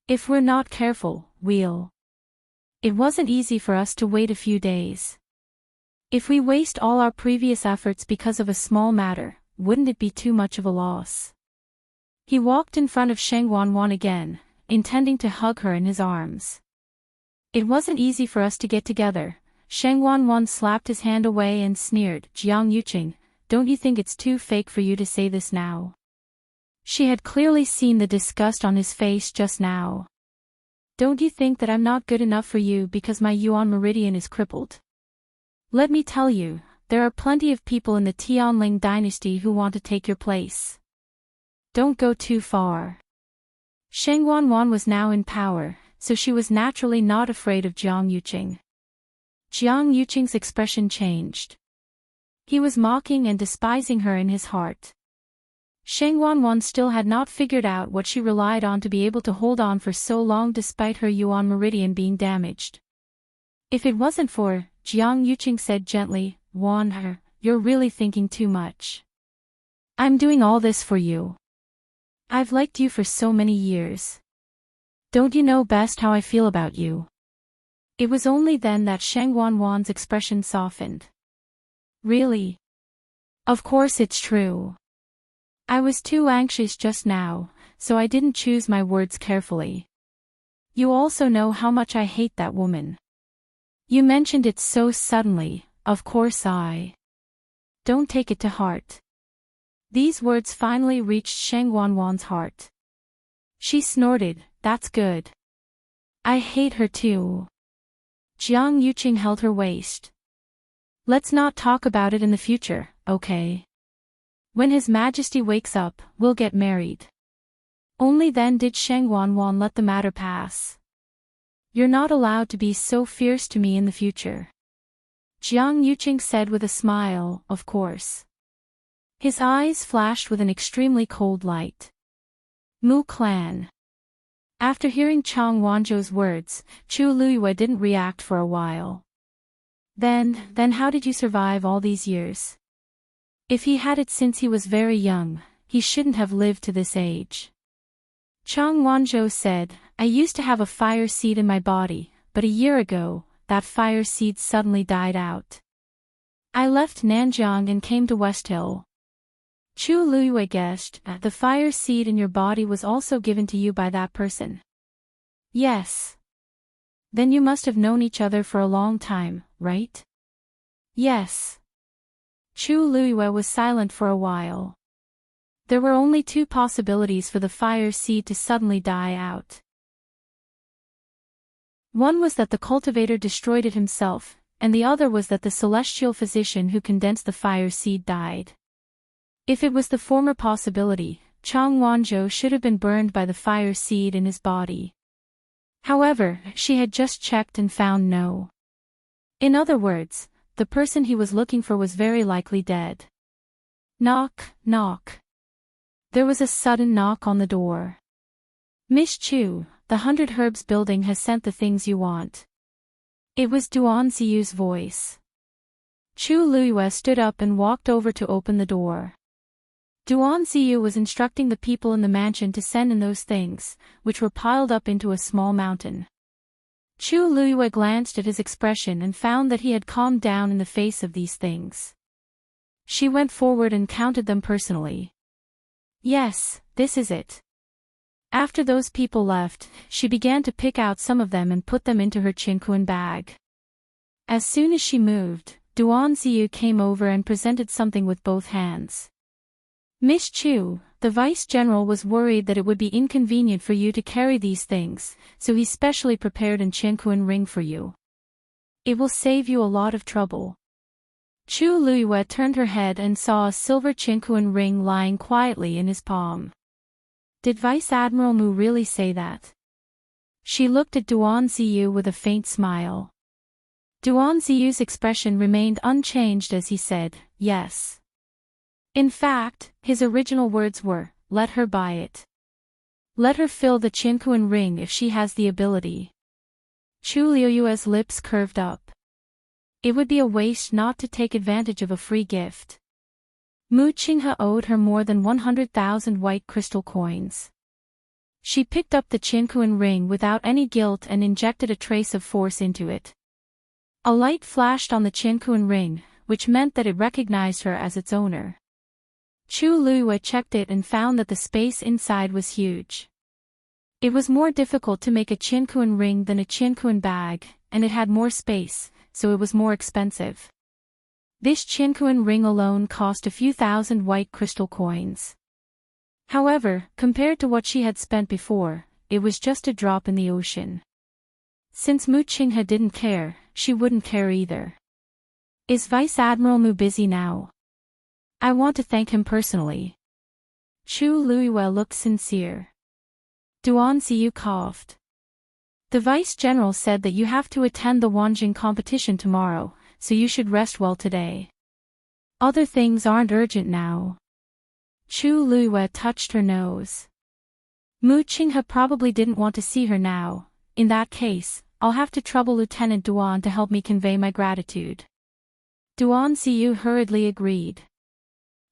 If we're not careful, we'll. It wasn't easy for us to wait a few days. If we waste all our previous efforts because of a small matter, wouldn't it be too much of a loss? He walked in front of Shang Wanwan again, intending to hug her in his arms. It wasn't easy for us to get together. Shang Wanwan slapped his hand away and sneered, Jiang Yuqing, don't you think it's too fake for you to say this now? She had clearly seen the disgust on his face just now. Don't you think that I'm not good enough for you because my yuan meridian is crippled? Let me tell you, there are plenty of people in the Tianling dynasty who want to take your place. Don't go too far. Shang Wanwan was now in power, so she was naturally not afraid of Jiang Yuqing. Jiang Yuqing's expression changed. He was mocking and despising her in his heart. Shang Wanwan still had not figured out what she relied on to be able to hold on for so long despite her yuan meridian being damaged. If it wasn't for, Jiang Yuqing said gently, you're really thinking too much. I'm doing all this for you. I've liked you for so many years. Don't you know best how I feel about you? It was only then that Shang Wanwan's expression softened. Really? Of course it's true. I was too anxious just now, so I didn't choose my words carefully. You also know how much I hate that woman. You mentioned it so suddenly, of course I. Don't take it to heart. These words finally reached Shang Wanwan's heart. She snorted, that's good. I hate her too. Jiang Yuqing held her waist. Let's not talk about it in the future, okay? When His Majesty wakes up, we'll get married. Only then did Sheng Wanwan let the matter pass. You're not allowed to be so fierce to me in the future. Jiang Yuqing said with a smile, of course. His eyes flashed with an extremely cold light. Mu clan. After hearing Chang Wanzhou's words, Chu Luyue didn't react for a while. Then how did you survive all these years? If he had it since he was very young, he shouldn't have lived to this age. Chang Wanzhou said, I used to have a fire seed in my body, but a year ago, that fire seed suddenly died out. I left Nanjiang and came to West Hill. Chu Luyue guessed, the fire seed in your body was also given to you by that person. Yes. Then you must have known each other for a long time, right? Yes. Chu Luyue was silent for a while. There were only two possibilities for the fire seed to suddenly die out. One was that the cultivator destroyed it himself, and the other was that the celestial physician who condensed the fire seed died. If it was the former possibility, Chang Wanzhou should have been burned by the fire seed in his body. However, she had just checked and found no. In other words, the person he was looking for was very likely dead. Knock, knock. There was a sudden knock on the door. Miss Chu, the 100 Herbs building has sent the things you want. It was Duan Ziyu's voice. Chu Luyue stood up and walked over to open the door. Duan Ziyu was instructing the people in the mansion to send in those things, which were piled up into a small mountain. Chu Luyue glanced at his expression and found that he had calmed down in the face of these things. She went forward and counted them personally. Yes, this is it. After those people left, she began to pick out some of them and put them into her Qinquan bag. As soon as she moved, Duan Ziyu came over and presented something with both hands. Miss Chu, the Vice General was worried that it would be inconvenient for you to carry these things, so he specially prepared an Qinquan ring for you. It will save you a lot of trouble. Chu Luyue turned her head and saw a silver Qinquan ring lying quietly in his palm. Did Vice Admiral Mu really say that? She looked at Duan Ziyu with a faint smile. Duan Ziyu's expression remained unchanged as he said, yes. In fact, his original words were, let her buy it. Let her fill the Qinquan ring if she has the ability. Chu Liyue's lips curved up. It would be a waste not to take advantage of a free gift. Mu Qinghe owed her more than 100,000 white crystal coins. She picked up the Qinquan ring without any guilt and injected a trace of force into it. A light flashed on the Qinquan ring, which meant that it recognized her as its owner. Chu Luyue checked it and found that the space inside was huge. It was more difficult to make a Qinquan ring than a Qinquan bag, and it had more space, so it was more expensive. This Qinquan ring alone cost a few thousand white crystal coins. However, compared to what she had spent before, it was just a drop in the ocean. Since Mu Qinghe didn't care, she wouldn't care either. Is Vice Admiral Mu busy now? I want to thank him personally. Chu Luyue looked sincere. Duan Ziyu coughed. The Vice General said that you have to attend the Wanjing competition tomorrow, so you should rest well today. Other things aren't urgent now. Chu Luyue touched her nose. Mu Qinghe probably didn't want to see her now. In that case, I'll have to trouble Lieutenant Duan to help me convey my gratitude. Duan Ziyu hurriedly agreed.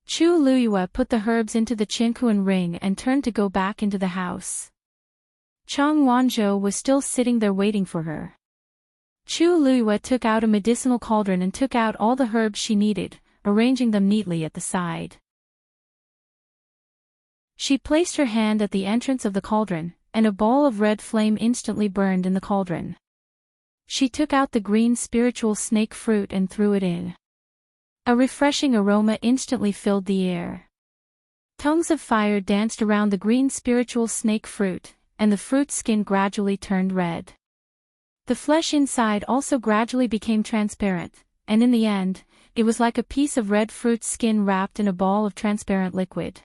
Chu Luyue put the herbs into the Qinquan ring and turned to go back into the house. Chang Wanzhou was still sitting there waiting for her. Chu Luyue took out a medicinal cauldron and took out all the herbs she needed, arranging them neatly at the side. She placed her hand at the entrance of the cauldron, and a ball of red flame instantly burned in the cauldron. She took out the green spiritual snake fruit and threw it in. A refreshing aroma instantly filled the air. Tongues of fire danced around the green spiritual snake fruit, and the fruit's skin gradually turned red. The flesh inside also gradually became transparent, and in the end, it was like a piece of red fruit skin wrapped in a ball of transparent liquid.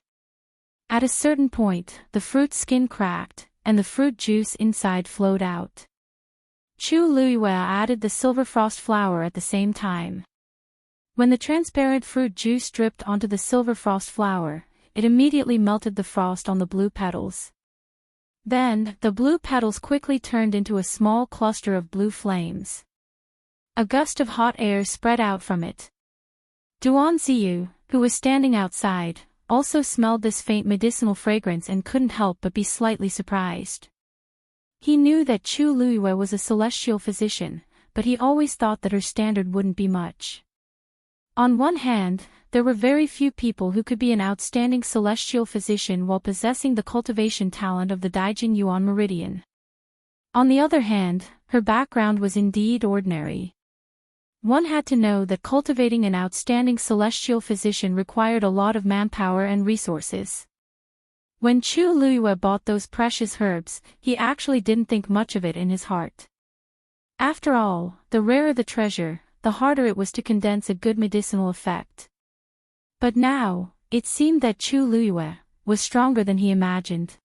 At a certain point, the fruit skin cracked, and the fruit juice inside flowed out. Chu Luiyue added the silver frost flower at the same time. When the transparent fruit juice dripped onto the silver frost flower, it immediately melted the frost on the blue petals. Then, the blue petals quickly turned into a small cluster of blue flames. A gust of hot air spread out from it. Duan Ziyu, who was standing outside, also smelled this faint medicinal fragrance and couldn't help but be slightly surprised. He knew that Chu Luiyue was a celestial physician, but he always thought that her standard wouldn't be much. On one hand, there were very few people who could be an outstanding celestial physician while possessing the cultivation talent of the Daijin Yuan Meridian. On the other hand, her background was indeed ordinary. One had to know that cultivating an outstanding celestial physician required a lot of manpower and resources. When Chu Luiyue bought those precious herbs, he actually didn't think much of it in his heart. After all, the rarer the treasure, the harder it was to condense a good medicinal effect. But now, it seemed that Chu Luiyue was stronger than he imagined.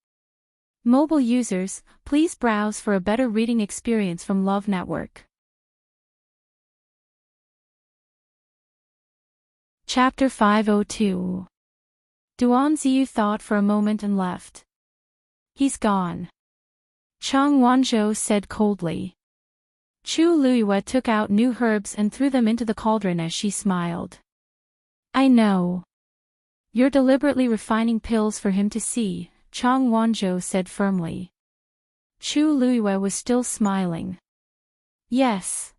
Mobile users, please browse for a better reading experience from Love Network. Chapter 502. Duan Ziyu thought for a moment and left. He's gone. Chang Wanzhou said coldly. Chu Luiyue took out new herbs and threw them into the cauldron as she smiled. I know. You're deliberately refining pills for him to see, Chang Wanzhou said firmly. Chu Luiyue was still smiling. Yes.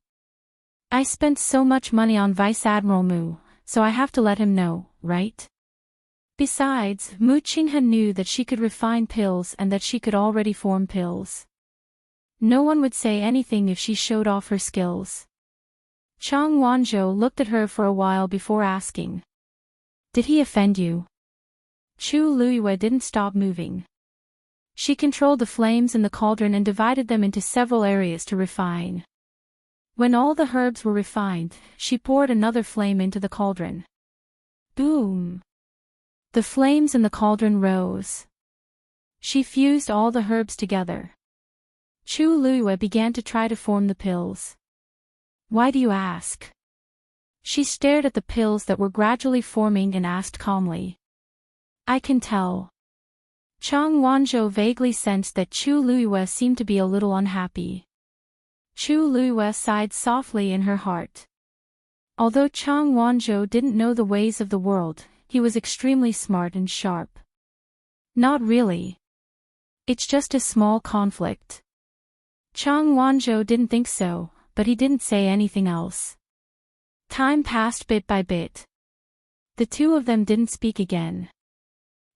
I spent so much money on Vice Admiral Mu, so I have to let him know, right? Besides, Mu Qinghe knew that she could refine pills and that she could already form pills. No one would say anything if she showed off her skills. Chang Wanzhou looked at her for a while before asking. Did he offend you? Chu Luiyue didn't stop moving. She controlled the flames in the cauldron and divided them into several areas to refine. When all the herbs were refined, she poured another flame into the cauldron. Boom! The flames in the cauldron rose. She fused all the herbs together. Chu Luiyue began to try to form the pills. Why do you ask? She stared at the pills that were gradually forming and asked calmly. I can tell. Chang Wanzhou vaguely sensed that Chu Luiyue seemed to be a little unhappy. Chu Luiyue sighed softly in her heart. Although Chang Wanzhou didn't know the ways of the world, he was extremely smart and sharp. Not really. It's just a small conflict. Chang Wanzhou didn't think so, but he didn't say anything else. Time passed bit by bit. The two of them didn't speak again.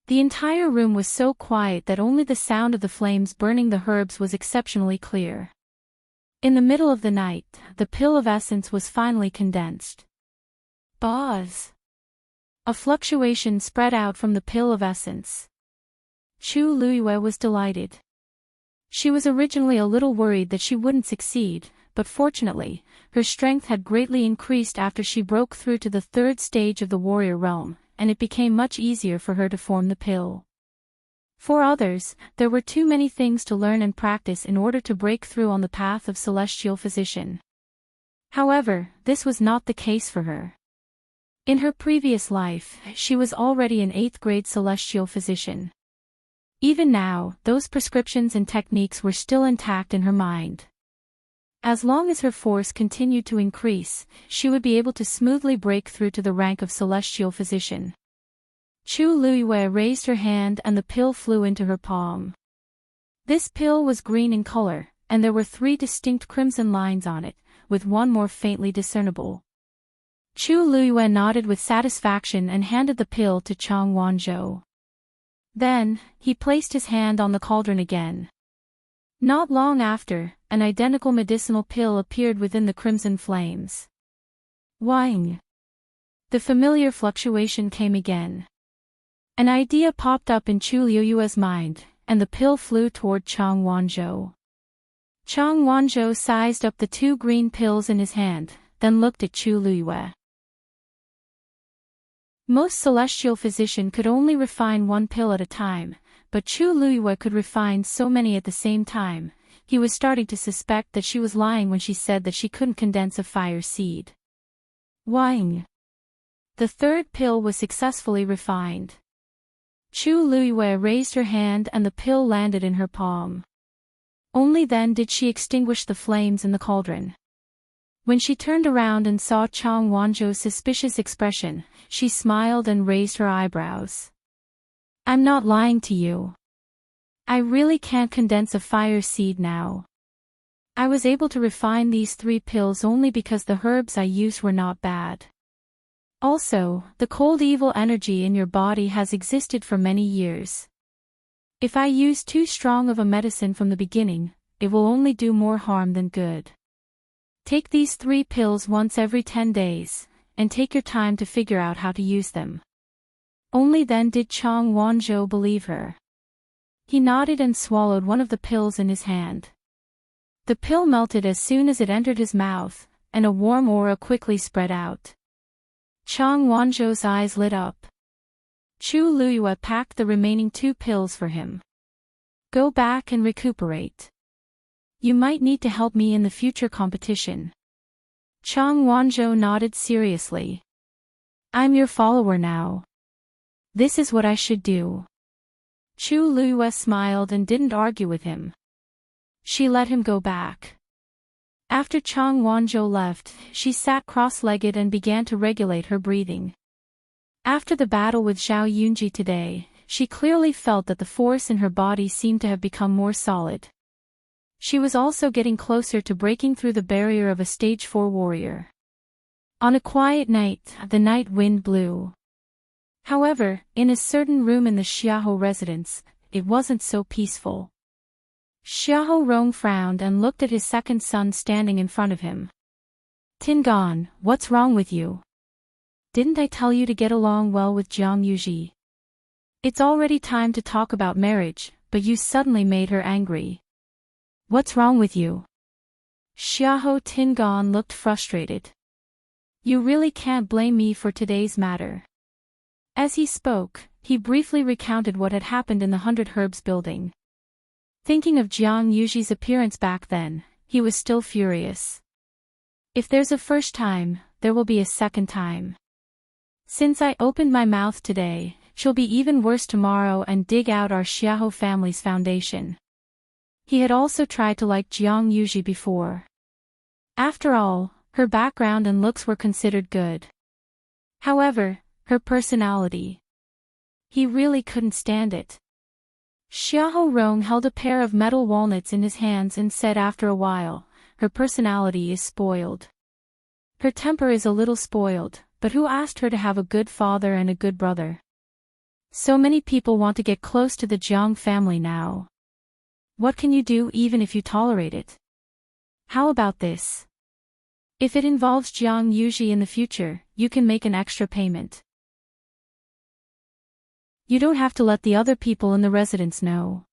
The entire room was so quiet that only the sound of the flames burning the herbs was exceptionally clear. In the middle of the night, the pill of essence was finally condensed. Buzz! A fluctuation spread out from the pill of essence. Chu Luiyue was delighted. She was originally a little worried that she wouldn't succeed, but fortunately, her strength had greatly increased after she broke through to the third stage of the warrior realm, and it became much easier for her to form the pill. For others, there were too many things to learn and practice in order to break through on the path of celestial physician. However, this was not the case for her. In her previous life, she was already an 8th grade celestial physician. Even now, those prescriptions and techniques were still intact in her mind. As long as her force continued to increase, she would be able to smoothly break through to the rank of celestial physician. Chu Luiyue raised her hand and the pill flew into her palm. This pill was green in color, and there were 3 distinct crimson lines on it, with one more faintly discernible. Chu Luiyue nodded with satisfaction and handed the pill to Chang Wanzhou. Then, he placed his hand on the cauldron again. Not long after, an identical medicinal pill appeared within the crimson flames. Wang! The familiar fluctuation came again. An idea popped up in Chu Luiyue's mind, and the pill flew toward Chang Wanzhou. Chang Wanzhou sized up the 2 green pills in his hand, then looked at Chu Luiyue. Most celestial physicians could only refine one pill at a time, but Chu Luiyue could refine so many at the same time. He was starting to suspect that she was lying when she said that she couldn't condense a fire seed. Wang. The third pill was successfully refined. Chu Luiyue raised her hand and the pill landed in her palm. Only then did she extinguish the flames in the cauldron. When she turned around and saw Chang Wanzhou's suspicious expression, she smiled and raised her eyebrows. I'm not lying to you. I really can't condense a fire seed now. I was able to refine these 3 pills only because the herbs I used were not bad. Also, the cold evil energy in your body has existed for many years. If I use too strong of a medicine from the beginning, it will only do more harm than good. Take these 3 pills once every 10 days, and take your time to figure out how to use them. Only then did Chang Wanzhou believe her. He nodded and swallowed one of the pills in his hand. The pill melted as soon as it entered his mouth, and a warm aura quickly spread out. Chang Wanzhou's eyes lit up. Chu Luiyue packed the remaining 2 pills for him. Go back and recuperate. You might need to help me in the future competition. Chang Wanzhou nodded seriously. I'm your follower now. This is what I should do. Chu Luiyue smiled and didn't argue with him. She let him go back. After Chang Wanzhou left, she sat cross-legged and began to regulate her breathing. After the battle with Zhao Yunji today, she clearly felt that the force in her body seemed to have become more solid. She was also getting closer to breaking through the barrier of a stage 4 warrior. On a quiet night, the night wind blew. However, in a certain room in the Xiahou residence, it wasn't so peaceful. Xiahou Rong frowned and looked at his second son standing in front of him. Tingan, what's wrong with you? Didn't I tell you to get along well with Jiang Yuji? It's already time to talk about marriage, but you suddenly made her angry. What's wrong with you? Xiahou Tingan looked frustrated. You really can't blame me for today's matter. As he spoke, he briefly recounted what had happened in the 100 Herbs building. Thinking of Jiang Yuji's appearance back then, he was still furious. If there's a first time, there will be a second time. Since I opened my mouth today, she'll be even worse tomorrow and dig out our Xiahou family's foundation. He had also tried to like Jiang Yuji before. After all, her background and looks were considered good. However, her personality. He really couldn't stand it. Xiahou Rong held a pair of metal walnuts in his hands and said after a while, her personality is spoiled. Her temper is a little spoiled, but who asked her to have a good father and a good brother? So many people want to get close to the Jiang family now. What can you do even if you tolerate it? How about this? If it involves Jiang Yuji in the future, you can make an extra payment. You don't have to let the other people in the residence know.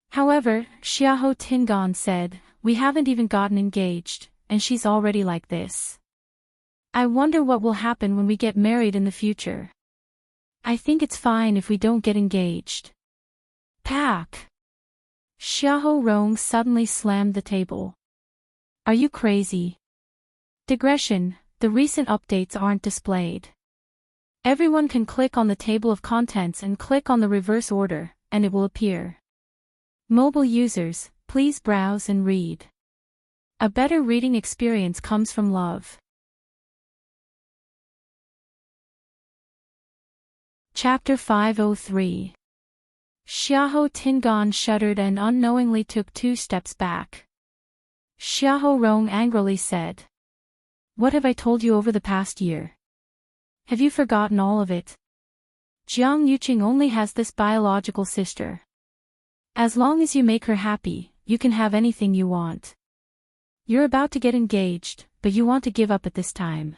However, Xiahou Tingan said, we haven't even gotten engaged, and she's already like this. I wonder what will happen when we get married in the future. I think it's fine if we don't get engaged. Pack! Xiahou Rong suddenly slammed the table. Are you crazy? Digression, the recent updates aren't displayed. Everyone can click on the table of contents and click on the reverse order, and it will appear. Mobile users, please browse and read. A better reading experience comes from love. Chapter 503. Xiahou Tingan shuddered and unknowingly took 2 steps back. Xiahou Rong angrily said. What have I told you over the past year? Have you forgotten all of it? Jiang Yuqing only has this biological sister. As long as you make her happy, you can have anything you want. You're about to get engaged, but you want to give up at this time.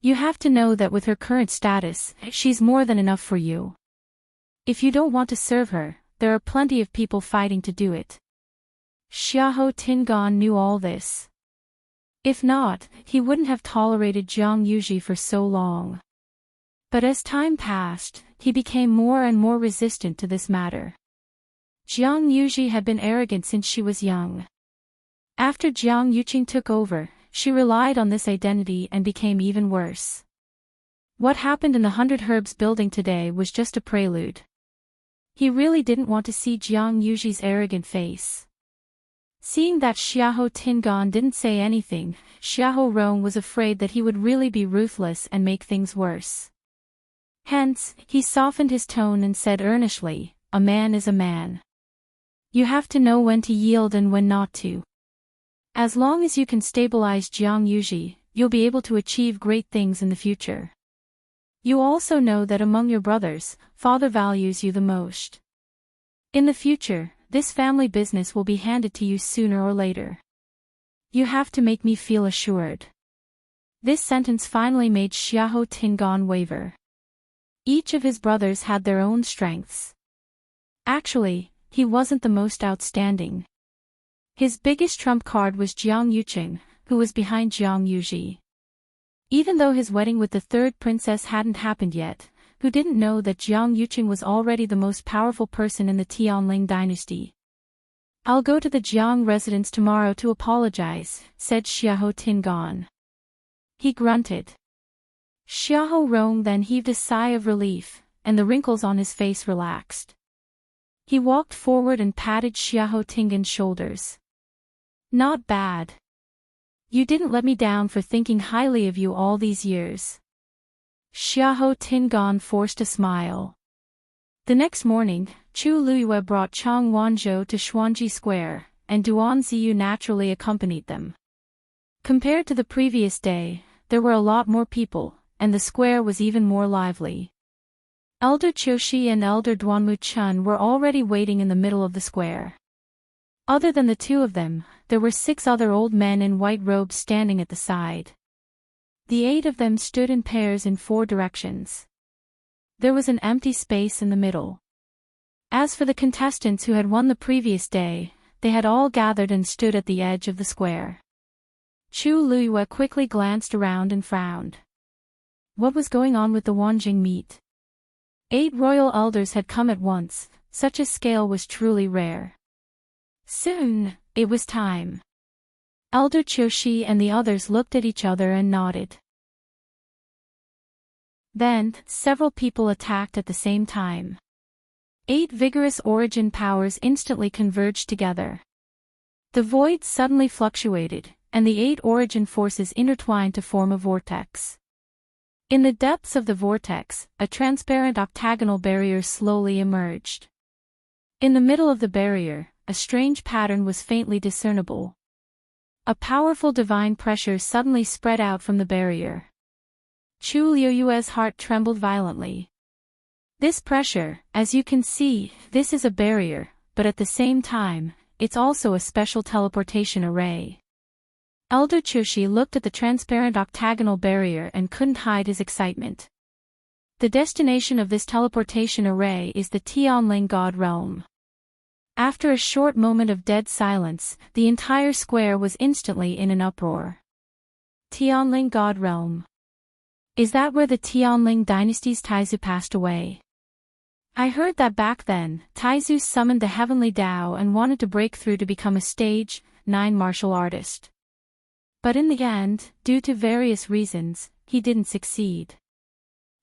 You have to know that with her current status, she's more than enough for you. If you don't want to serve her, there are plenty of people fighting to do it. Xiahou Tingan knew all this. If not, he wouldn't have tolerated Jiang Yuji for so long. But as time passed, he became more and more resistant to this matter. Jiang Yuji had been arrogant since she was young. After Jiang Yuqing took over, she relied on this identity and became even worse. What happened in the 100 Herbs building today was just a prelude. He really didn't want to see Jiang Yuji's arrogant face. Seeing that Xiahou Tingan didn't say anything, Xiahou Rong was afraid that he would really be ruthless and make things worse. Hence, he softened his tone and said earnestly, "A man is a man. You have to know when to yield and when not to. As long as you can stabilize Jiang Yuji, you'll be able to achieve great things in the future. You also know that among your brothers, father values you the most. In the future, this family business will be handed to you sooner or later. You have to make me feel assured." This sentence finally made Xiahou Tingan waver. Each of his brothers had their own strengths. Actually, he wasn't the most outstanding. His biggest trump card was Jiang Yuqing, who was behind Jiang Yuji. Even though his wedding with the third princess hadn't happened yet, who didn't know that Jiang Yuqing was already the most powerful person in the Tianling dynasty? "I'll go to the Jiang residence tomorrow to apologize," said Xiahou Tingan. He grunted. Xiahou Rong then heaved a sigh of relief, and the wrinkles on his face relaxed. He walked forward and patted Xiahou Tingan's shoulders. "Not bad. You didn't let me down for thinking highly of you all these years." Xiahou Tingan forced a smile. The next morning, Chu Luyue brought Chang Wanzhou to Xuanji Square, and Duan Ziyu naturally accompanied them. Compared to the previous day, there were a lot more people, and the square was even more lively. Elder Qiushi and Elder Duanmu Chun were already waiting in the middle of the square. Other than the two of them, there were 6 other old men in white robes standing at the side. The 8 of them stood in pairs in 4 directions. There was an empty space in the middle. As for the contestants who had won the previous day, they had all gathered and stood at the edge of the square. Chu Luyue quickly glanced around and frowned. What was going on with the Wanjing meet? 8 royal elders had come at once, such a scale was truly rare. Soon, it was time. Elder Qiushi and the others looked at each other and nodded. Then, several people attacked at the same time. 8 vigorous origin powers instantly converged together. The void suddenly fluctuated, and the 8 origin forces intertwined to form a vortex. In the depths of the vortex, a transparent octagonal barrier slowly emerged. In the middle of the barrier, a strange pattern was faintly discernible. A powerful divine pressure suddenly spread out from the barrier. Chu Liuyue's heart trembled violently. This pressure, as you can see, this is a barrier, but at the same time, it's also a special teleportation array. Elder Qiushi looked at the transparent octagonal barrier and couldn't hide his excitement. The destination of this teleportation array is the Tianling God Realm. After a short moment of dead silence, the entire square was instantly in an uproar. Tianling God Realm. Is that where the Tianling dynasty's Taizu passed away? I heard that back then, Taizu summoned the Heavenly Tao and wanted to break through to become a stage 9 martial artist. But in the end, due to various reasons, he didn't succeed.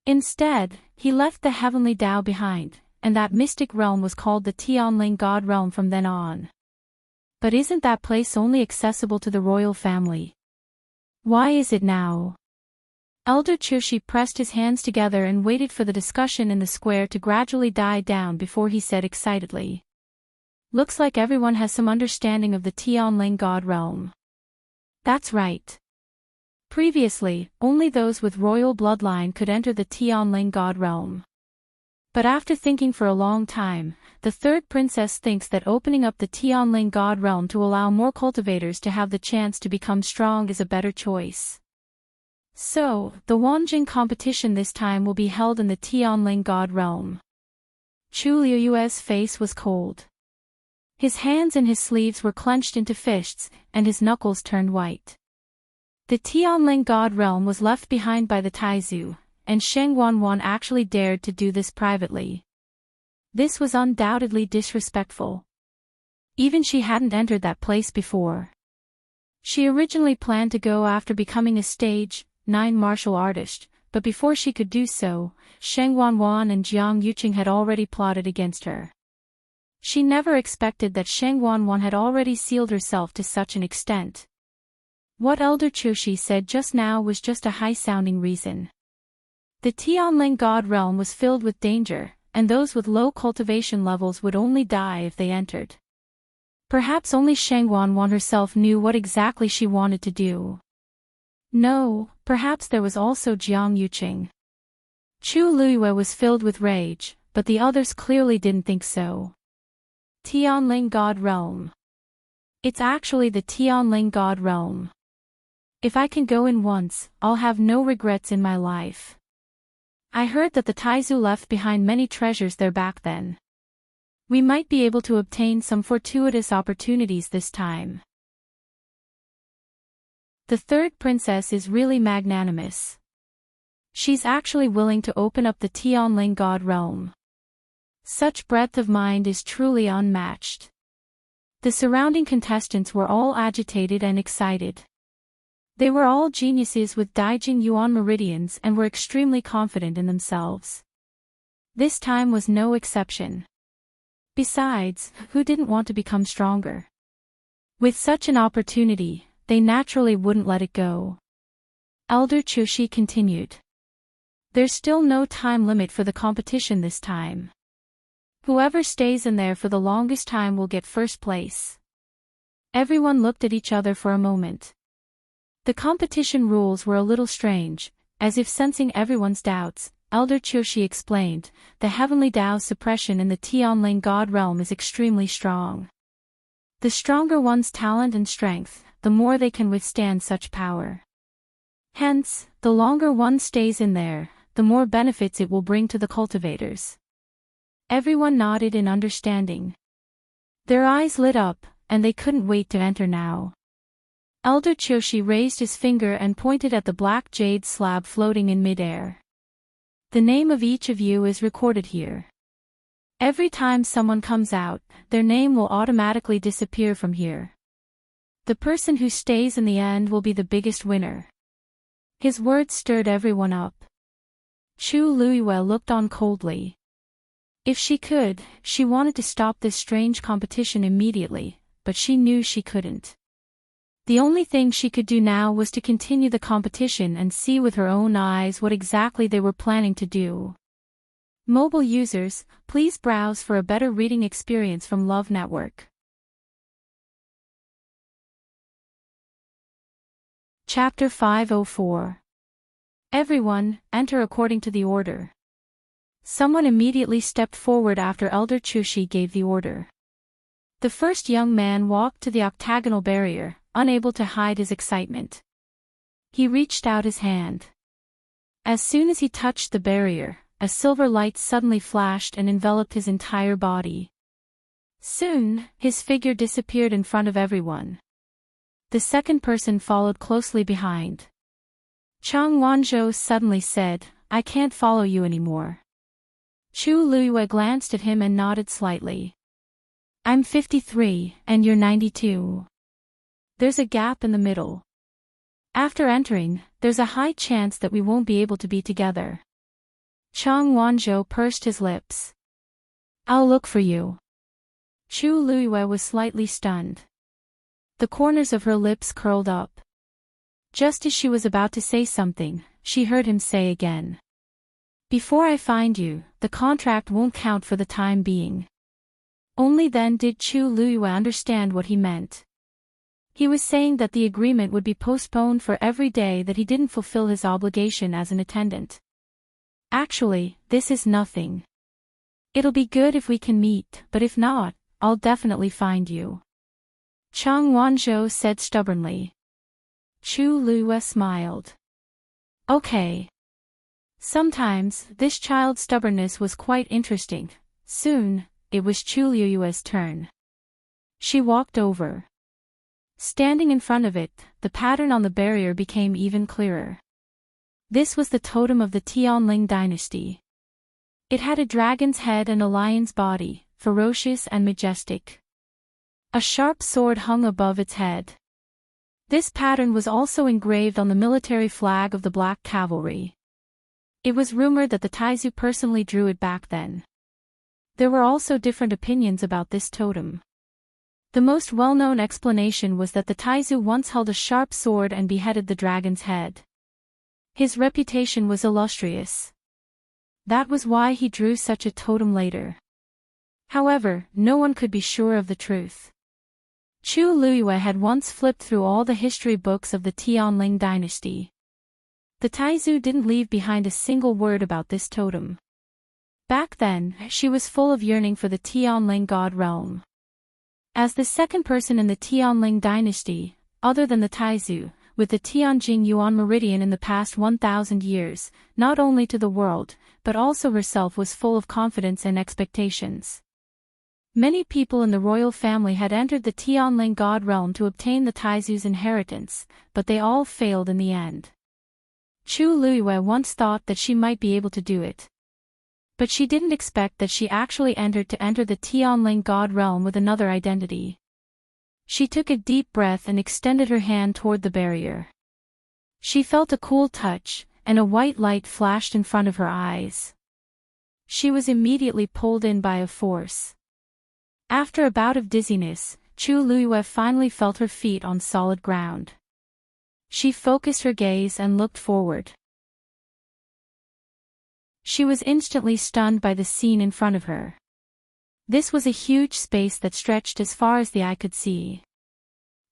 Instead, he left the Heavenly Tao behind, and that mystic realm was called the Tianling God Realm from then on. But isn't that place only accessible to the royal family? Why is it now? Elder Qiushi pressed his hands together and waited for the discussion in the square to gradually die down before he said excitedly. Looks like everyone has some understanding of the Tianling God Realm. That's right. Previously, only those with royal bloodline could enter the Tianling God Realm. But after thinking for a long time, the third princess thinks that opening up the Tianling God Realm to allow more cultivators to have the chance to become strong is a better choice. So, the Wanjing competition this time will be held in the Tianling God Realm. Chu Liuyue's face was cold. His hands and his sleeves were clenched into fists, and his knuckles turned white. The Tianling God Realm was left behind by the Taizu, and Sheng Wanwan actually dared to do this privately. This was undoubtedly disrespectful. Even she hadn't entered that place before. She originally planned to go after becoming a stage 9 martial artist, but before she could do so, Sheng Wanwan and Jiang Yuqing had already plotted against her. She never expected that Sheng Wanwan had already sealed herself to such an extent. What Elder Chushi said just now was just a high-sounding reason. The Tianling God realm was filled with danger, and those with low cultivation levels would only die if they entered. Perhaps only Sheng Wanwan herself knew what exactly she wanted to do. No, perhaps there was also Jiang Yuqing. Chu Luiyue was filled with rage, but the others clearly didn't think so. Tianling God realm. It's actually the Tianling God realm. If I can go in once, I'll have no regrets in my life. I heard that the Taizu left behind many treasures there back then. We might be able to obtain some fortuitous opportunities this time. The third princess is really magnanimous. She's actually willing to open up the Tianling God realm. Such breadth of mind is truly unmatched. The surrounding contestants were all agitated and excited. They were all geniuses with Daijing Yuan meridians and were extremely confident in themselves. This time was no exception. Besides, who didn't want to become stronger? With such an opportunity, they naturally wouldn't let it go. Elder Chushi continued. There's still no time limit for the competition this time. Whoever stays in there for the longest time will get first place. Everyone looked at each other for a moment. The competition rules were a little strange, as if sensing everyone's doubts. Elder Chushi explained, the heavenly Tao suppression in the Tianling God realm is extremely strong. The stronger one's talent and strength, the more they can withstand such power. Hence, the longer one stays in there, the more benefits it will bring to the cultivators. Everyone nodded in understanding. Their eyes lit up, and they couldn't wait to enter now. Elder Chushi raised his finger and pointed at the black jade slab floating in midair. The name of each of you is recorded here. Every time someone comes out, their name will automatically disappear from here. The person who stays in the end will be the biggest winner. His words stirred everyone up. Chu Luiyue looked on coldly. If she could, she wanted to stop this strange competition immediately, but she knew she couldn't. The only thing she could do now was to continue the competition and see with her own eyes what exactly they were planning to do. Mobile users, please browse for a better reading experience from Love Network. Chapter 504. Everyone, enter according to the order. Someone immediately stepped forward after Elder Chushi gave the order. The first young man walked to the octagonal barrier, unable to hide his excitement. He reached out his hand. As soon as he touched the barrier, a silver light suddenly flashed and enveloped his entire body. Soon, his figure disappeared in front of everyone. The second person followed closely behind. Chang Wanzhou suddenly said, I can't follow you anymore. Chu Luiyue glanced at him and nodded slightly. I'm 53, and you're 92. There's a gap in the middle. After entering, there's a high chance that we won't be able to be together. Chang Wanzhou pursed his lips. I'll look for you. Chu Luiyue was slightly stunned. The corners of her lips curled up. Just as she was about to say something, she heard him say again. Before I find you, the contract won't count for the time being. Only then did Chu Luiyue understand what he meant. He was saying that the agreement would be postponed for every day that he didn't fulfill his obligation as an attendant. Actually, this is nothing. It'll be good if we can meet, but if not, I'll definitely find you. Chang Wanzhou said stubbornly. Chu Luiyue smiled. Okay. Sometimes, this child's stubbornness was quite interesting. Soon, it was Chu Luiyue's turn. She walked over. Standing in front of it, the pattern on the barrier became even clearer. This was the totem of the Tianling dynasty. It had a dragon's head and a lion's body, ferocious and majestic. A sharp sword hung above its head. This pattern was also engraved on the military flag of the Black Cavalry. It was rumored that the Taizu personally drew it back then. There were also different opinions about this totem. The most well-known explanation was that the Taizu once held a sharp sword and beheaded the dragon's head. His reputation was illustrious. That was why he drew such a totem later. However, no one could be sure of the truth. Chu Luiyue had once flipped through all the history books of the Tianling dynasty. The Taizu didn't leave behind a single word about this totem. Back then, she was full of yearning for the Tianling god realm. As the second person in the Tianling dynasty, other than the Taizu, with the Tianjing Yuan meridian in the past 1,000 years, not only to the world, but also herself was full of confidence and expectations. Many people in the royal family had entered the Tianling god realm to obtain the Taizu's inheritance, but they all failed in the end. Chu Luiyue once thought that she might be able to do it. But she didn't expect that she actually entered the Tianling god realm with another identity. She took a deep breath and extended her hand toward the barrier. She felt a cool touch, and a white light flashed in front of her eyes. She was immediately pulled in by a force. After a bout of dizziness, Chu Luiyue finally felt her feet on solid ground. She focused her gaze and looked forward. She was instantly stunned by the scene in front of her. This was a huge space that stretched as far as the eye could see.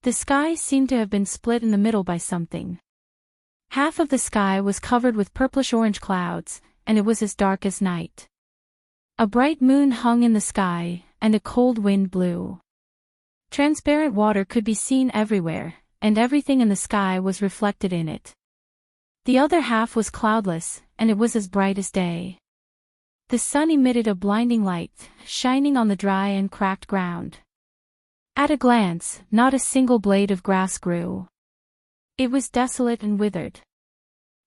The sky seemed to have been split in the middle by something. Half of the sky was covered with purplish-orange clouds, and it was as dark as night. A bright moon hung in the sky, and a cold wind blew. Transparent water could be seen everywhere, and everything in the sky was reflected in it. The other half was cloudless, and it was as bright as day. The sun emitted a blinding light, shining on the dry and cracked ground. At a glance, not a single blade of grass grew. It was desolate and withered.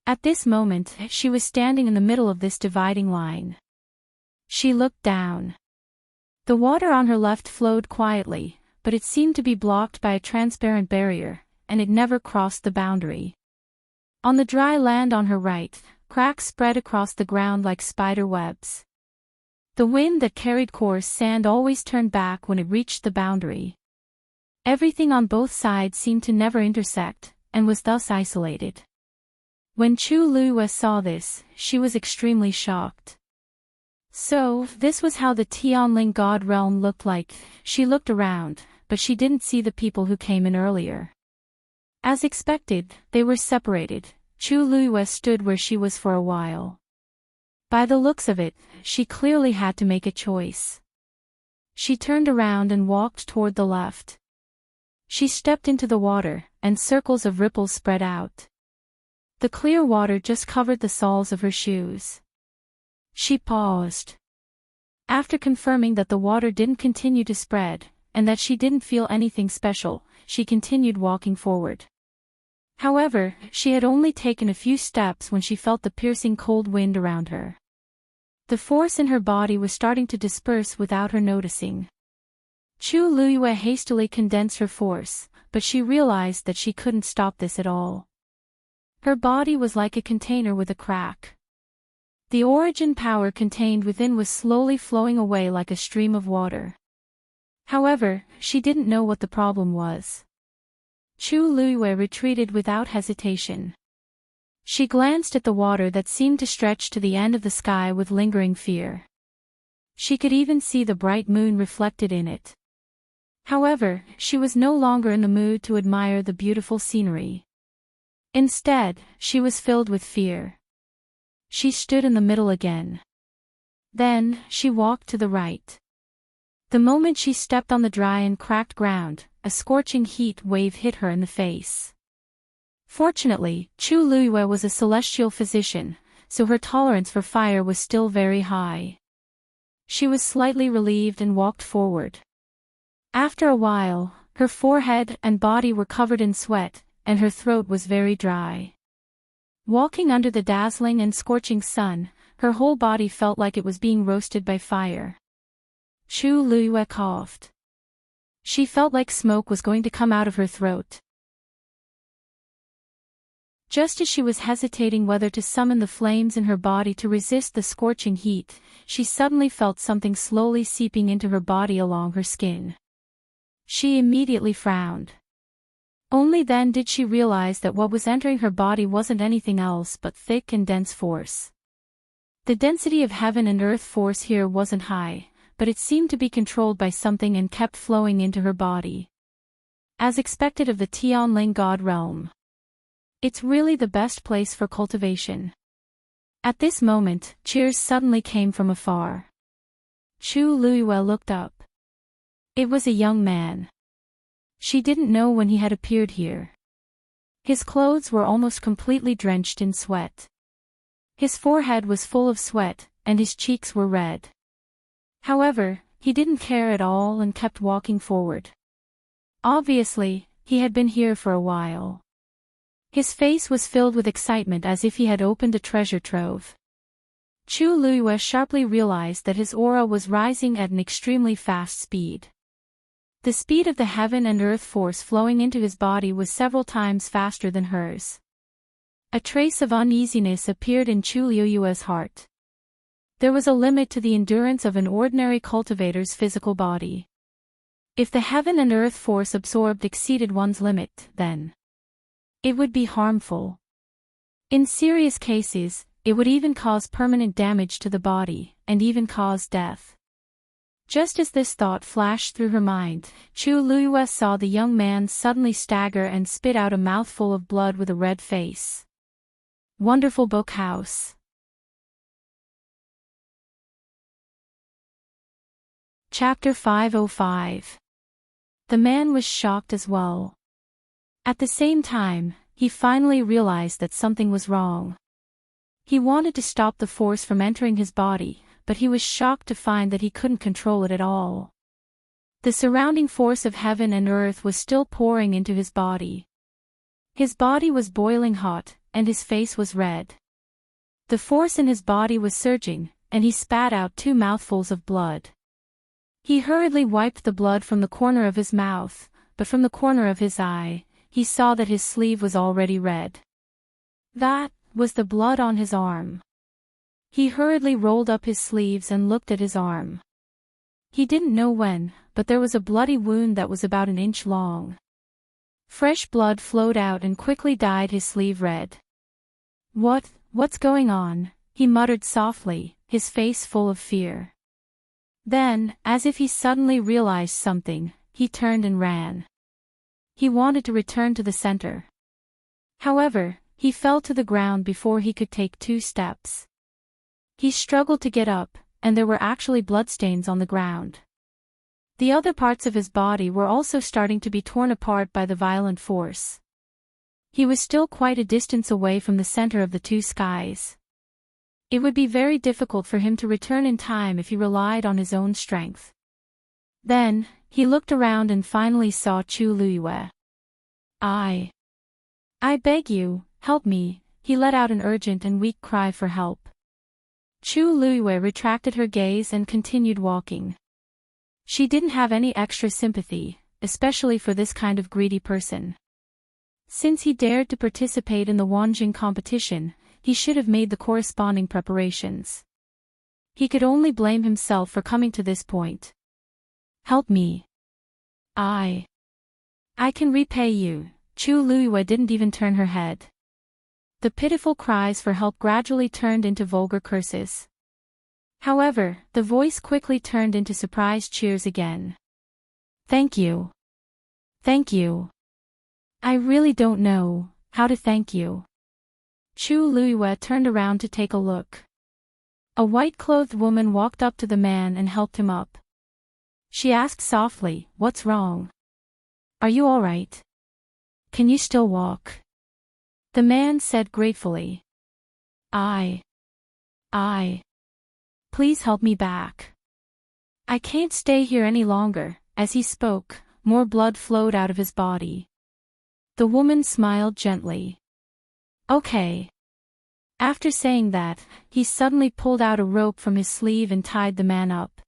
At this moment, she was standing in the middle of this dividing line. She looked down. The water on her left flowed quietly, but it seemed to be blocked by a transparent barrier, and it never crossed the boundary. On the dry land on her right, cracks spread across the ground like spider webs. The wind that carried coarse sand always turned back when it reached the boundary. Everything on both sides seemed to never intersect, and was thus isolated. When Chu Luiyue saw this, she was extremely shocked. So, this was how the Tianling god realm looked like. She looked around, but she didn't see the people who came in earlier. As expected, they were separated. Chu Luiyue stood where she was for a while. By the looks of it, she clearly had to make a choice. She turned around and walked toward the left. She stepped into the water, and circles of ripples spread out. The clear water just covered the soles of her shoes. She paused. After confirming that the water didn't continue to spread, and that she didn't feel anything special, she continued walking forward. However, she had only taken a few steps when she felt the piercing cold wind around her. The force in her body was starting to disperse without her noticing. Chu Luiyue hastily condensed her force, but she realized that she couldn't stop this at all. Her body was like a container with a crack. The origin power contained within was slowly flowing away like a stream of water. However, she didn't know what the problem was. Chu Luiyue retreated without hesitation. She glanced at the water that seemed to stretch to the end of the sky with lingering fear. She could even see the bright moon reflected in it. However, she was no longer in the mood to admire the beautiful scenery. Instead, she was filled with fear. She stood in the middle again. Then, she walked to the right. The moment she stepped on the dry and cracked ground, a scorching heat wave hit her in the face. Fortunately, Chu Luiyue was a celestial physician, so her tolerance for fire was still very high. She was slightly relieved and walked forward. After a while, her forehead and body were covered in sweat, and her throat was very dry. Walking under the dazzling and scorching sun, her whole body felt like it was being roasted by fire. Chu Luiyue coughed. She felt like smoke was going to come out of her throat. Just as she was hesitating whether to summon the flames in her body to resist the scorching heat, she suddenly felt something slowly seeping into her body along her skin. She immediately frowned. Only then did she realize that what was entering her body wasn't anything else but thick and dense force. The density of heaven and earth force here wasn't high, but it seemed to be controlled by something and kept flowing into her body. As expected of the Tianling God realm. It's really the best place for cultivation. At this moment, cheers suddenly came from afar. Chu Luiyue looked up. It was a young man. She didn't know when he had appeared here. His clothes were almost completely drenched in sweat. His forehead was full of sweat, and his cheeks were red. However, he didn't care at all and kept walking forward. Obviously, he had been here for a while. His face was filled with excitement as if he had opened a treasure trove. Chu Luiyue sharply realized that his aura was rising at an extremely fast speed. The speed of the heaven and earth force flowing into his body was several times faster than hers. A trace of uneasiness appeared in Chu Luiyue's heart. There was a limit to the endurance of an ordinary cultivator's physical body. If the heaven and earth force absorbed exceeded one's limit, then it would be harmful. In serious cases, it would even cause permanent damage to the body, and even cause death. Just as this thought flashed through her mind, Chu Luiyue saw the young man suddenly stagger and spit out a mouthful of blood with a red face. Wonderful Book House. Chapter 505. The man was shocked as well. At the same time, he finally realized that something was wrong. He wanted to stop the force from entering his body, but he was shocked to find that he couldn't control it at all. The surrounding force of heaven and earth was still pouring into his body. His body was boiling hot, and his face was red. The force in his body was surging, and he spat out 2 mouthfuls of blood. He hurriedly wiped the blood from the corner of his mouth, but from the corner of his eye, he saw that his sleeve was already red. That was the blood on his arm. He hurriedly rolled up his sleeves and looked at his arm. He didn't know when, but there was a bloody wound that was about 1 inch long. Fresh blood flowed out and quickly dyed his sleeve red. What's going on? He muttered softly, his face full of fear. Then, as if he suddenly realized something, he turned and ran. He wanted to return to the center. However, he fell to the ground before he could take 2 steps. He struggled to get up, and there were actually bloodstains on the ground. The other parts of his body were also starting to be torn apart by the violent force. He was still quite a distance away from the center of the 2 skies. It would be very difficult for him to return in time if he relied on his own strength. Then, he looked around and finally saw Chu Luiyue. I beg you, help me, he let out an urgent and weak cry for help. Chu Luiyue retracted her gaze and continued walking. She didn't have any extra sympathy, especially for this kind of greedy person. Since he dared to participate in the Wanjing competition, he should have made the corresponding preparations. He could only blame himself for coming to this point. Help me. I can repay you. Chu Luiyue didn't even turn her head. The pitiful cries for help gradually turned into vulgar curses. However, the voice quickly turned into surprised cheers again. Thank you. Thank you. I really don't know how to thank you. Chu Luiyue turned around to take a look. A white-clothed woman walked up to the man and helped him up. She asked softly, "What's wrong? Are you all right? Can you still walk?" The man said gratefully, I. Please help me back. I can't stay here any longer." As he spoke, more blood flowed out of his body. The woman smiled gently. Okay. After saying that, he suddenly pulled out a rope from his sleeve and tied the man up.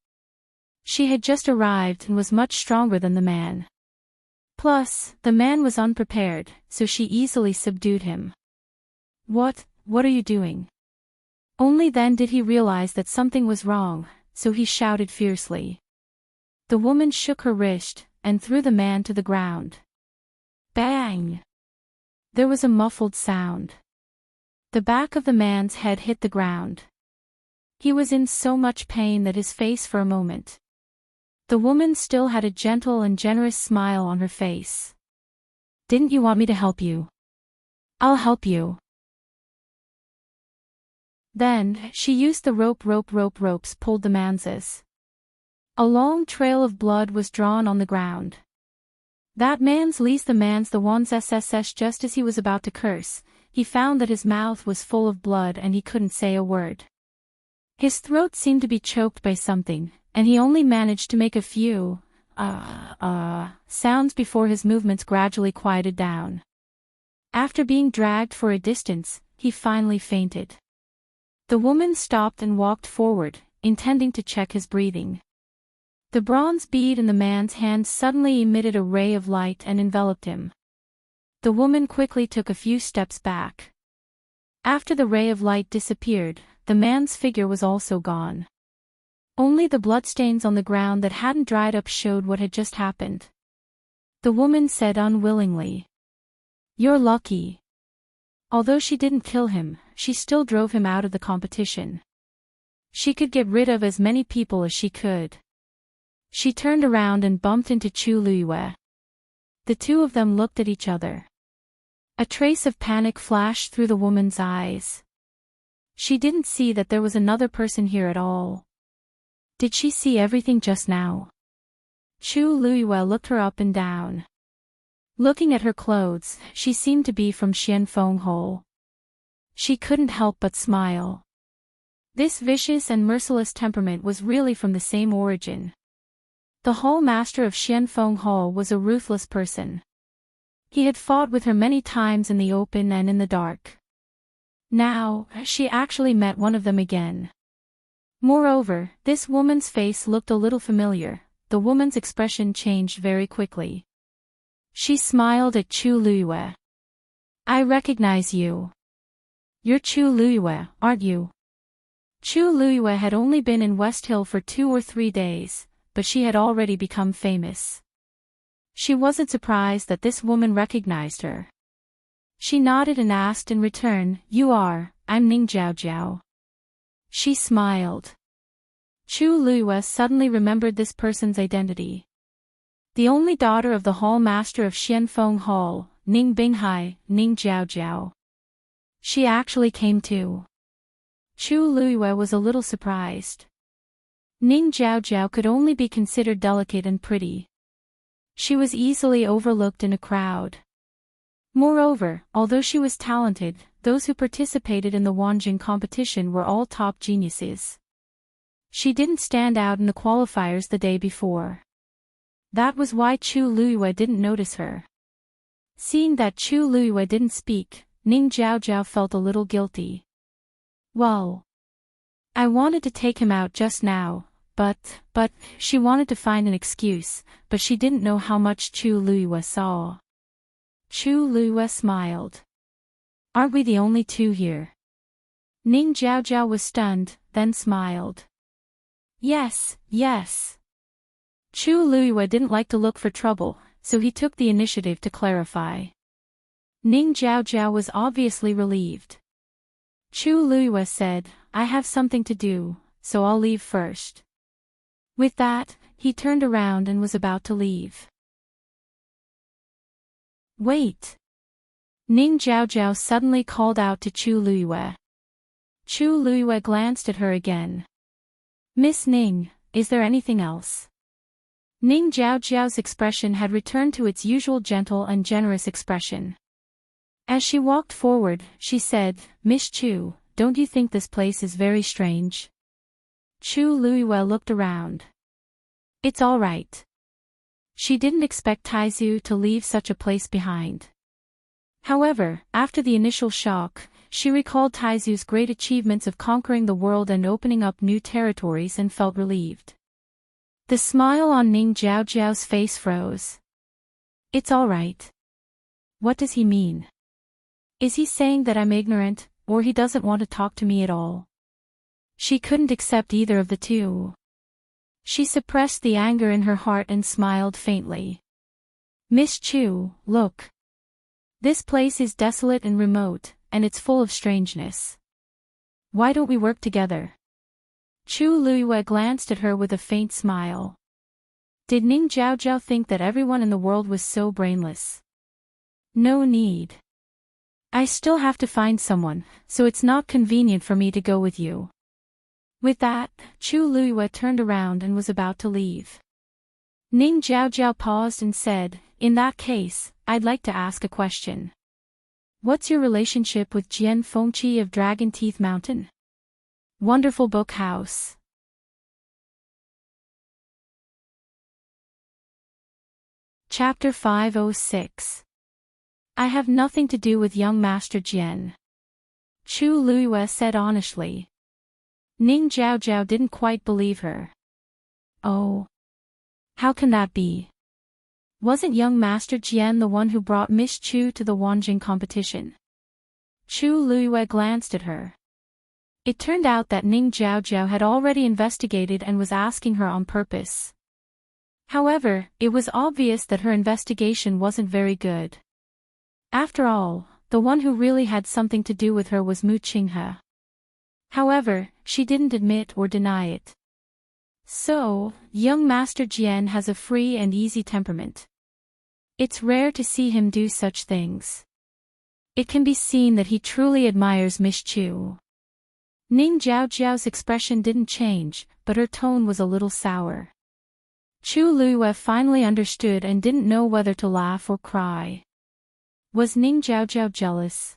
She had just arrived and was much stronger than the man. Plus, the man was unprepared, so she easily subdued him. What are you doing? Only then did he realize that something was wrong, so he shouted fiercely. The woman shook her wrist, and threw the man to the ground. Bang! There was a muffled sound. The back of the man's head hit the ground. He was in so much pain that his face for a moment. The woman still had a gentle and generous smile on her face. Didn't you want me to help you? I'll help you. Then, she used the ropes pulled the man's ass. A long trail of blood was drawn on the ground. That man's the one's SSS. Just as he was about to curse, he found that his mouth was full of blood and he couldn't say a word. His throat seemed to be choked by something, and he only managed to make a few, sounds before his movements gradually quieted down. After being dragged for a distance, he finally fainted. The woman stopped and walked forward, intending to check his breathing. The bronze bead in the man's hand suddenly emitted a ray of light and enveloped him. The woman quickly took a few steps back. After the ray of light disappeared, the man's figure was also gone. Only the bloodstains on the ground that hadn't dried up showed what had just happened. The woman said unwillingly, "You're lucky." Although she didn't kill him, she still drove him out of the competition. She could get rid of as many people as she could. She turned around and bumped into Chu Luiyue. The two of them looked at each other. A trace of panic flashed through the woman's eyes. She didn't see that there was another person here at all. Did she see everything just now? Chu Luiyue looked her up and down. Looking at her clothes, she seemed to be from Xianfeng Hole. She couldn't help but smile. This vicious and merciless temperament was really from the same origin. The Hall Master of Xianfeng Hall was a ruthless person. He had fought with her many times in the open and in the dark. Now, she actually met one of them again. Moreover, this woman's face looked a little familiar. The woman's expression changed very quickly. She smiled at Chu Luiyue. "I recognize you. You're Chu Luiyue, aren't you?" Chu Luiyue had only been in West Hill for 2 or 3 days, but she had already become famous. She wasn't surprised that this woman recognized her. She nodded and asked in return, "You are, I'm Ning Jiao." She smiled. Chu Luiyue suddenly remembered this person's identity. The only daughter of the Hall Master of Xianfeng Hall, Ning Binghai, Ning Jiao. She actually came too. Chu Luiyue was a little surprised. Ning Jiao could only be considered delicate and pretty. She was easily overlooked in a crowd. Moreover, although she was talented, those who participated in the Wanjing competition were all top geniuses. She didn't stand out in the qualifiers the day before. That was why Chu Luiyue didn't notice her. Seeing that Chu Luiyue didn't speak, Ning Jiao felt a little guilty. "Well, I wanted to take him out just now, but she wanted to find an excuse, but she didn't know how much Chu Luiyue saw." Chu Luiyue smiled. "Aren't we the only two here?" Ning Jiao was stunned, then smiled. Yes. Chu Luiyue didn't like to look for trouble, so he took the initiative to clarify. Ning Jiao was obviously relieved. Chu Luiyue said, "I have something to do, so I'll leave first." With that, he turned around and was about to leave. "Wait!" Ning Jiao suddenly called out to Chu Luiyue. Chu Luiyue glanced at her again. "Miss Ning, is there anything else?" Ning Jiao's expression had returned to its usual gentle and generous expression. As she walked forward, she said, "Miss Chu, don't you think this place is very strange?" Chu Luiyue looked around. "It's all right." She didn't expect Taizu to leave such a place behind. However, after the initial shock, she recalled Taizu's great achievements of conquering the world and opening up new territories and felt relieved. The smile on Ning Jiaojiao's face froze. It's all right. What does he mean? Is he saying that I'm ignorant, or he doesn't want to talk to me at all? She couldn't accept either of the two. She suppressed the anger in her heart and smiled faintly. Miss Chu, look. This place is desolate and remote, and it's full of strangeness. Why don't we work together? Chu Luiyue glanced at her with a faint smile. Did Ning Jiaojiao think that everyone in the world was so brainless? No need. I still have to find someone, so it's not convenient for me to go with you. With that, Chu Luiyue turned around and was about to leave. Ning Jiaojiao paused and said, in that case, I'd like to ask a question. What's your relationship with Jian Fengqi of Dragon Teeth Mountain? Wonderful Book House. Chapter 506. I have nothing to do with young Master Jian. Chu Luiyue said honestly. Ning Jiaojiao didn't quite believe her. Oh. How can that be? Wasn't young Master Jian the one who brought Miss Chu to the Wanjing competition? Chu Luiyue glanced at her. It turned out that Ning Jiaojiao had already investigated and was asking her on purpose. However, it was obvious that her investigation wasn't very good. After all, the one who really had something to do with her was Mu Qinghe. However, she didn't admit or deny it. So, young Master Jian has a free and easy temperament. It's rare to see him do such things. It can be seen that he truly admires Miss Chu. Ning Jiaojiao's expression didn't change, but her tone was a little sour. Chu Luiyue finally understood and didn't know whether to laugh or cry. Was Ning Jiaojiao jealous?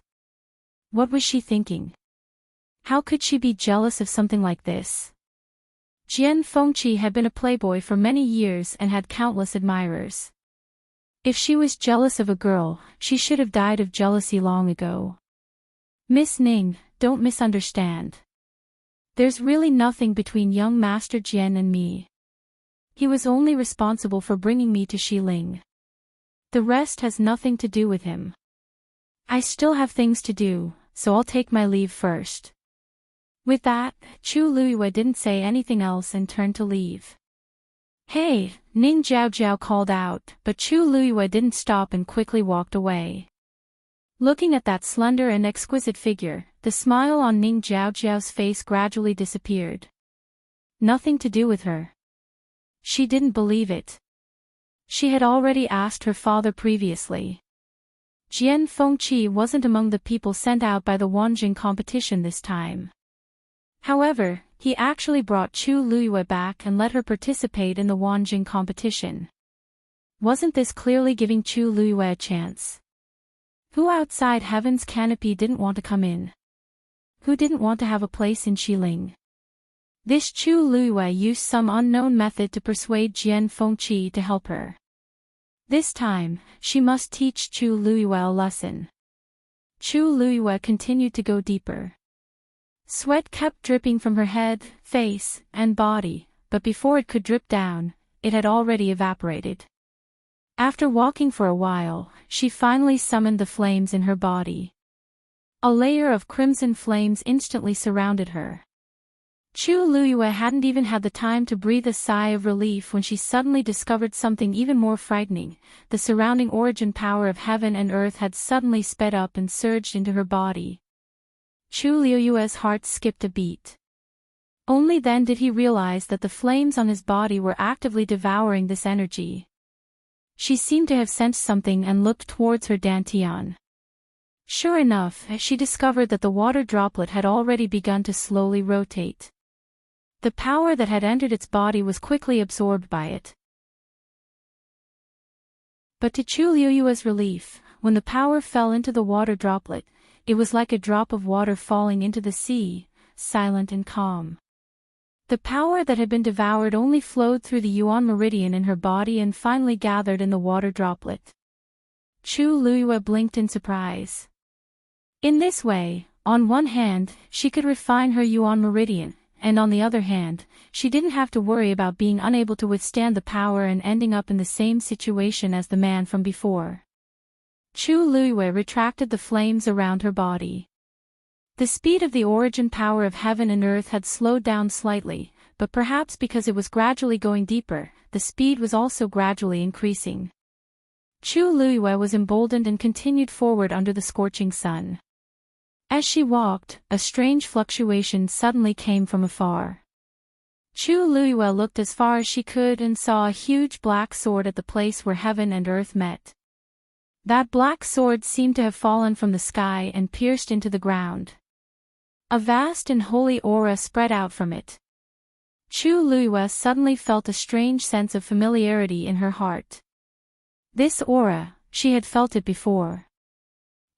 What was she thinking? How could she be jealous of something like this? Jian Fengqi had been a playboy for many years and had countless admirers. If she was jealous of a girl, she should have died of jealousy long ago. Miss Ning, don't misunderstand. There's really nothing between young Master Jian and me. He was only responsible for bringing me to Xiling. The rest has nothing to do with him. I still have things to do, so I'll take my leave first. With that, Chu Luiyue didn't say anything else and turned to leave. Hey, Ning Jiaojiao called out, but Chu Luiyue didn't stop and quickly walked away. Looking at that slender and exquisite figure, the smile on Ning Jiaojiao's face gradually disappeared. Nothing to do with her. She didn't believe it. She had already asked her father previously. Jian Fengqi wasn't among the people sent out by the Wanjing competition this time. However, he actually brought Chu Luiyue back and let her participate in the Wanjing competition. Wasn't this clearly giving Chu Luiyue a chance? Who outside Heaven's canopy didn't want to come in? Who didn't want to have a place in Xiling? This Chu Luiyue used some unknown method to persuade Jian Fengqi to help her. This time, she must teach Chu Luiyue a lesson. Chu Luiyue continued to go deeper. Sweat kept dripping from her head, face, and body, but before it could drip down, it had already evaporated. After walking for a while, she finally summoned the flames in her body. A layer of crimson flames instantly surrounded her. Chu Luiyue hadn't even had the time to breathe a sigh of relief when she suddenly discovered something even more frightening. The surrounding origin power of heaven and earth had suddenly sped up and surged into her body. Chu Luiyue's heart skipped a beat. Only then did he realize that the flames on his body were actively devouring this energy. She seemed to have sensed something and looked towards her dantian. Sure enough, she discovered that the water droplet had already begun to slowly rotate. The power that had entered its body was quickly absorbed by it. But to Chu Luiyue's relief, when the power fell into the water droplet, it was like a drop of water falling into the sea, silent and calm. The power that had been devoured only flowed through the Yuan meridian in her body and finally gathered in the water droplet. Chu Luiyue blinked in surprise. In this way, On one hand, she could refine her yuan meridian, and on the other hand, she didn't have to worry about being unable to withstand the power and ending up in the same situation as the man from before. Chu Luiyue retracted the flames around her body. The speed of the origin power of heaven and earth had slowed down slightly, but perhaps because it was gradually going deeper, the speed was also gradually increasing. Chu Luiyue was emboldened and continued forward under the scorching sun. As she walked, a strange fluctuation suddenly came from afar. Chu Luiyue looked as far as she could and saw a huge black sword at the place where heaven and earth met. That black sword seemed to have fallen from the sky and pierced into the ground. A vast and holy aura spread out from it. Chu Luiyue suddenly felt a strange sense of familiarity in her heart. This aura, she had felt it before.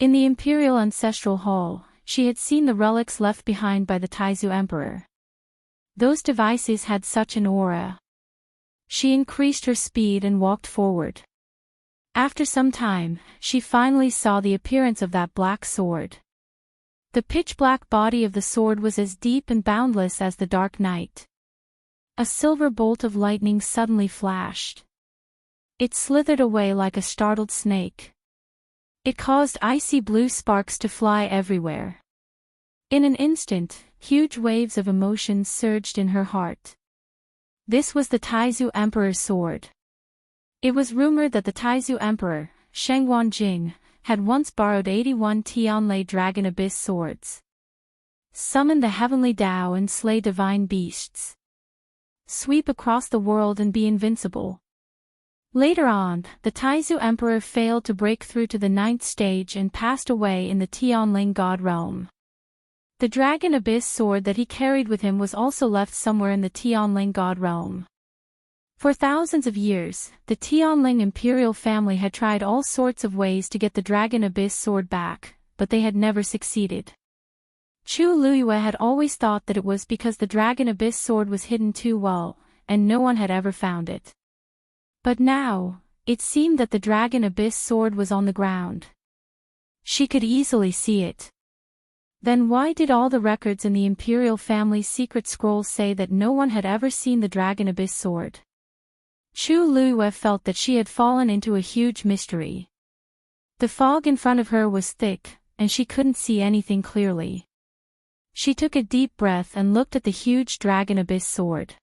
In the Imperial Ancestral Hall, she had seen the relics left behind by the Taizu Emperor. Those devices had such an aura. She increased her speed and walked forward. After some time, she finally saw the appearance of that black sword. The pitch-black body of the sword was as deep and boundless as the dark night. A silver bolt of lightning suddenly flashed. It slithered away like a startled snake. It caused icy blue sparks to fly everywhere. In an instant, huge waves of emotions surged in her heart. This was the Taizu Emperor's sword. It was rumored that the Taizu Emperor, Shengguan Jing, had once borrowed 81 Tianlei Dragon Abyss swords. Summon the heavenly Tao and slay divine beasts. Sweep across the world and be invincible. Later on, the Taizu Emperor failed to break through to the 9th stage and passed away in the Tianling God realm. The Dragon Abyss sword that he carried with him was also left somewhere in the Tianling God realm. For thousands of years, the Tianling Imperial family had tried all sorts of ways to get the Dragon Abyss sword back, but they had never succeeded. Chu Luiyue had always thought that it was because the Dragon Abyss sword was hidden too well, and no one had ever found it. But now, it seemed that the Dragon Abyss sword was on the ground. She could easily see it. Then why did all the records in the Imperial family's secret scrolls say that no one had ever seen the Dragon Abyss sword? Chu Luiyue felt that she had fallen into a huge mystery. The fog in front of her was thick, and she couldn't see anything clearly. She took a deep breath and looked at the huge Dragon Abyss sword.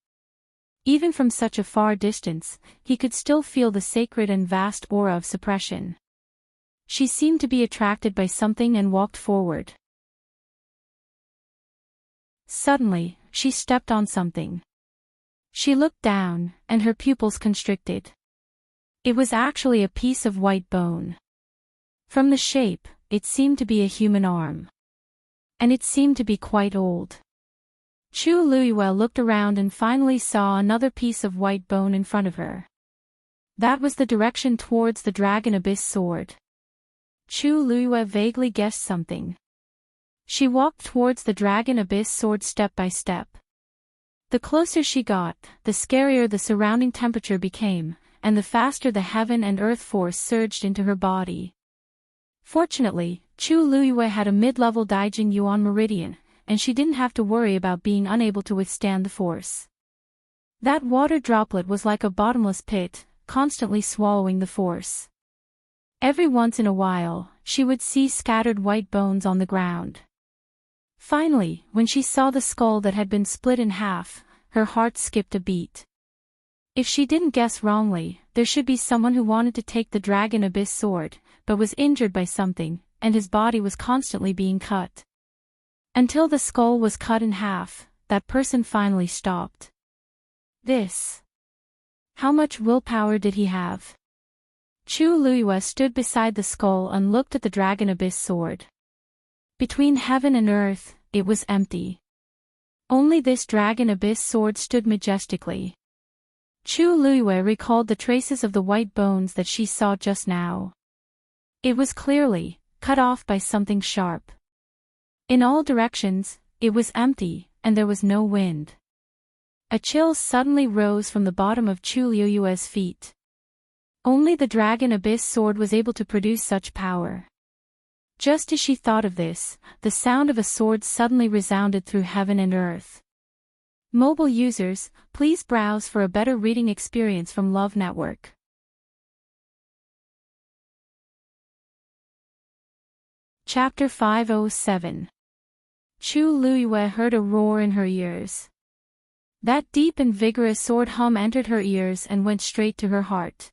Even from such a far distance, he could still feel the sacred and vast aura of suppression. She seemed to be attracted by something and walked forward. Suddenly, she stepped on something. She looked down, and her pupils constricted. It was actually a piece of white bone. From the shape, it seemed to be a human arm. And it seemed to be quite old. Chu Luiyue looked around and finally saw another piece of white bone in front of her. That was the direction towards the Dragon Abyss sword. Chu Luiyue vaguely guessed something. She walked towards the Dragon Abyss sword step by step. The closer she got, the scarier the surrounding temperature became, and the faster the heaven and earth force surged into her body. Fortunately, Chu Luiyue had a mid-level Daijing Yuan meridian, and she didn't have to worry about being unable to withstand the force. That water droplet was like a bottomless pit, constantly swallowing the force. Every once in a while, she would see scattered white bones on the ground. Finally, when she saw the skull that had been split in half, her heart skipped a beat. If she didn't guess wrongly, there should be someone who wanted to take the Dragon Abyss sword, but was injured by something, and his body was constantly being cut. Until the skull was cut in half, that person finally stopped. This. How much willpower did he have? Chu Luiyue stood beside the skull and looked at the Dragon Abyss sword. Between heaven and earth, it was empty. Only this Dragon Abyss sword stood majestically. Chu Luiyue recalled the traces of the white bones that she saw just now. It was clearly cut off by something sharp. In all directions, it was empty, and there was no wind. A chill suddenly rose from the bottom of Chu Luiyue's feet. Only the Dragon Abyss sword was able to produce such power. Just as she thought of this, the sound of a sword suddenly resounded through heaven and earth. Mobile users, please browse for a better reading experience from Love Network. Chapter 507. Chu Luiyue heard a roar in her ears. That deep and vigorous sword hum entered her ears and went straight to her heart.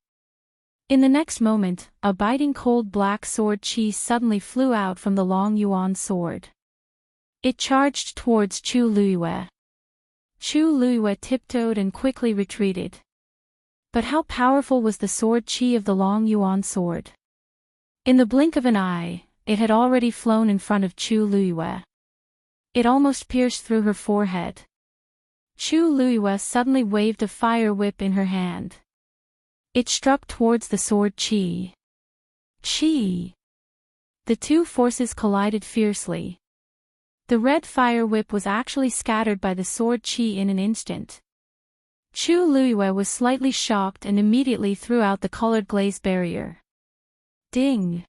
In the next moment, a biting cold black sword chi suddenly flew out from the long yuan sword. It charged towards Chu Luiyue. Chu Luiyue tiptoed and quickly retreated. But how powerful was the sword chi of the long yuan sword? In the blink of an eye, it had already flown in front of Chu Luiyue. It almost pierced through her forehead. Chu Luiyue suddenly waved a fire whip in her hand. It struck towards the sword chi. Chi! The two forces collided fiercely. The red fire whip was actually scattered by the sword chi in an instant. Chu Luiyue was slightly shocked and immediately threw out the colored glaze barrier. Ding!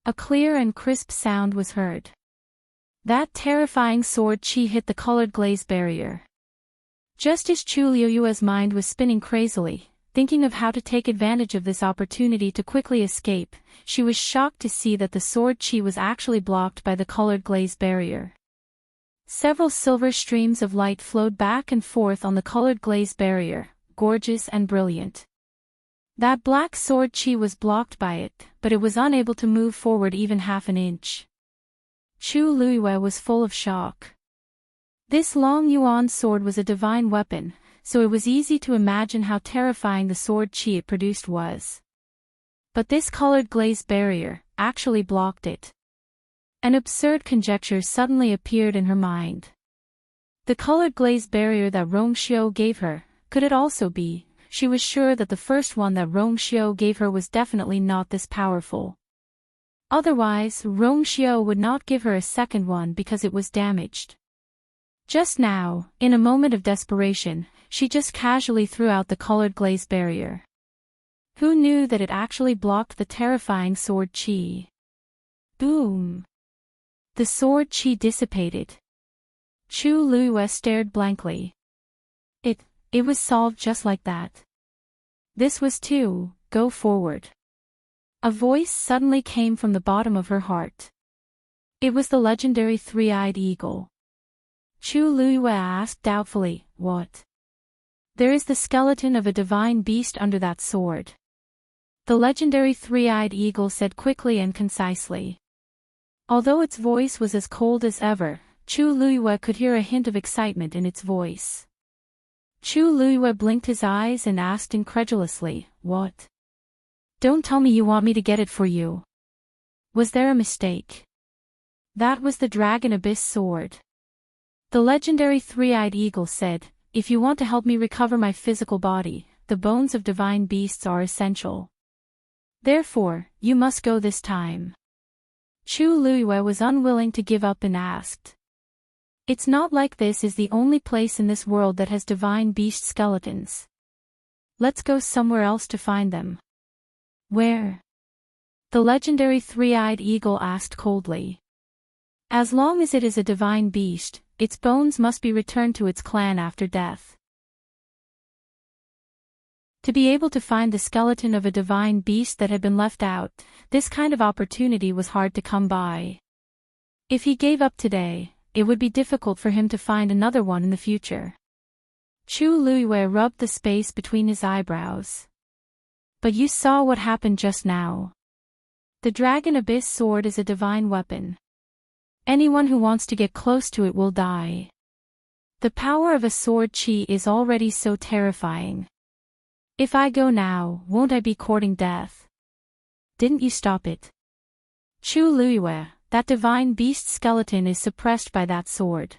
A clear and crisp sound was heard. That terrifying sword chi hit the colored glaze barrier. Just as Chu Luiyue's mind was spinning crazily, thinking of how to take advantage of this opportunity to quickly escape, she was shocked to see that the sword chi was actually blocked by the colored glaze barrier. Several silver streams of light flowed back and forth on the colored glaze barrier, gorgeous and brilliant. That black sword chi was blocked by it, but it was unable to move forward even half an inch. Chu Luiyue was full of shock. This long yuan sword was a divine weapon, so it was easy to imagine how terrifying the sword chi it produced was. But this colored glaze barrier actually blocked it. An absurd conjecture suddenly appeared in her mind. The colored glaze barrier that Rongxiu gave her, could it also be? She was sure that the first one that Rongxiu gave her was definitely not this powerful. Otherwise, Rongxiu would not give her a second one because it was damaged. Just now, in a moment of desperation, she just casually threw out the colored glaze barrier. Who knew that it actually blocked the terrifying sword chi? Boom! The sword chi dissipated. Chu Luiyue stared blankly. It was solved just like that. This was to go forward. A voice suddenly came from the bottom of her heart. It was the legendary three-eyed eagle. Chu Luiyue asked doubtfully, "What?" "There is the skeleton of a divine beast under that sword." The legendary three-eyed eagle said quickly and concisely. Although its voice was as cold as ever, Chu Luiyue could hear a hint of excitement in its voice. Chu Luiyue blinked his eyes and asked incredulously, "What? Don't tell me you want me to get it for you. Was there a mistake?" "That was the Dragon Abyss sword." The legendary three-eyed eagle said, "If you want to help me recover my physical body, the bones of divine beasts are essential. Therefore, you must go this time." Chu Luiyue was unwilling to give up and asked, "It's not like this is the only place in this world that has divine beast skeletons. Let's go somewhere else to find them." "Where?" the legendary three-eyed eagle asked coldly. "As long as it is a divine beast, its bones must be returned to its clan after death." To be able to find the skeleton of a divine beast that had been left out, this kind of opportunity was hard to come by. If he gave up today, it would be difficult for him to find another one in the future. Chu Luiyue rubbed the space between his eyebrows. "But you saw what happened just now. The Dragon Abyss sword is a divine weapon. Anyone who wants to get close to it will die. The power of a sword chi is already so terrifying. If I go now, won't I be courting death? Didn't you stop it?" "Chu Luiyue, that divine beast skeleton is suppressed by that sword.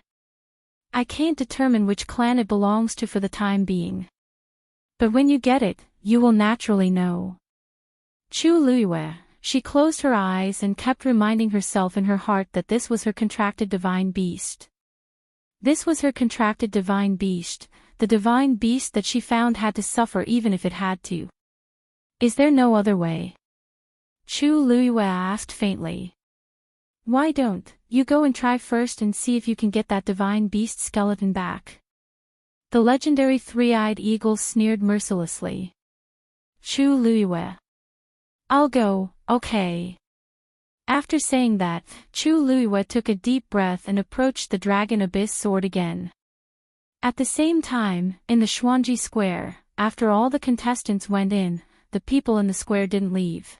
I can't determine which clan it belongs to for the time being. But when you get it, you will naturally know." Chu Luiyue, she closed her eyes and kept reminding herself in her heart that this was her contracted divine beast. This was her contracted divine beast, the divine beast that she found had to suffer even if it had to. "Is there no other way?" Chu Luiyue asked faintly. Why don't you go and try first and see if you can get that divine beast skeleton back? The legendary three-eyed eagle sneered mercilessly. Chu Luiyue. I'll go, okay. After saying that, Chu Luiyue took a deep breath and approached the dragon abyss sword again. At the same time, in the Xuanji Square, after all the contestants went in, the people in the square didn't leave.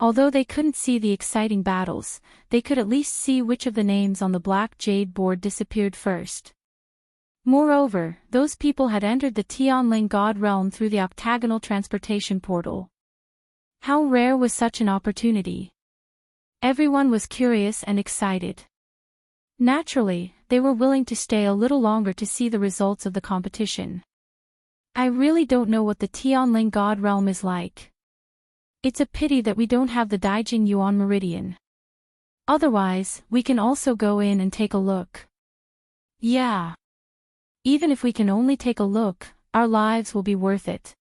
Although they couldn't see the exciting battles, they could at least see which of the names on the black jade board disappeared first. Moreover, those people had entered the Tianling God realm through the octagonal transportation portal. How rare was such an opportunity? Everyone was curious and excited. Naturally, they were willing to stay a little longer to see the results of the competition. I really don't know what the Tianling God realm is like. It's a pity that we don't have the Daijing Yuan Meridian. Otherwise, we can also go in and take a look. Yeah. Even if we can only take a look, our lives will be worth it.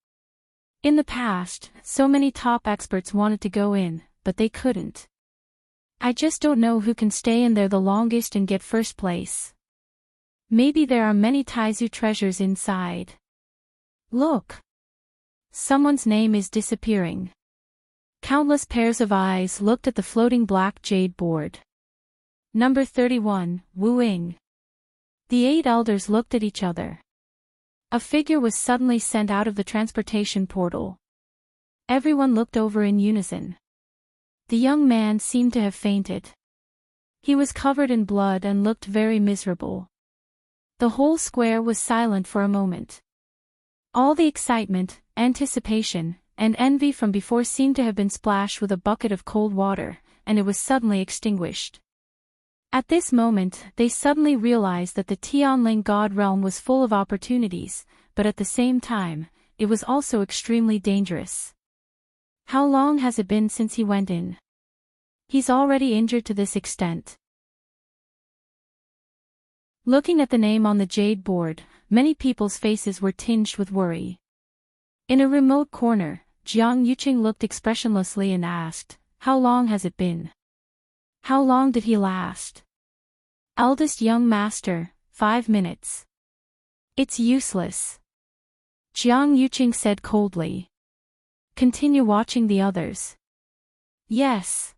In the past, so many top experts wanted to go in, but they couldn't. I just don't know who can stay in there the longest and get first place. Maybe there are many Taizu treasures inside. Look. Someone's name is disappearing. Countless pairs of eyes looked at the floating black jade board. Number 31, Wu Ying. The 8 elders looked at each other. A figure was suddenly sent out of the transportation portal. Everyone looked over in unison. The young man seemed to have fainted. He was covered in blood and looked very miserable. The whole square was silent for a moment. All the excitement, anticipation, and envy from before seemed to have been splashed with a bucket of cold water, and it was suddenly extinguished. At this moment, they suddenly realized that the Tianling God realm was full of opportunities, but at the same time, it was also extremely dangerous. How long has it been since he went in? He's already injured to this extent. Looking at the name on the jade board, many people's faces were tinged with worry. In a remote corner, Jiang Yuqing looked expressionlessly and asked, "How long has it been? How long did he last?" Eldest young master, 5 minutes. It's useless. Jiang Yuqing said coldly. Continue watching the others. Yes.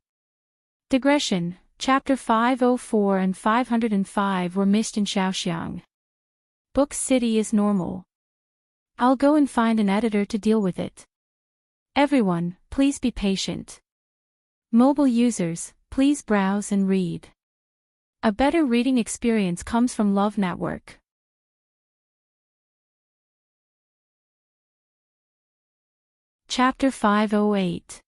Digression, Chapter 504 and 505 were missed in Shaoxiang. Book City is normal. I'll go and find an editor to deal with it. Everyone, please be patient. Mobile users, please browse and read. A better reading experience comes from Love Network. Chapter 508.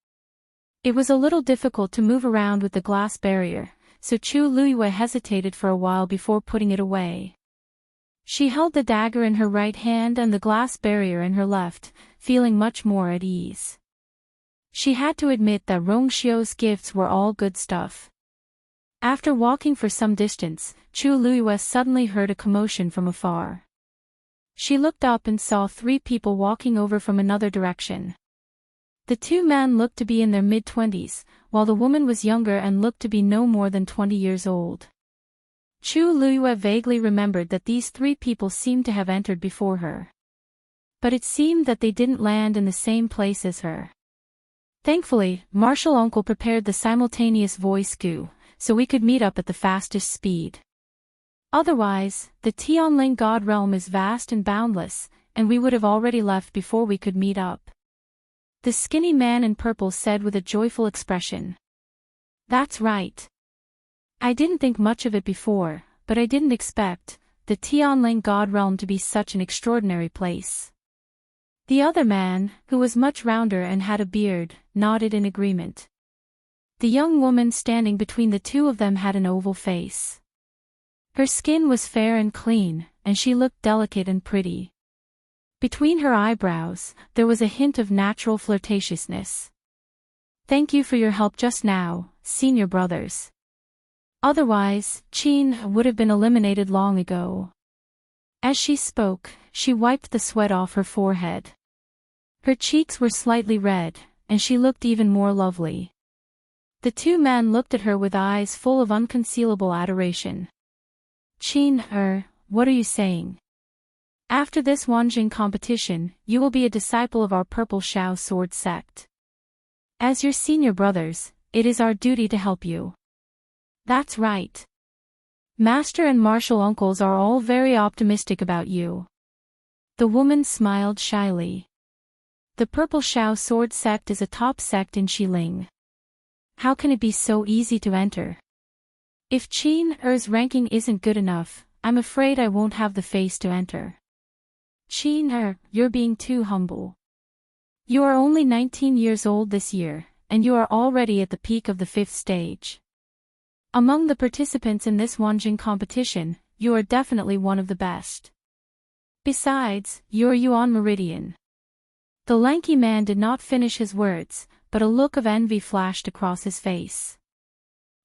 It was a little difficult to move around with the glass barrier, so Chu Luiyue hesitated for a while before putting it away. She held the dagger in her right hand and the glass barrier in her left, feeling much more at ease. She had to admit that Rongxiu's gifts were all good stuff. After walking for some distance, Chu Luiyue suddenly heard a commotion from afar. She looked up and saw 3 people walking over from another direction. The 2 men looked to be in their mid-20s, while the woman was younger and looked to be no more than 20 years old. Chu Luiyue vaguely remembered that these 3 people seemed to have entered before her. But it seemed that they didn't land in the same place as her. Thankfully, Martial Uncle prepared the simultaneous voice cue, so we could meet up at the fastest speed. Otherwise, the Tianling God realm is vast and boundless, and we would have already left before we could meet up. The skinny man in purple said with a joyful expression. That's right. I didn't think much of it before, but I didn't expect the Tianling God realm to be such an extraordinary place. The other man, who was much rounder and had a beard, nodded in agreement. The young woman standing between the 2 of them had an oval face. Her skin was fair and clean, and she looked delicate and pretty. Between her eyebrows, there was a hint of natural flirtatiousness. Thank you for your help just now, senior brothers. Otherwise, Qin would have been eliminated long ago. As she spoke, she wiped the sweat off her forehead. Her cheeks were slightly red, and she looked even more lovely. The two men looked at her with eyes full of unconcealable adoration. Qin, what are you saying? After this Wanjing competition, you will be a disciple of our Purple Shao Sword sect. As your senior brothers, it is our duty to help you. That's right. Master and martial uncles are all very optimistic about you. The woman smiled shyly. The Purple Shao Sword sect is a top sect in Xiling. How can it be so easy to enter? If Qin-er's ranking isn't good enough, I'm afraid I won't have the face to enter. Qin-er, you're being too humble. You are only 19 years old this year, and you are already at the peak of the 5th stage. Among the participants in this Wanjing competition, you are definitely one of the best. Besides, you're Yuan Meridian. The lanky man did not finish his words, but a look of envy flashed across his face.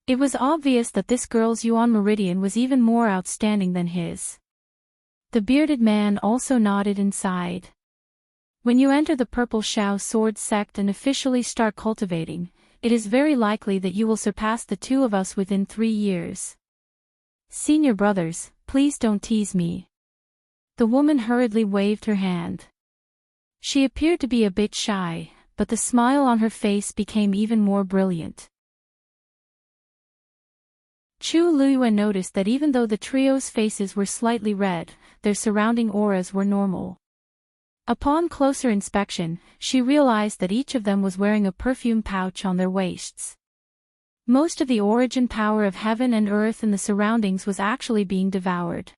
It was obvious that this girl's Yuan Meridian was even more outstanding than his. The bearded man also nodded and sighed. When you enter the Purple Shao Sword sect and officially start cultivating, it is very likely that you will surpass the two of us within 3 years. Senior brothers, please don't tease me. The woman hurriedly waved her hand. She appeared to be a bit shy, but the smile on her face became even more brilliant. Chu Luiyue noticed that even though the trio's faces were slightly red, their surrounding auras were normal. Upon closer inspection, she realized that each of them was wearing a perfume pouch on their waists. Most of the origin power of heaven and earth in the surroundings was actually being devoured.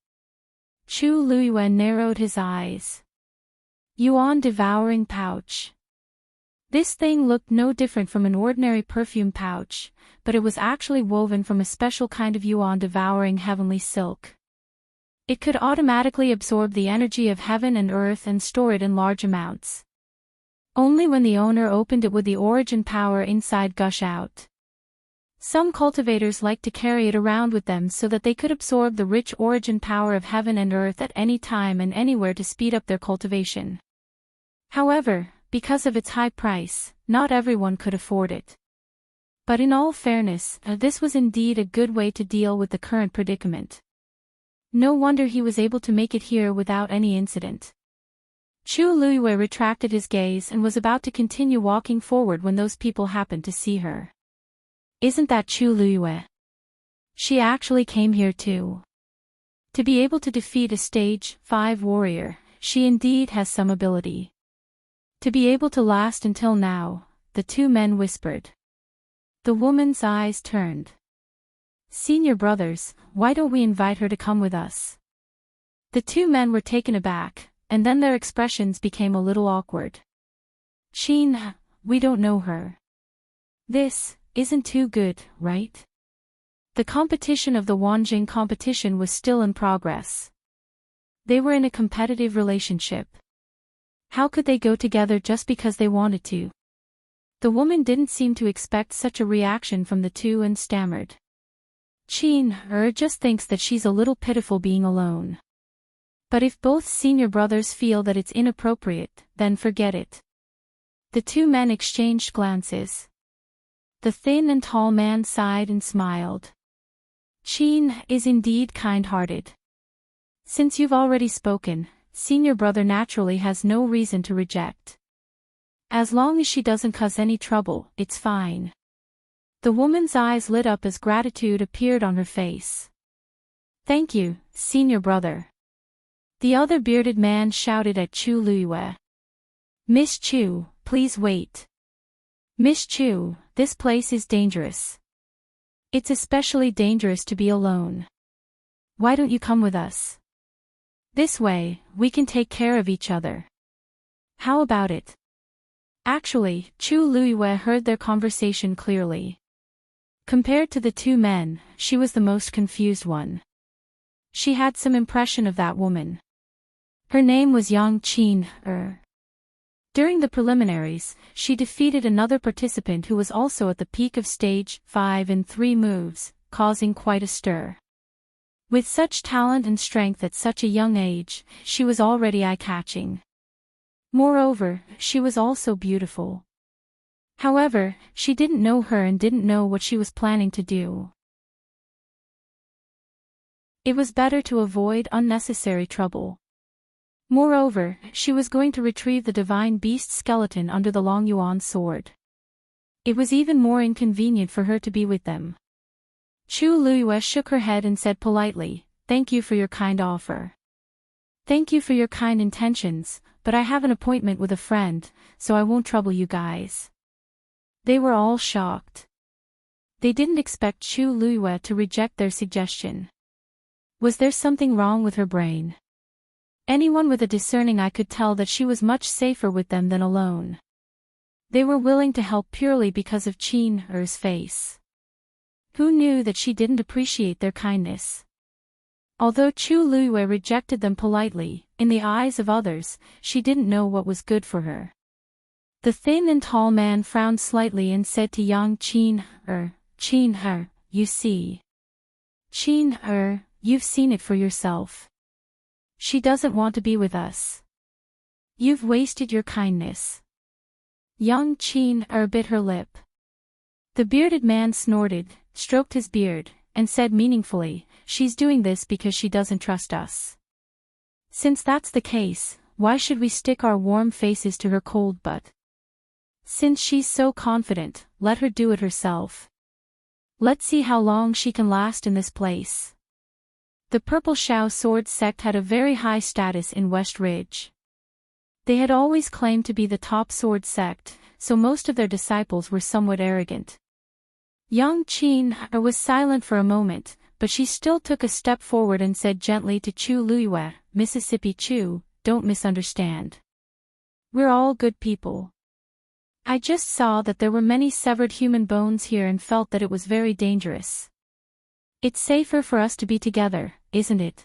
Chu Luiyue narrowed his eyes. Yuan devouring pouch. This thing looked no different from an ordinary perfume pouch, but it was actually woven from a special kind of yuan devouring heavenly silk. It could automatically absorb the energy of heaven and earth and store it in large amounts. Only when the owner opened it would the origin power inside gush out. Some cultivators liked to carry it around with them so that they could absorb the rich origin power of heaven and earth at any time and anywhere to speed up their cultivation. However, because of its high price, not everyone could afford it. But in all fairness, this was indeed a good way to deal with the current predicament. No wonder he was able to make it here without any incident. Chu Luiyue retracted his gaze and was about to continue walking forward when those people happened to see her. Isn't that Chu Luiyue? She actually came here too. To be able to defeat a stage 5 warrior, she indeed has some ability. To be able to last until now, the two men whispered. The woman's eyes turned. Senior brothers, why don't we invite her to come with us? The two men were taken aback, and then their expressions became a little awkward. Qin, we don't know her. This isn't too good, right? The competition of the Wanjing competition was still in progress. They were in a competitive relationship. How could they go together just because they wanted to? The woman didn't seem to expect such a reaction from the two and stammered. Qin just thinks that she's a little pitiful being alone. But if both senior brothers feel that it's inappropriate, then forget it. The two men exchanged glances. The thin and tall man sighed and smiled. Qin is indeed kind-hearted. Since you've already spoken, senior brother naturally has no reason to reject. As long as she doesn't cause any trouble, it's fine. The woman's eyes lit up as gratitude appeared on her face. Thank you, senior brother. The other bearded man shouted at Chu Luiyue. Miss Chu, please wait. Miss Chu, this place is dangerous. It's especially dangerous to be alone. Why don't you come with us? This way, we can take care of each other. How about it? Actually, Chu Luiyue heard their conversation clearly. Compared to the two men, she was the most confused one. She had some impression of that woman. Her name was Yang Qin. During the preliminaries, she defeated another participant who was also at the peak of stage 5 in 3 moves, causing quite a stir. With such talent and strength at such a young age, she was already eye-catching. Moreover, she was also beautiful. However, she didn't know her and didn't know what she was planning to do. It was better to avoid unnecessary trouble. Moreover, she was going to retrieve the divine beast skeleton under the Long Yuan sword. It was even more inconvenient for her to be with them. Chu Liyue shook her head and said politely, "Thank you for your kind offer. Thank you for your kind intentions, but I have an appointment with a friend, so I won't trouble you guys." They were all shocked. They didn't expect Chu Liyue to reject their suggestion. Was there something wrong with her brain? Anyone with a discerning eye could tell that she was much safer with them than alone. They were willing to help purely because of Qin Er's face. Who knew that she didn't appreciate their kindness? Although Chu Liyue rejected them politely, in the eyes of others, she didn't know what was good for her. The thin and tall man frowned slightly and said to young Qin Er, you see. Qin Er, you've seen it for yourself. She doesn't want to be with us. You've wasted your kindness. Young Qin Er bit her lip. The bearded man snorted, stroked his beard, and said meaningfully, "She's doing this because she doesn't trust us. Since that's the case, why should we stick our warm faces to her cold butt? Since she's so confident, let her do it herself. Let's see how long she can last in this place." The Purple Shao Sword sect had a very high status in West Ridge. They had always claimed to be the top sword sect, so most of their disciples were somewhat arrogant. Young Qin was silent for a moment, but she still took a step forward and said gently to Chu Liyue, "Mississippi Chu, don't misunderstand. We're all good people. I just saw that there were many severed human bones here and felt that it was very dangerous. It's safer for us to be together, isn't it?"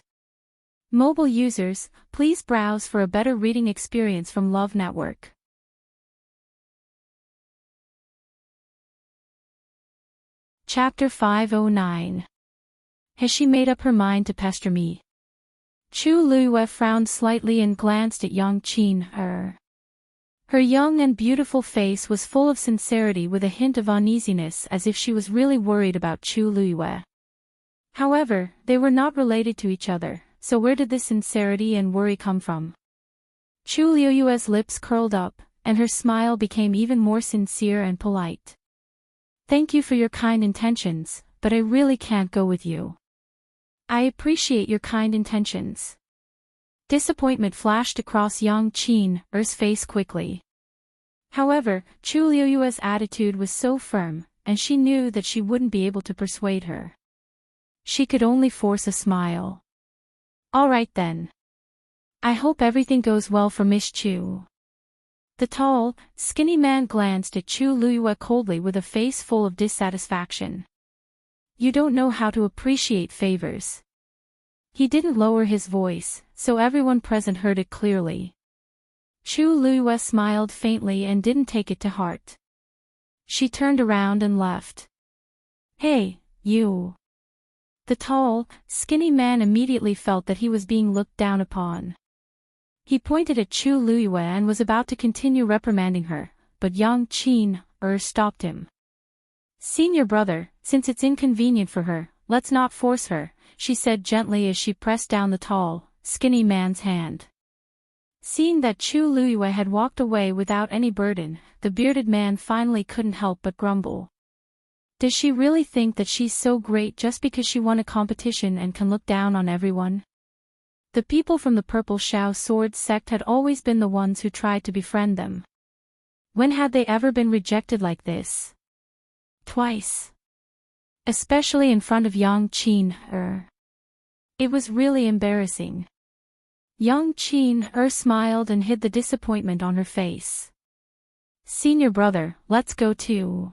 Mobile users, please browse for a better reading experience from Love Network. Chapter 509. Has she made up her mind to pester me? Chu Liyue frowned slightly and glanced at young Qin Er. Her young and beautiful face was full of sincerity with a hint of uneasiness, as if she was really worried about Chu Liyue. However, they were not related to each other, so where did this sincerity and worry come from? Chu Liyue's lips curled up, and her smile became even more sincere and polite. "Thank you for your kind intentions, but I really can't go with you." "I appreciate your kind intentions." Disappointment flashed across young Qin Er's face quickly. However, Chu Liyue's attitude was so firm, and she knew that she wouldn't be able to persuade her. She could only force a smile. "All right then. I hope everything goes well for Miss Chu." The tall, skinny man glanced at Chu Liyue coldly with a face full of dissatisfaction. "You don't know how to appreciate favors." He didn't lower his voice, so everyone present heard it clearly. Chu Liyue smiled faintly and didn't take it to heart. She turned around and left. "Hey, you." The tall, skinny man immediately felt that he was being looked down upon. He pointed at Chu Liyue and was about to continue reprimanding her, but young Qin Er stopped him. "Senior brother, since it's inconvenient for her, let's not force her," she said gently as she pressed down the tall, skinny man's hand. Seeing that Chu Liyue had walked away without any burden, the bearded man finally couldn't help but grumble. Does she really think that she's so great just because she won a competition and can look down on everyone? The people from the Purple Shao Sword sect had always been the ones who tried to befriend them. When had they ever been rejected like this? Twice. Especially in front of young Qin Er. It was really embarrassing. Young Qin Er smiled and hid the disappointment on her face. "Senior brother, let's go too.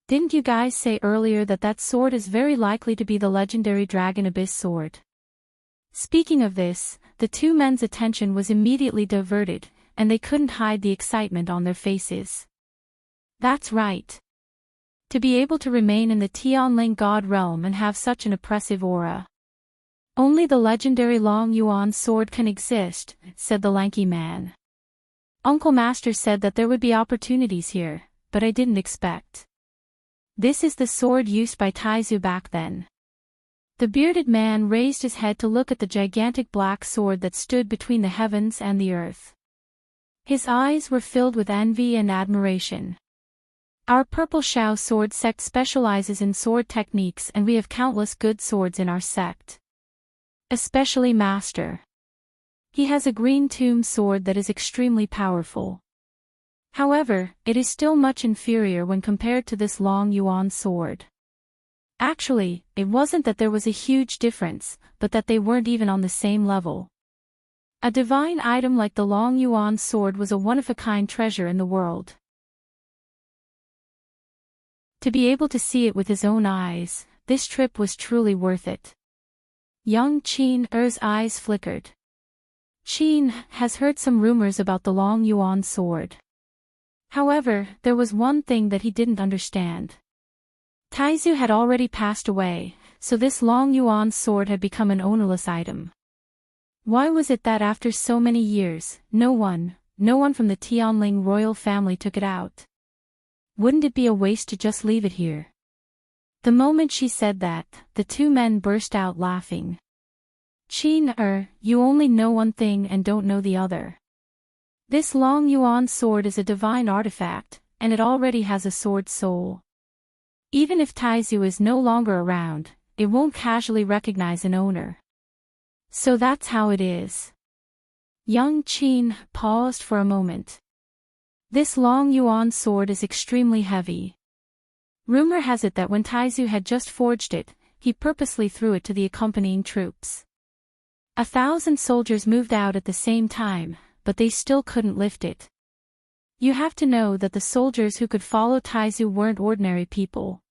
Didn't you guys say earlier that that sword is very likely to be the legendary Dragon Abyss sword?" Speaking of this, the two men's attention was immediately diverted, and they couldn't hide the excitement on their faces. That's right. To be able to remain in the Tianling God realm and have such an oppressive aura. Only the legendary Long Yuan sword can exist, said the lanky man. Uncle Master said that there would be opportunities here, but I didn't expect. This is the sword used by Taizu back then. The bearded man raised his head to look at the gigantic black sword that stood between the heavens and the earth. His eyes were filled with envy and admiration. Our Purple Shao sword sect specializes in sword techniques, and we have countless good swords in our sect. Especially Master. He has a green tomb sword that is extremely powerful. However, it is still much inferior when compared to this Long Yuan sword. Actually, it wasn't that there was a huge difference, but that they weren't even on the same level. A divine item like the Long Yuan sword was a one-of-a-kind treasure in the world. To be able to see it with his own eyes, this trip was truly worth it. Young Qin Er's eyes flickered. Qin has heard some rumors about the Long Yuan sword. However, there was one thing that he didn't understand. Taizu had already passed away, so this Long Yuan sword had become an ownerless item. Why was it that after so many years, no one from the Tianling royal family took it out? Wouldn't it be a waste to just leave it here? The moment she said that, the two men burst out laughing. Qin you only know one thing and don't know the other. This Long Yuan sword is a divine artifact, and it already has a sword soul. Even if Taizu is no longer around, it won't casually recognize an owner. So that's how it is. Young Qin paused for a moment. This Long Yuan sword is extremely heavy. Rumor has it that when Taizu had just forged it, he purposely threw it to the accompanying troops. 1,000 soldiers moved out at the same time, but they still couldn't lift it. You have to know that the soldiers who could follow Taizu weren't ordinary people.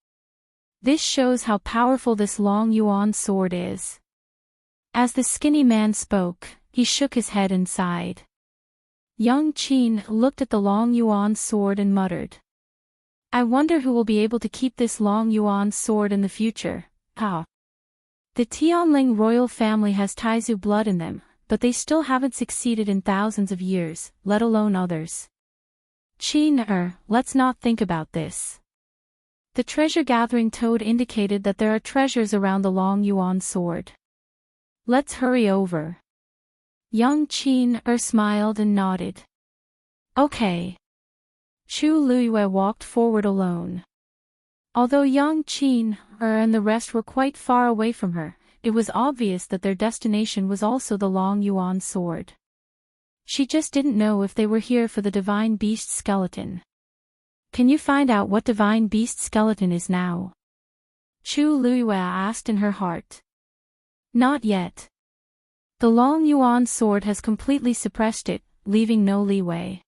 This shows how powerful this Long Yuan sword is. As the skinny man spoke, he shook his head and sighed. Young Qin looked at the Long Yuan sword and muttered. I wonder who will be able to keep this Long Yuan sword in the future. The Tianling royal family has Taizu blood in them, but they still haven't succeeded in thousands of years, let alone others. Qin let's not think about this. The treasure-gathering toad indicated that there are treasures around the Long Yuan sword. Let's hurry over. Young Qin smiled and nodded. Okay. Chu Luiyue walked forward alone. Although young Qin and the rest were quite far away from her, it was obvious that their destination was also the Long Yuan sword. She just didn't know if they were here for the Divine Beast skeleton. Can you find out what Divine Beast skeleton is now? Chu Luiyue asked in her heart. Not yet. The Long Yuan sword has completely suppressed it, leaving no leeway.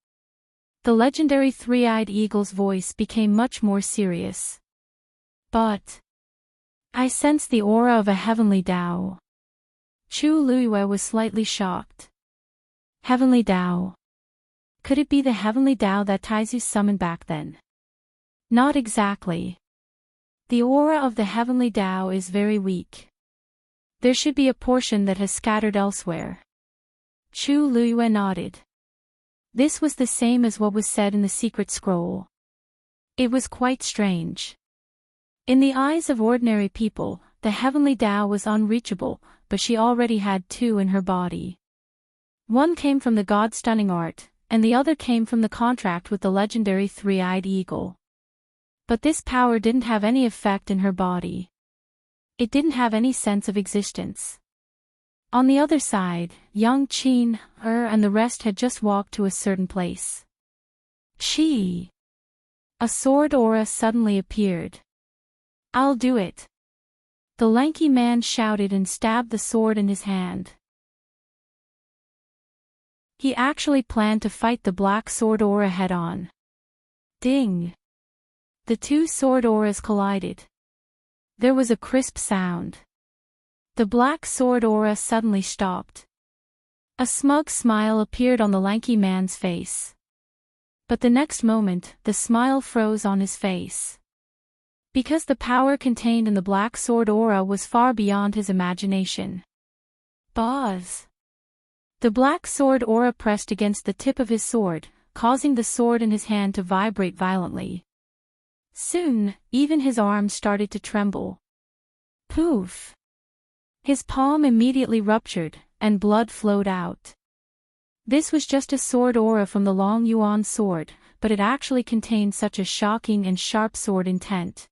The legendary three-eyed eagle's voice became much more serious. But I sense the aura of a heavenly Dao. Chu Luiyue was slightly shocked. Heavenly Dao. Could it be the heavenly Dao that Taizu summoned back then? Not exactly. The aura of the heavenly Dao is very weak. There should be a portion that has scattered elsewhere. Chu Luiyue nodded. This was the same as what was said in the secret scroll. It was quite strange. In the eyes of ordinary people, the heavenly Dao was unreachable, but she already had two in her body. One came from the God-stunning art, and the other came from the contract with the legendary three-eyed eagle. But this power didn't have any effect in her body. It didn't have any sense of existence. On the other side, young Qin and the rest had just walked to a certain place. Chi! A sword aura suddenly appeared. I'll do it. The lanky man shouted and stabbed the sword in his hand. He actually planned to fight the black sword aura head-on. Ding! The two sword auras collided. There was a crisp sound. The black sword aura suddenly stopped. A smug smile appeared on the lanky man's face. But the next moment, the smile froze on his face. Because the power contained in the black sword aura was far beyond his imagination. Buzz! The black sword aura pressed against the tip of his sword, causing the sword in his hand to vibrate violently. Soon, even his arms started to tremble. Poof! His palm immediately ruptured, and blood flowed out. This was just a sword aura from the Long Yuan sword, but it actually contained such a shocking and sharp sword intent.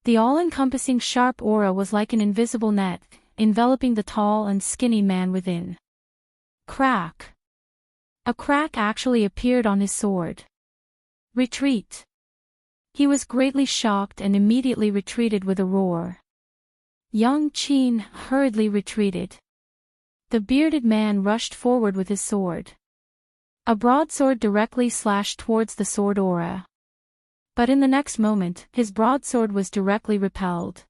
The all-encompassing sharp aura was like an invisible net, enveloping the tall and skinny man within. Crack! A crack actually appeared on his sword. Retreat! He was greatly shocked and immediately retreated with a roar. Young Qin hurriedly retreated. The bearded man rushed forward with his sword. A broadsword directly slashed towards the sword aura. But in the next moment, his broadsword was directly repelled.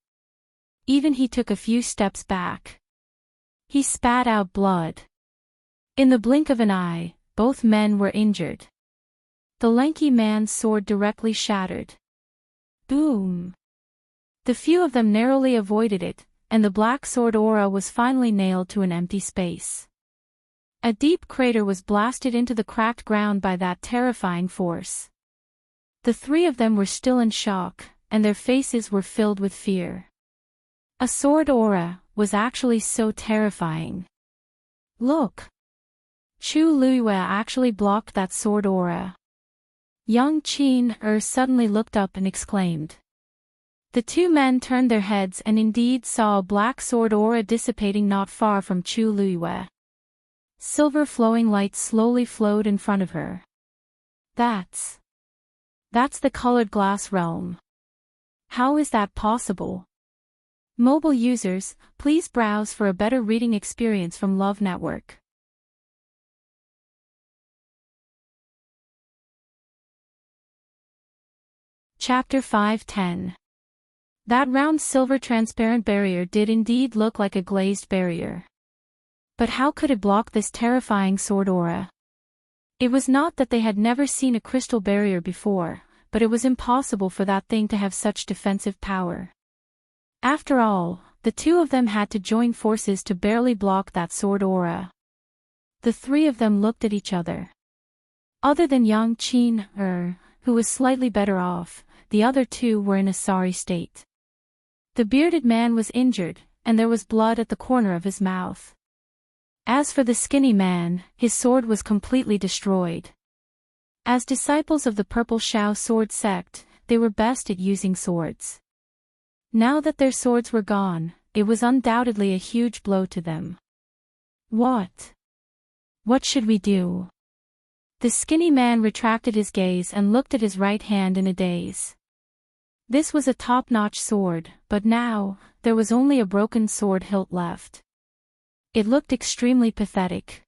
Even he took a few steps back. He spat out blood. In the blink of an eye, both men were injured. The lanky man's sword directly shattered. Boom! The few of them narrowly avoided it, and the black sword aura was finally nailed to an empty space. A deep crater was blasted into the cracked ground by that terrifying force. The three of them were still in shock, and their faces were filled with fear. A sword aura was actually so terrifying. Look! Chu Luiyue actually blocked that sword aura. Young Qin suddenly looked up and exclaimed. The two men turned their heads and indeed saw a black sword aura dissipating not far from Chu Luiyue. Silver flowing light slowly flowed in front of her. That's the colored glass realm. How is that possible? Mobile users, please browse for a better reading experience from Love Network. Chapter 5:10. That round silver transparent barrier did indeed look like a glazed barrier. But how could it block this terrifying sword aura? It was not that they had never seen a crystal barrier before, but it was impossible for that thing to have such defensive power. After all, the two of them had to join forces to barely block that sword aura. The three of them looked at each other. Other than young Qin, who was slightly better off, the other two were in a sorry state. The bearded man was injured, and there was blood at the corner of his mouth. As for the skinny man, his sword was completely destroyed. As disciples of the Purple Shao sword sect, they were best at using swords. Now that their swords were gone, it was undoubtedly a huge blow to them. What should we do? The skinny man retracted his gaze and looked at his right hand in a daze. This was a top-notch sword, but now, there was only a broken sword hilt left. It looked extremely pathetic.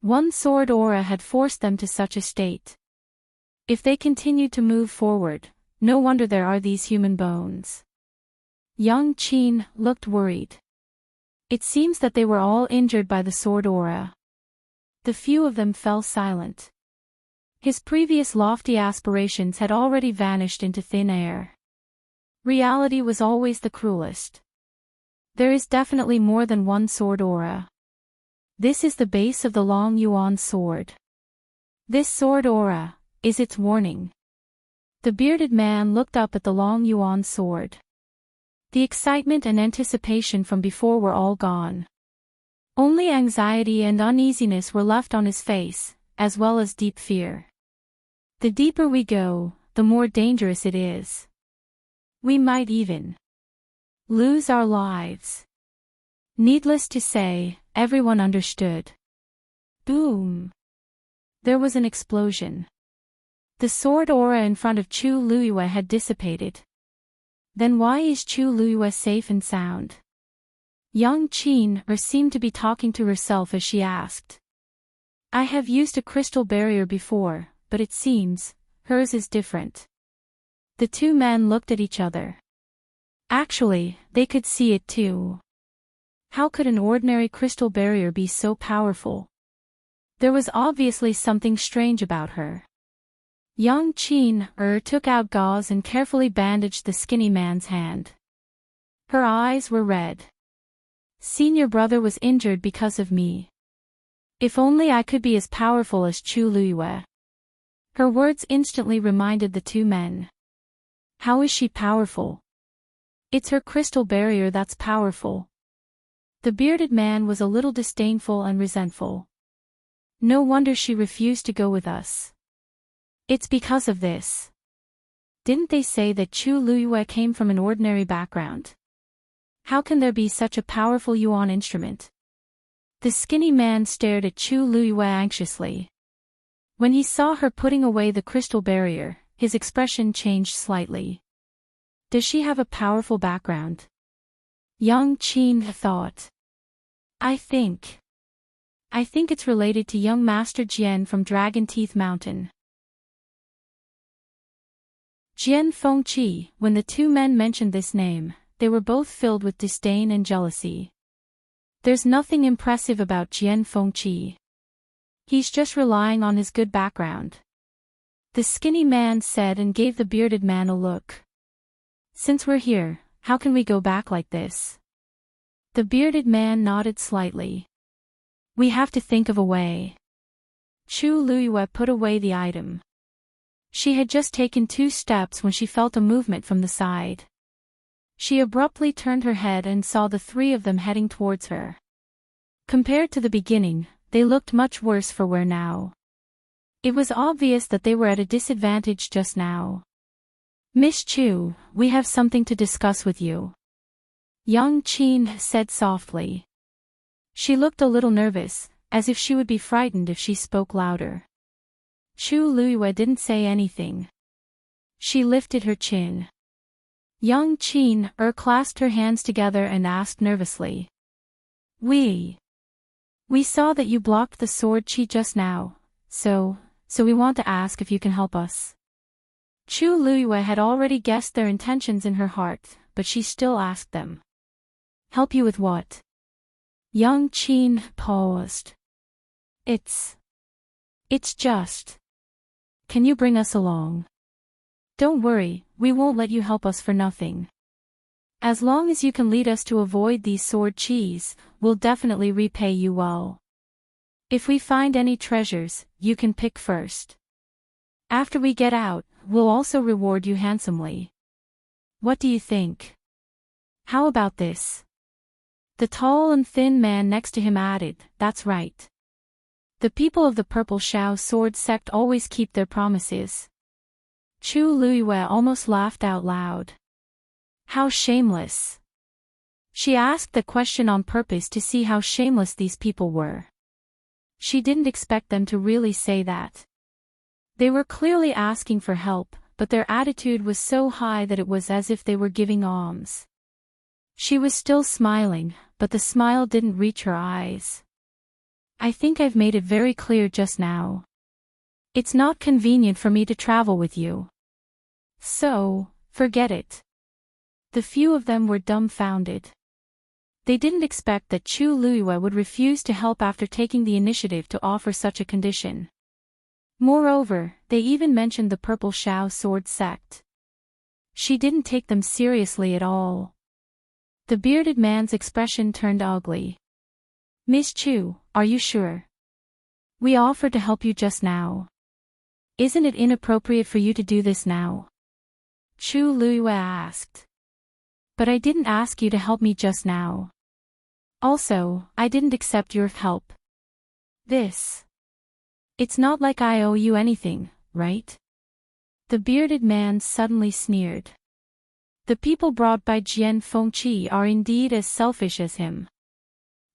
One sword aura had forced them to such a state. If they continued to move forward, no wonder there are these human bones. Young Qin looked worried. It seems that they were all injured by the sword aura. The few of them fell silent. His previous lofty aspirations had already vanished into thin air. Reality was always the cruelest. There is definitely more than one sword aura. This is the base of the Long Yuan sword. This sword aura is its warning. The bearded man looked up at the Long Yuan sword. The excitement and anticipation from before were all gone. Only anxiety and uneasiness were left on his face, as well as deep fear. The deeper we go, the more dangerous it is. We might even lose our lives. Needless to say, everyone understood. Boom! There was an explosion. The sword aura in front of Chu Luiyue had dissipated. Then why is Chu Luiyue safe and sound? Young Qin seemed to be talking to herself as she asked. I have used a crystal barrier before, but it seems, hers is different. The two men looked at each other. Actually, they could see it too. How could an ordinary crystal barrier be so powerful? There was obviously something strange about her. Young Qin took out gauze and carefully bandaged the skinny man's hand. Her eyes were red. Senior brother was injured because of me. If only I could be as powerful as Chu Luiyue. Her words instantly reminded the two men. How is she powerful? It's her crystal barrier that's powerful. The bearded man was a little disdainful and resentful. No wonder she refused to go with us. It's because of this. Didn't they say that Chu Luyue came from an ordinary background? How can there be such a powerful yuan instrument? The skinny man stared at Chu Luyue anxiously. When he saw her putting away the crystal barrier, his expression changed slightly. Does she have a powerful background? Young Qin thought. I think it's related to young Master Jian from Dragon Teeth Mountain. Jian Fengqi, when the two men mentioned this name, they were both filled with disdain and jealousy. There's nothing impressive about Jian Fengqi. He's just relying on his good background. The skinny man said and gave the bearded man a look. Since we're here, how can we go back like this? The bearded man nodded slightly. We have to think of a way. Chu Luyue put away the item. She had just taken 2 steps when she felt a movement from the side. She abruptly turned her head and saw the 3 of them heading towards her. Compared to the beginning, they looked much worse for wear now. It was obvious that they were at a disadvantage just now. Miss Chu, we have something to discuss with you. Young Qin said softly. She looked a little nervous, as if she would be frightened if she spoke louder. Chu Luyue didn't say anything. She lifted her chin. Young Qin clasped her hands together and asked nervously. We saw that you blocked the sword chi just now, so we want to ask if you can help us. Chu Luyue had already guessed their intentions in her heart, but she still asked them. Help you with what? Young Qin paused. It's just. Can you bring us along? Don't worry, we won't let you help us for nothing. As long as you can lead us to avoid these sword chis, we'll definitely repay you well. If we find any treasures, you can pick first. After we get out, we'll also reward you handsomely. What do you think? How about this? The tall and thin man next to him added, that's right. The people of the Purple Shao Sword Sect always keep their promises. Chu Luyue almost laughed out loud. How shameless. She asked the question on purpose to see how shameless these people were. She didn't expect them to really say that. They were clearly asking for help, but their attitude was so high that it was as if they were giving alms. She was still smiling, but the smile didn't reach her eyes. I think I've made it very clear just now. It's not convenient for me to travel with you. So, forget it. The few of them were dumbfounded. They didn't expect that Chu Luyue would refuse to help after taking the initiative to offer such a condition. Moreover, they even mentioned the Purple Shao Sword Sect. She didn't take them seriously at all. The bearded man's expression turned ugly. Miss Chu, are you sure? We offered to help you just now. Isn't it inappropriate for you to do this now? Chu Luyue asked. But I didn't ask you to help me just now. Also, I didn't accept your help. It's not like I owe you anything, right? The bearded man suddenly sneered. The people brought by Jian Fengqi are indeed as selfish as him.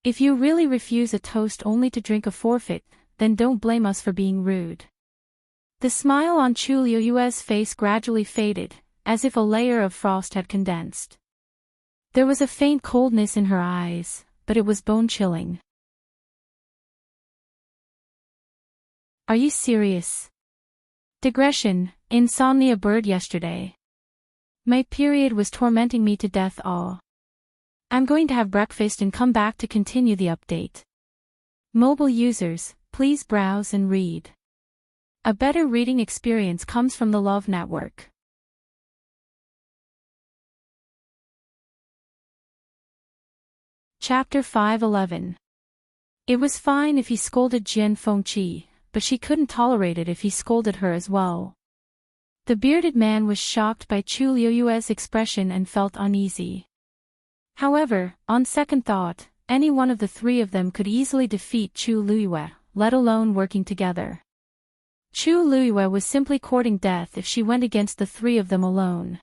If you really refuse a toast only to drink a forfeit, then don't blame us for being rude. The smile on Chu Luyue's face gradually faded, as if a layer of frost had condensed. There was a faint coldness in her eyes, but it was bone-chilling. Are you serious? Digression, insomnia bird yesterday. My period was tormenting me to death. I'm going to have breakfast and come back to continue the update. Mobile users, please browse and read. A better reading experience comes from the Love Network. Chapter 5:11. It was fine if he scolded Jian Fengqi, but she couldn't tolerate it if he scolded her as well. The bearded man was shocked by Chu Liuyue's expression and felt uneasy. However, on second thought, any one of the three of them could easily defeat Chu Liyue, let alone working together. Chu Liyue was simply courting death if she went against the three of them alone.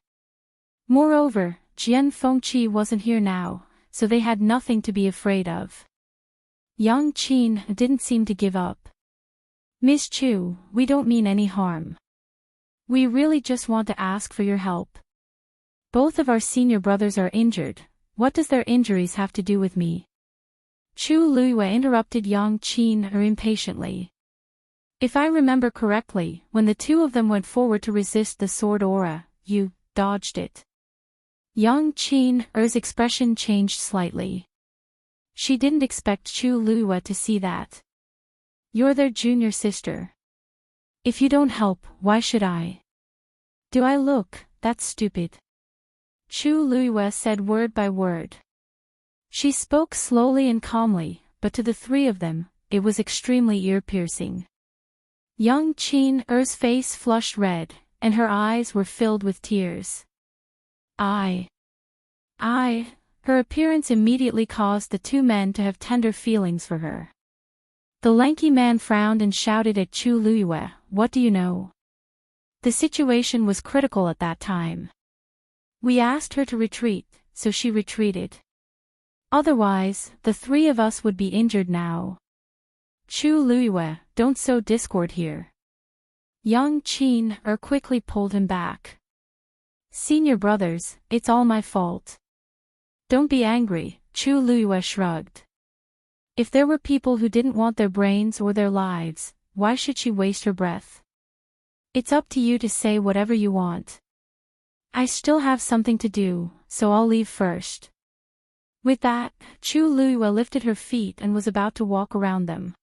Moreover, Jian Fengqi wasn't here now, so they had nothing to be afraid of. Yang Qin didn't seem to give up. "Miss Chu, we don't mean any harm. We really just want to ask for your help. Both of our senior brothers are injured. What does their injuries have to do with me?" Chu Liyue interrupted Yang Qin impatiently. "If I remember correctly, when the two of them went forward to resist the sword aura, you dodged it." Yang Qin's expression changed slightly. She didn't expect Chu Liyue to see that. "You're their junior sister. If you don't help, why should I? Do I look that stupid?" Chu Liyue said word by word. She spoke slowly and calmly, but to the three of them, it was extremely ear-piercing. Yang Qin's face flushed red, and her eyes were filled with tears. Her appearance immediately caused the two men to have tender feelings for her. The lanky man frowned and shouted at Chu Liyue, "What do you know?" The situation was critical at that time. "We asked her to retreat, so she retreated. Otherwise, the three of us would be injured now. Chu Liyue, don't sow discord here." Yang Qin quickly pulled him back. "Senior brothers, it's all my fault. Don't be angry," Chu Liyue shrugged. If there were people who didn't want their brains or their lives, why should she waste her breath? "It's up to you to say whatever you want. I still have something to do, so I'll leave first." With that, Chu Liyue lifted her feet and was about to walk around them.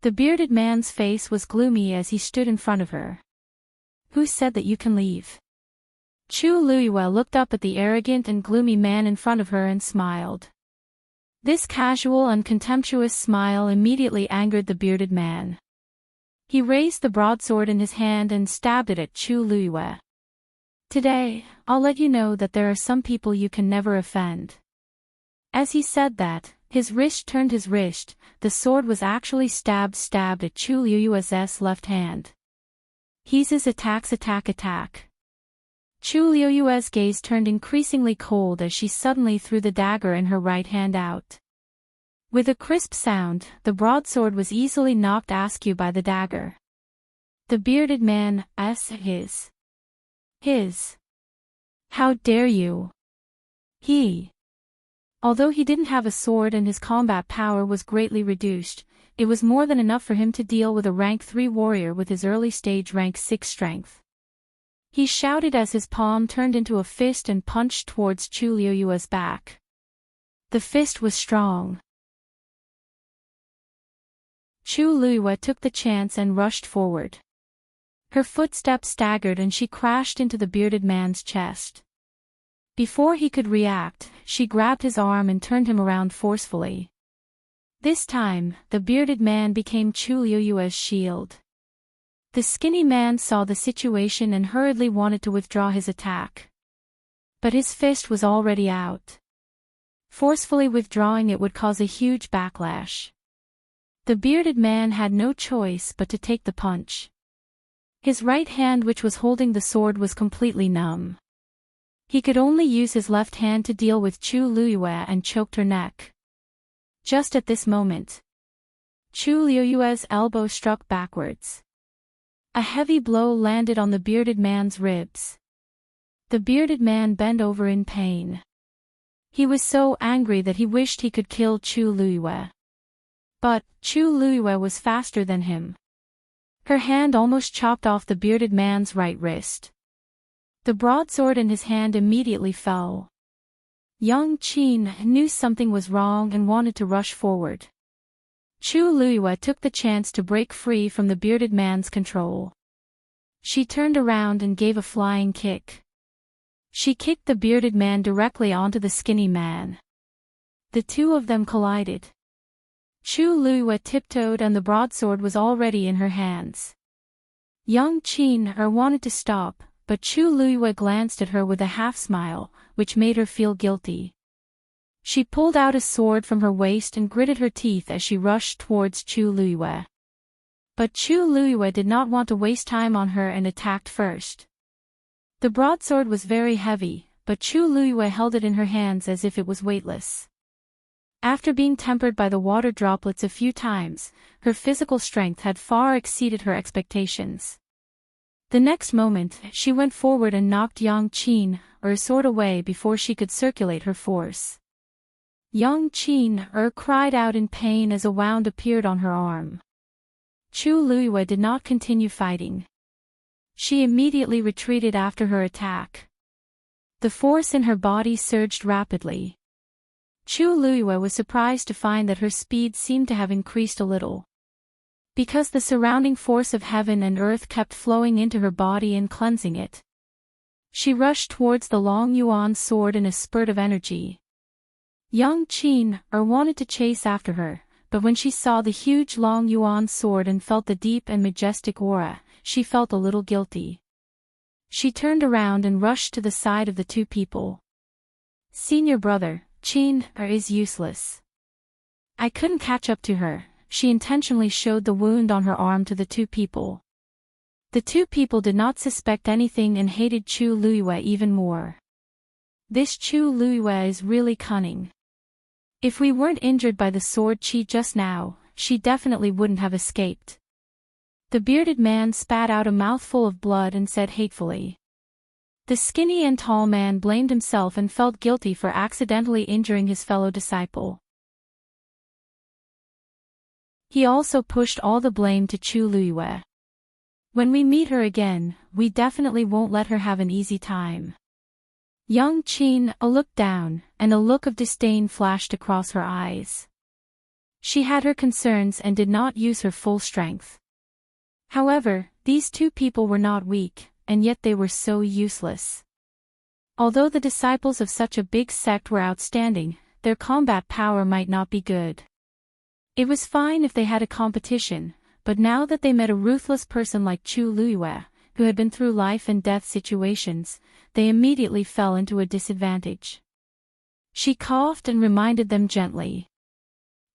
The bearded man's face was gloomy as he stood in front of her. "Who said that you can leave?" Chu Liyue looked up at the arrogant and gloomy man in front of her and smiled. This casual and contemptuous smile immediately angered the bearded man. He raised the broadsword in his hand and stabbed it at Chu Liyue. "Today, I'll let you know that there are some people you can never offend." As he said that, his wrist turned his wrist, the sword was actually stabbed at Chu Liyue's left hand. He's his attack. Chu Liyue's gaze turned increasingly cold as she suddenly threw the dagger in her right hand out. With a crisp sound, the broadsword was easily knocked askew by the dagger. The bearded man, his. "How dare you?" Although he didn't have a sword and his combat power was greatly reduced, it was more than enough for him to deal with a rank 3 warrior with his early stage rank 6 strength. He shouted as his palm turned into a fist and punched towards Chu Liyue's back. The fist was strong. Chu Liyue took the chance and rushed forward. Her footsteps staggered and she crashed into the bearded man's chest. Before he could react, she grabbed his arm and turned him around forcefully. This time, the bearded man became Chu Liyue's shield. The skinny man saw the situation and hurriedly wanted to withdraw his attack. But his fist was already out. Forcefully withdrawing it would cause a huge backlash. The bearded man had no choice but to take the punch. His right hand, which was holding the sword, was completely numb. He could only use his left hand to deal with Chu Liyue and choked her neck. Just at this moment, Chu Liyue's elbow struck backwards. A heavy blow landed on the bearded man's ribs. The bearded man bent over in pain. He was so angry that he wished he could kill Chu Liyue. But Chu Liyue was faster than him. Her hand almost chopped off the bearded man's right wrist. The broadsword in his hand immediately fell. Yang Qin knew something was wrong and wanted to rush forward. Chu Liyue took the chance to break free from the bearded man's control. She turned around and gave a flying kick. She kicked the bearded man directly onto the skinny man. The two of them collided. Chu Luiyue tiptoed and the broadsword was already in her hands. Young Qin wanted to stop, but Chu Luiyue glanced at her with a half-smile, which made her feel guilty. She pulled out a sword from her waist and gritted her teeth as she rushed towards Chu Luiyue. But Chu Luiyue did not want to waste time on her and attacked first. The broadsword was very heavy, but Chu Luiyue held it in her hands as if it was weightless. After being tempered by the water droplets a few times, her physical strength had far exceeded her expectations. The next moment, she went forward and knocked Yang Qin sword away before she could circulate her force. Yang Qin cried out in pain as a wound appeared on her arm. Chu Luiyue did not continue fighting. She immediately retreated after her attack. The force in her body surged rapidly. Chu Luiyue was surprised to find that her speed seemed to have increased a little. Because the surrounding force of heaven and earth kept flowing into her body and cleansing it. She rushed towards the long yuan sword in a spurt of energy. Yang Qin wanted to chase after her, but when she saw the huge long yuan sword and felt the deep and majestic aura, she felt a little guilty. She turned around and rushed to the side of the two people. Senior brother, Qin is useless. I couldn't catch up to her. She intentionally showed the wound on her arm to the two people. The two people did not suspect anything and hated Chu Luiyue even more. This Chu Luiyue is really cunning. If we weren't injured by the sword chi just now, she definitely wouldn't have escaped. The bearded man spat out a mouthful of blood and said hatefully. The skinny and tall man blamed himself and felt guilty for accidentally injuring his fellow disciple. He also pushed all the blame to Chu Luiyue. When we meet her again, we definitely won't let her have an easy time. Young Qin looked down, and a look of disdain flashed across her eyes. She had her concerns and did not use her full strength. However, these two people were not weak, and yet they were so useless. Although the disciples of such a big sect were outstanding, their combat power might not be good. It was fine if they had a competition, but now that they met a ruthless person like Chu Luiyue, who had been through life and death situations, they immediately fell into a disadvantage. She coughed and reminded them gently.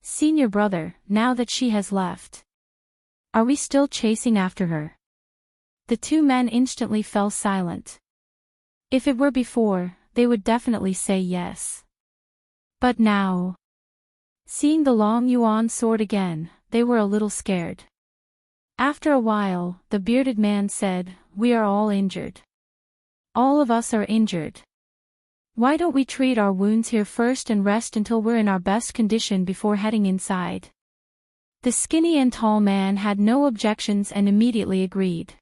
Senior brother, now that she has left. Are we still chasing after her? The two men instantly fell silent. If it were before, they would definitely say yes. But now, seeing the long yuan sword again, they were a little scared. After a while, the bearded man said, "We are all injured. All of us are injured. Why don't we treat our wounds here first and rest until we're in our best condition before heading inside?" The skinny and tall man had no objections and immediately agreed.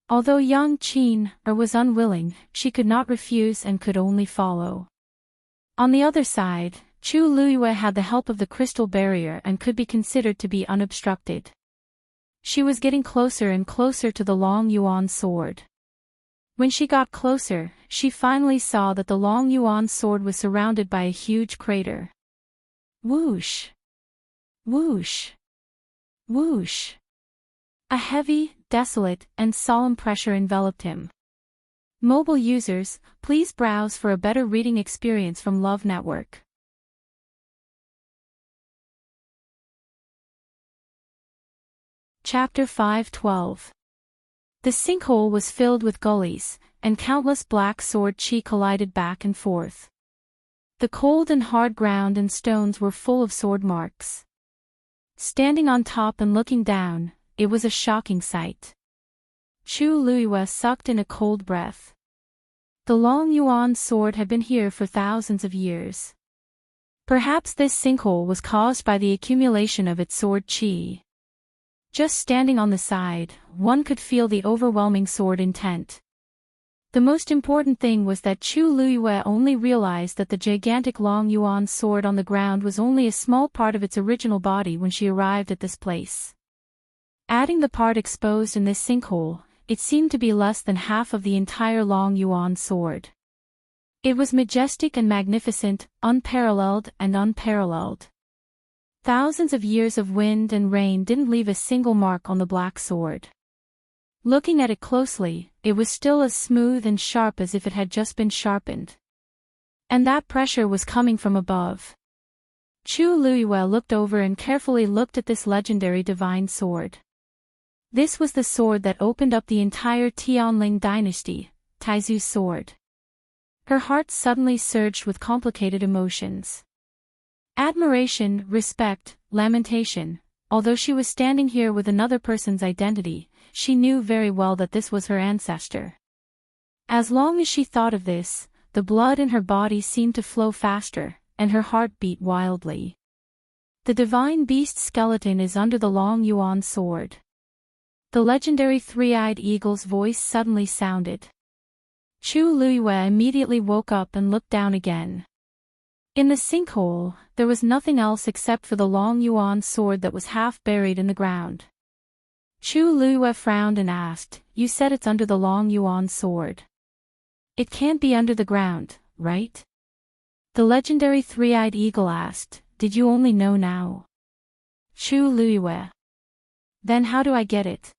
Although young Qin was unwilling, she could not refuse and could only follow. On the other side, Chu Luiyue had the help of the crystal barrier and could be considered to be unobstructed. She was getting closer and closer to the long yuan sword. When she got closer, she finally saw that the long yuan sword was surrounded by a huge crater. Whoosh! Whoosh! Whoosh! A heavy, desolate, and solemn pressure enveloped him. Mobile users, please browse for a better reading experience from Love Network. Chapter 5:12. The sinkhole was filled with gullies, and countless black sword chi collided back and forth. The cold and hard ground and stones were full of sword marks. Standing on top and looking down, it was a shocking sight. Chu Luiyue sucked in a cold breath. The long yuan sword had been here for thousands of years. Perhaps this sinkhole was caused by the accumulation of its sword chi. Just standing on the side, one could feel the overwhelming sword intent. The most important thing was that Chu Luiyue only realized that the gigantic long yuan sword on the ground was only a small part of its original body when she arrived at this place. Adding the part exposed in this sinkhole, it seemed to be less than half of the entire long yuan sword. It was majestic and magnificent, unparalleled and unparalleled. Thousands of years of wind and rain didn't leave a single mark on the black sword. Looking at it closely, it was still as smooth and sharp as if it had just been sharpened. And that pressure was coming from above. Chu Luiyue looked over and carefully looked at this legendary divine sword. This was the sword that opened up the entire Tianling dynasty, Taizu's sword. Her heart suddenly surged with complicated emotions. Admiration, respect, lamentation. Although she was standing here with another person's identity, she knew very well that this was her ancestor. As long as she thought of this, the blood in her body seemed to flow faster, and her heart beat wildly. The divine beast skeleton is under the long yuan sword. The legendary three-eyed eagle's voice suddenly sounded. Chu Luiyue immediately woke up and looked down again. In the sinkhole, there was nothing else except for the long yuan sword that was half buried in the ground. Chu Luiyue frowned and asked, "You said it's under the long yuan sword. It can't be under the ground, right?" The legendary three-eyed eagle asked, "Did you only know now?" Chu Luiyue. "Then how do I get it?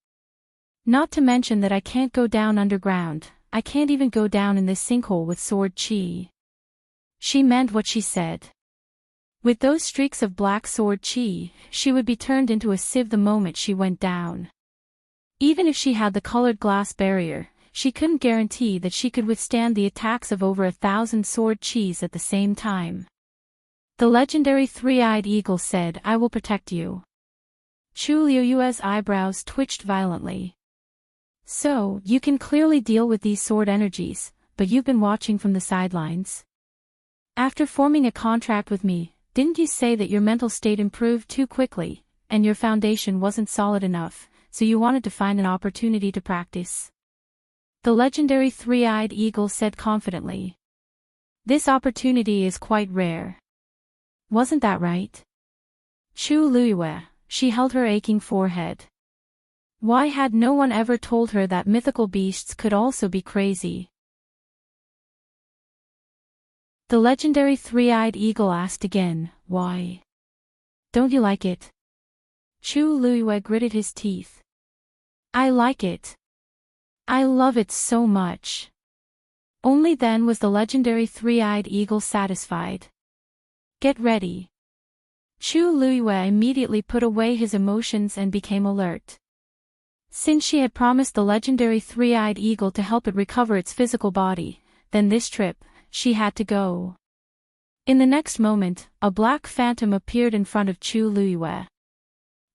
Not to mention that I can't go down underground, I can't even go down in this sinkhole with sword chi." She meant what she said. With those streaks of black sword chi, she would be turned into a sieve the moment she went down. Even if she had the colored glass barrier, she couldn't guarantee that she could withstand the attacks of over 1,000 sword chis at the same time. The legendary three-eyed eagle said, "I will protect you." Chu Luiyue's eyebrows twitched violently. "So, you can clearly deal with these sword energies, but you've been watching from the sidelines? After forming a contract with me, didn't you say that your mental state improved too quickly, and your foundation wasn't solid enough, so you wanted to find an opportunity to practice?" The legendary three-eyed eagle said confidently. "This opportunity is quite rare. Wasn't that right?" Chu Luiyue, she held her aching forehead. Why had no one ever told her that mythical beasts could also be crazy? The legendary three-eyed eagle asked again, "Why? Don't you like it?" Chu Luiyue gritted his teeth. "I like it. I love it so much." Only then was the legendary three-eyed eagle satisfied. "Get ready." Chu Luiyue immediately put away his emotions and became alert. Since she had promised the legendary three-eyed eagle to help it recover its physical body, then this trip, she had to go. In the next moment, a black phantom appeared in front of Chu Luiyue.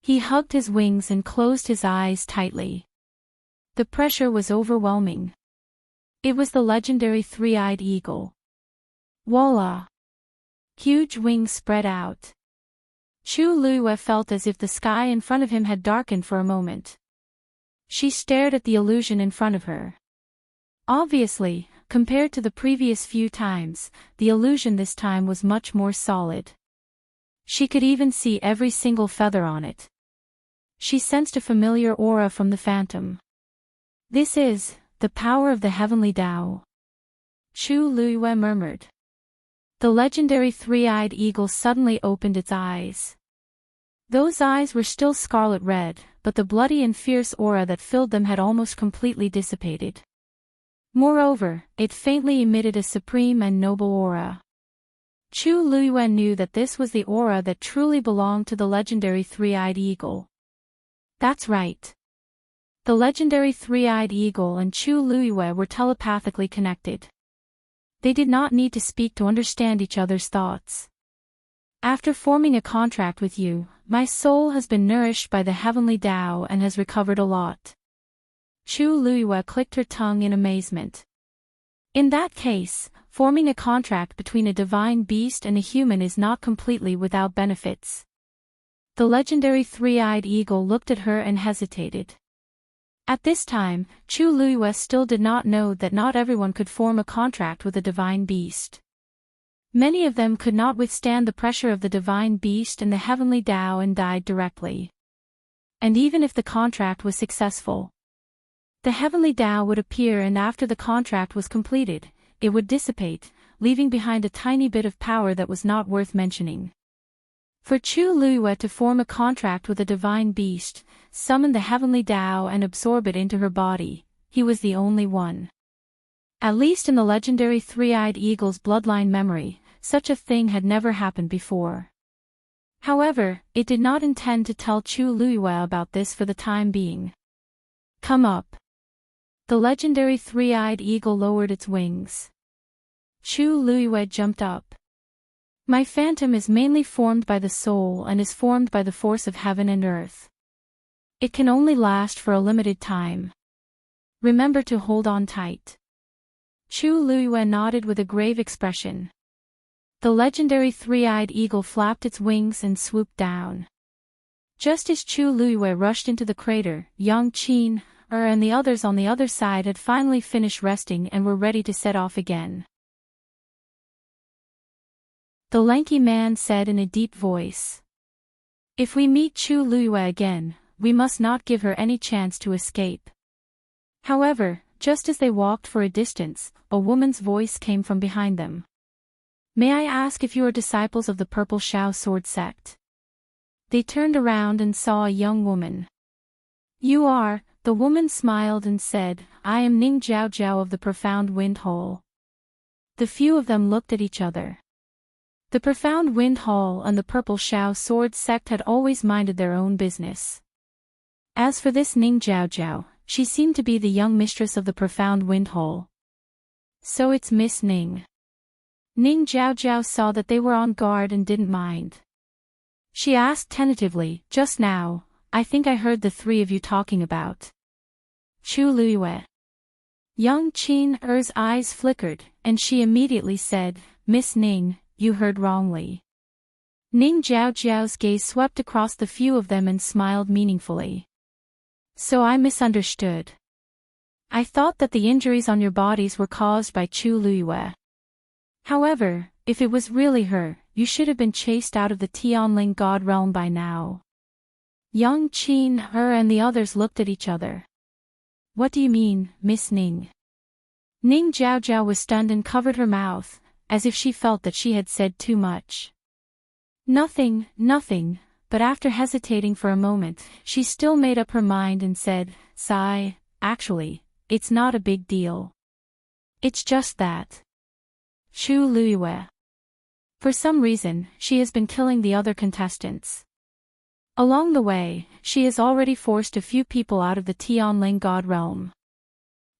He hugged his wings and closed his eyes tightly. The pressure was overwhelming. It was the legendary three-eyed eagle. Voila! Huge wings spread out. Chu Luiyue felt as if the sky in front of him had darkened for a moment. She stared at the illusion in front of her. Obviously, compared to the previous few times, the illusion this time was much more solid. She could even see every single feather on it. She sensed a familiar aura from the phantom. "This is the power of the heavenly Tao," Chu Luiyue murmured. The legendary three-eyed eagle suddenly opened its eyes. Those eyes were still scarlet red, but the bloody and fierce aura that filled them had almost completely dissipated. Moreover, it faintly emitted a supreme and noble aura. Chu Luiyue knew that this was the aura that truly belonged to the legendary three-eyed eagle. That's right. The legendary three-eyed eagle and Chu Luiyue were telepathically connected. They did not need to speak to understand each other's thoughts. "After forming a contract with you, my soul has been nourished by the heavenly Tao and has recovered a lot." Chu Luiyue clicked her tongue in amazement. In that case, forming a contract between a divine beast and a human is not completely without benefits. The legendary three-eyed eagle looked at her and hesitated. At this time, Chu Luiyue still did not know that not everyone could form a contract with a divine beast. Many of them could not withstand the pressure of the divine beast and the heavenly Tao and died directly. And even if the contract was successful, the heavenly Tao would appear, and after the contract was completed, it would dissipate, leaving behind a tiny bit of power that was not worth mentioning. For Chu Luiyue to form a contract with a divine beast, summon the heavenly Tao and absorb it into her body, he was the only one. At least in the legendary three-eyed eagle's bloodline memory, such a thing had never happened before. However, it did not intend to tell Chu Luiyue about this for the time being. Come up. The legendary three-eyed eagle lowered its wings. Chu Luiyue jumped up. My phantom is mainly formed by the soul and is formed by the force of heaven and earth. It can only last for a limited time. Remember to hold on tight. Chu Luiyue nodded with a grave expression. The legendary three-eyed eagle flapped its wings and swooped down. Just as Chu Luiyue rushed into the crater, Yang Qin, and the others on the other side had finally finished resting and were ready to set off again. The lanky man said in a deep voice. If we meet Chu Luiyue again, we must not give her any chance to escape. However, just as they walked for a distance, a woman's voice came from behind them. May I ask if you are disciples of the Purple Shao Sword Sect? They turned around and saw a young woman. You are, the woman smiled and said, I am Ning Jiao Jiao of the Profound Wind Hole. The few of them looked at each other. The Profound Wind Hall and the Purple Shao Sword Sect had always minded their own business. As for this Ning Jiao Jiao, she seemed to be the young mistress of the Profound Wind Hall. So it's Miss Ning. Ning Jiao Jiao saw that they were on guard and didn't mind. She asked tentatively, just now, I think I heard the three of you talking about Chu Luiyue. Yang Qin's eyes flickered, and she immediately said, Miss Ning, you heard wrongly. Ning Jiao Jiao's gaze swept across the few of them and smiled meaningfully. So I misunderstood. I thought that the injuries on your bodies were caused by Chu Luiyue. However, if it was really her, you should have been chased out of the Tianling God realm by now. Yang Qin and the others looked at each other. What do you mean, Miss Ning? Ning Jiao Jiao was stunned and covered her mouth, as if she felt that she had said too much. Nothing, but after hesitating for a moment, she still made up her mind and said, Sigh, actually, it's not a big deal. It's just that Chu Luiyue. For some reason, she has been killing the other contestants. Along the way, she has already forced a few people out of the Tianling God realm.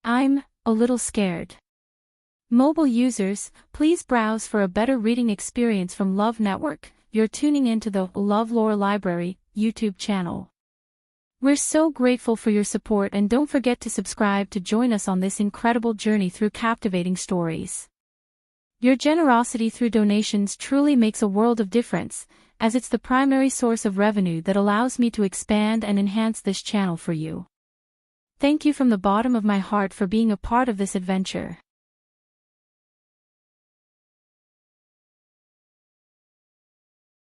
I'm a little scared. Mobile users, please browse for a better reading experience from Love Network. You're tuning into the LoveLore Library YouTube channel. We're so grateful for your support, and don't forget to subscribe to join us on this incredible journey through captivating stories. Your generosity through donations truly makes a world of difference, as it's the primary source of revenue that allows me to expand and enhance this channel for you. Thank you from the bottom of my heart for being a part of this adventure.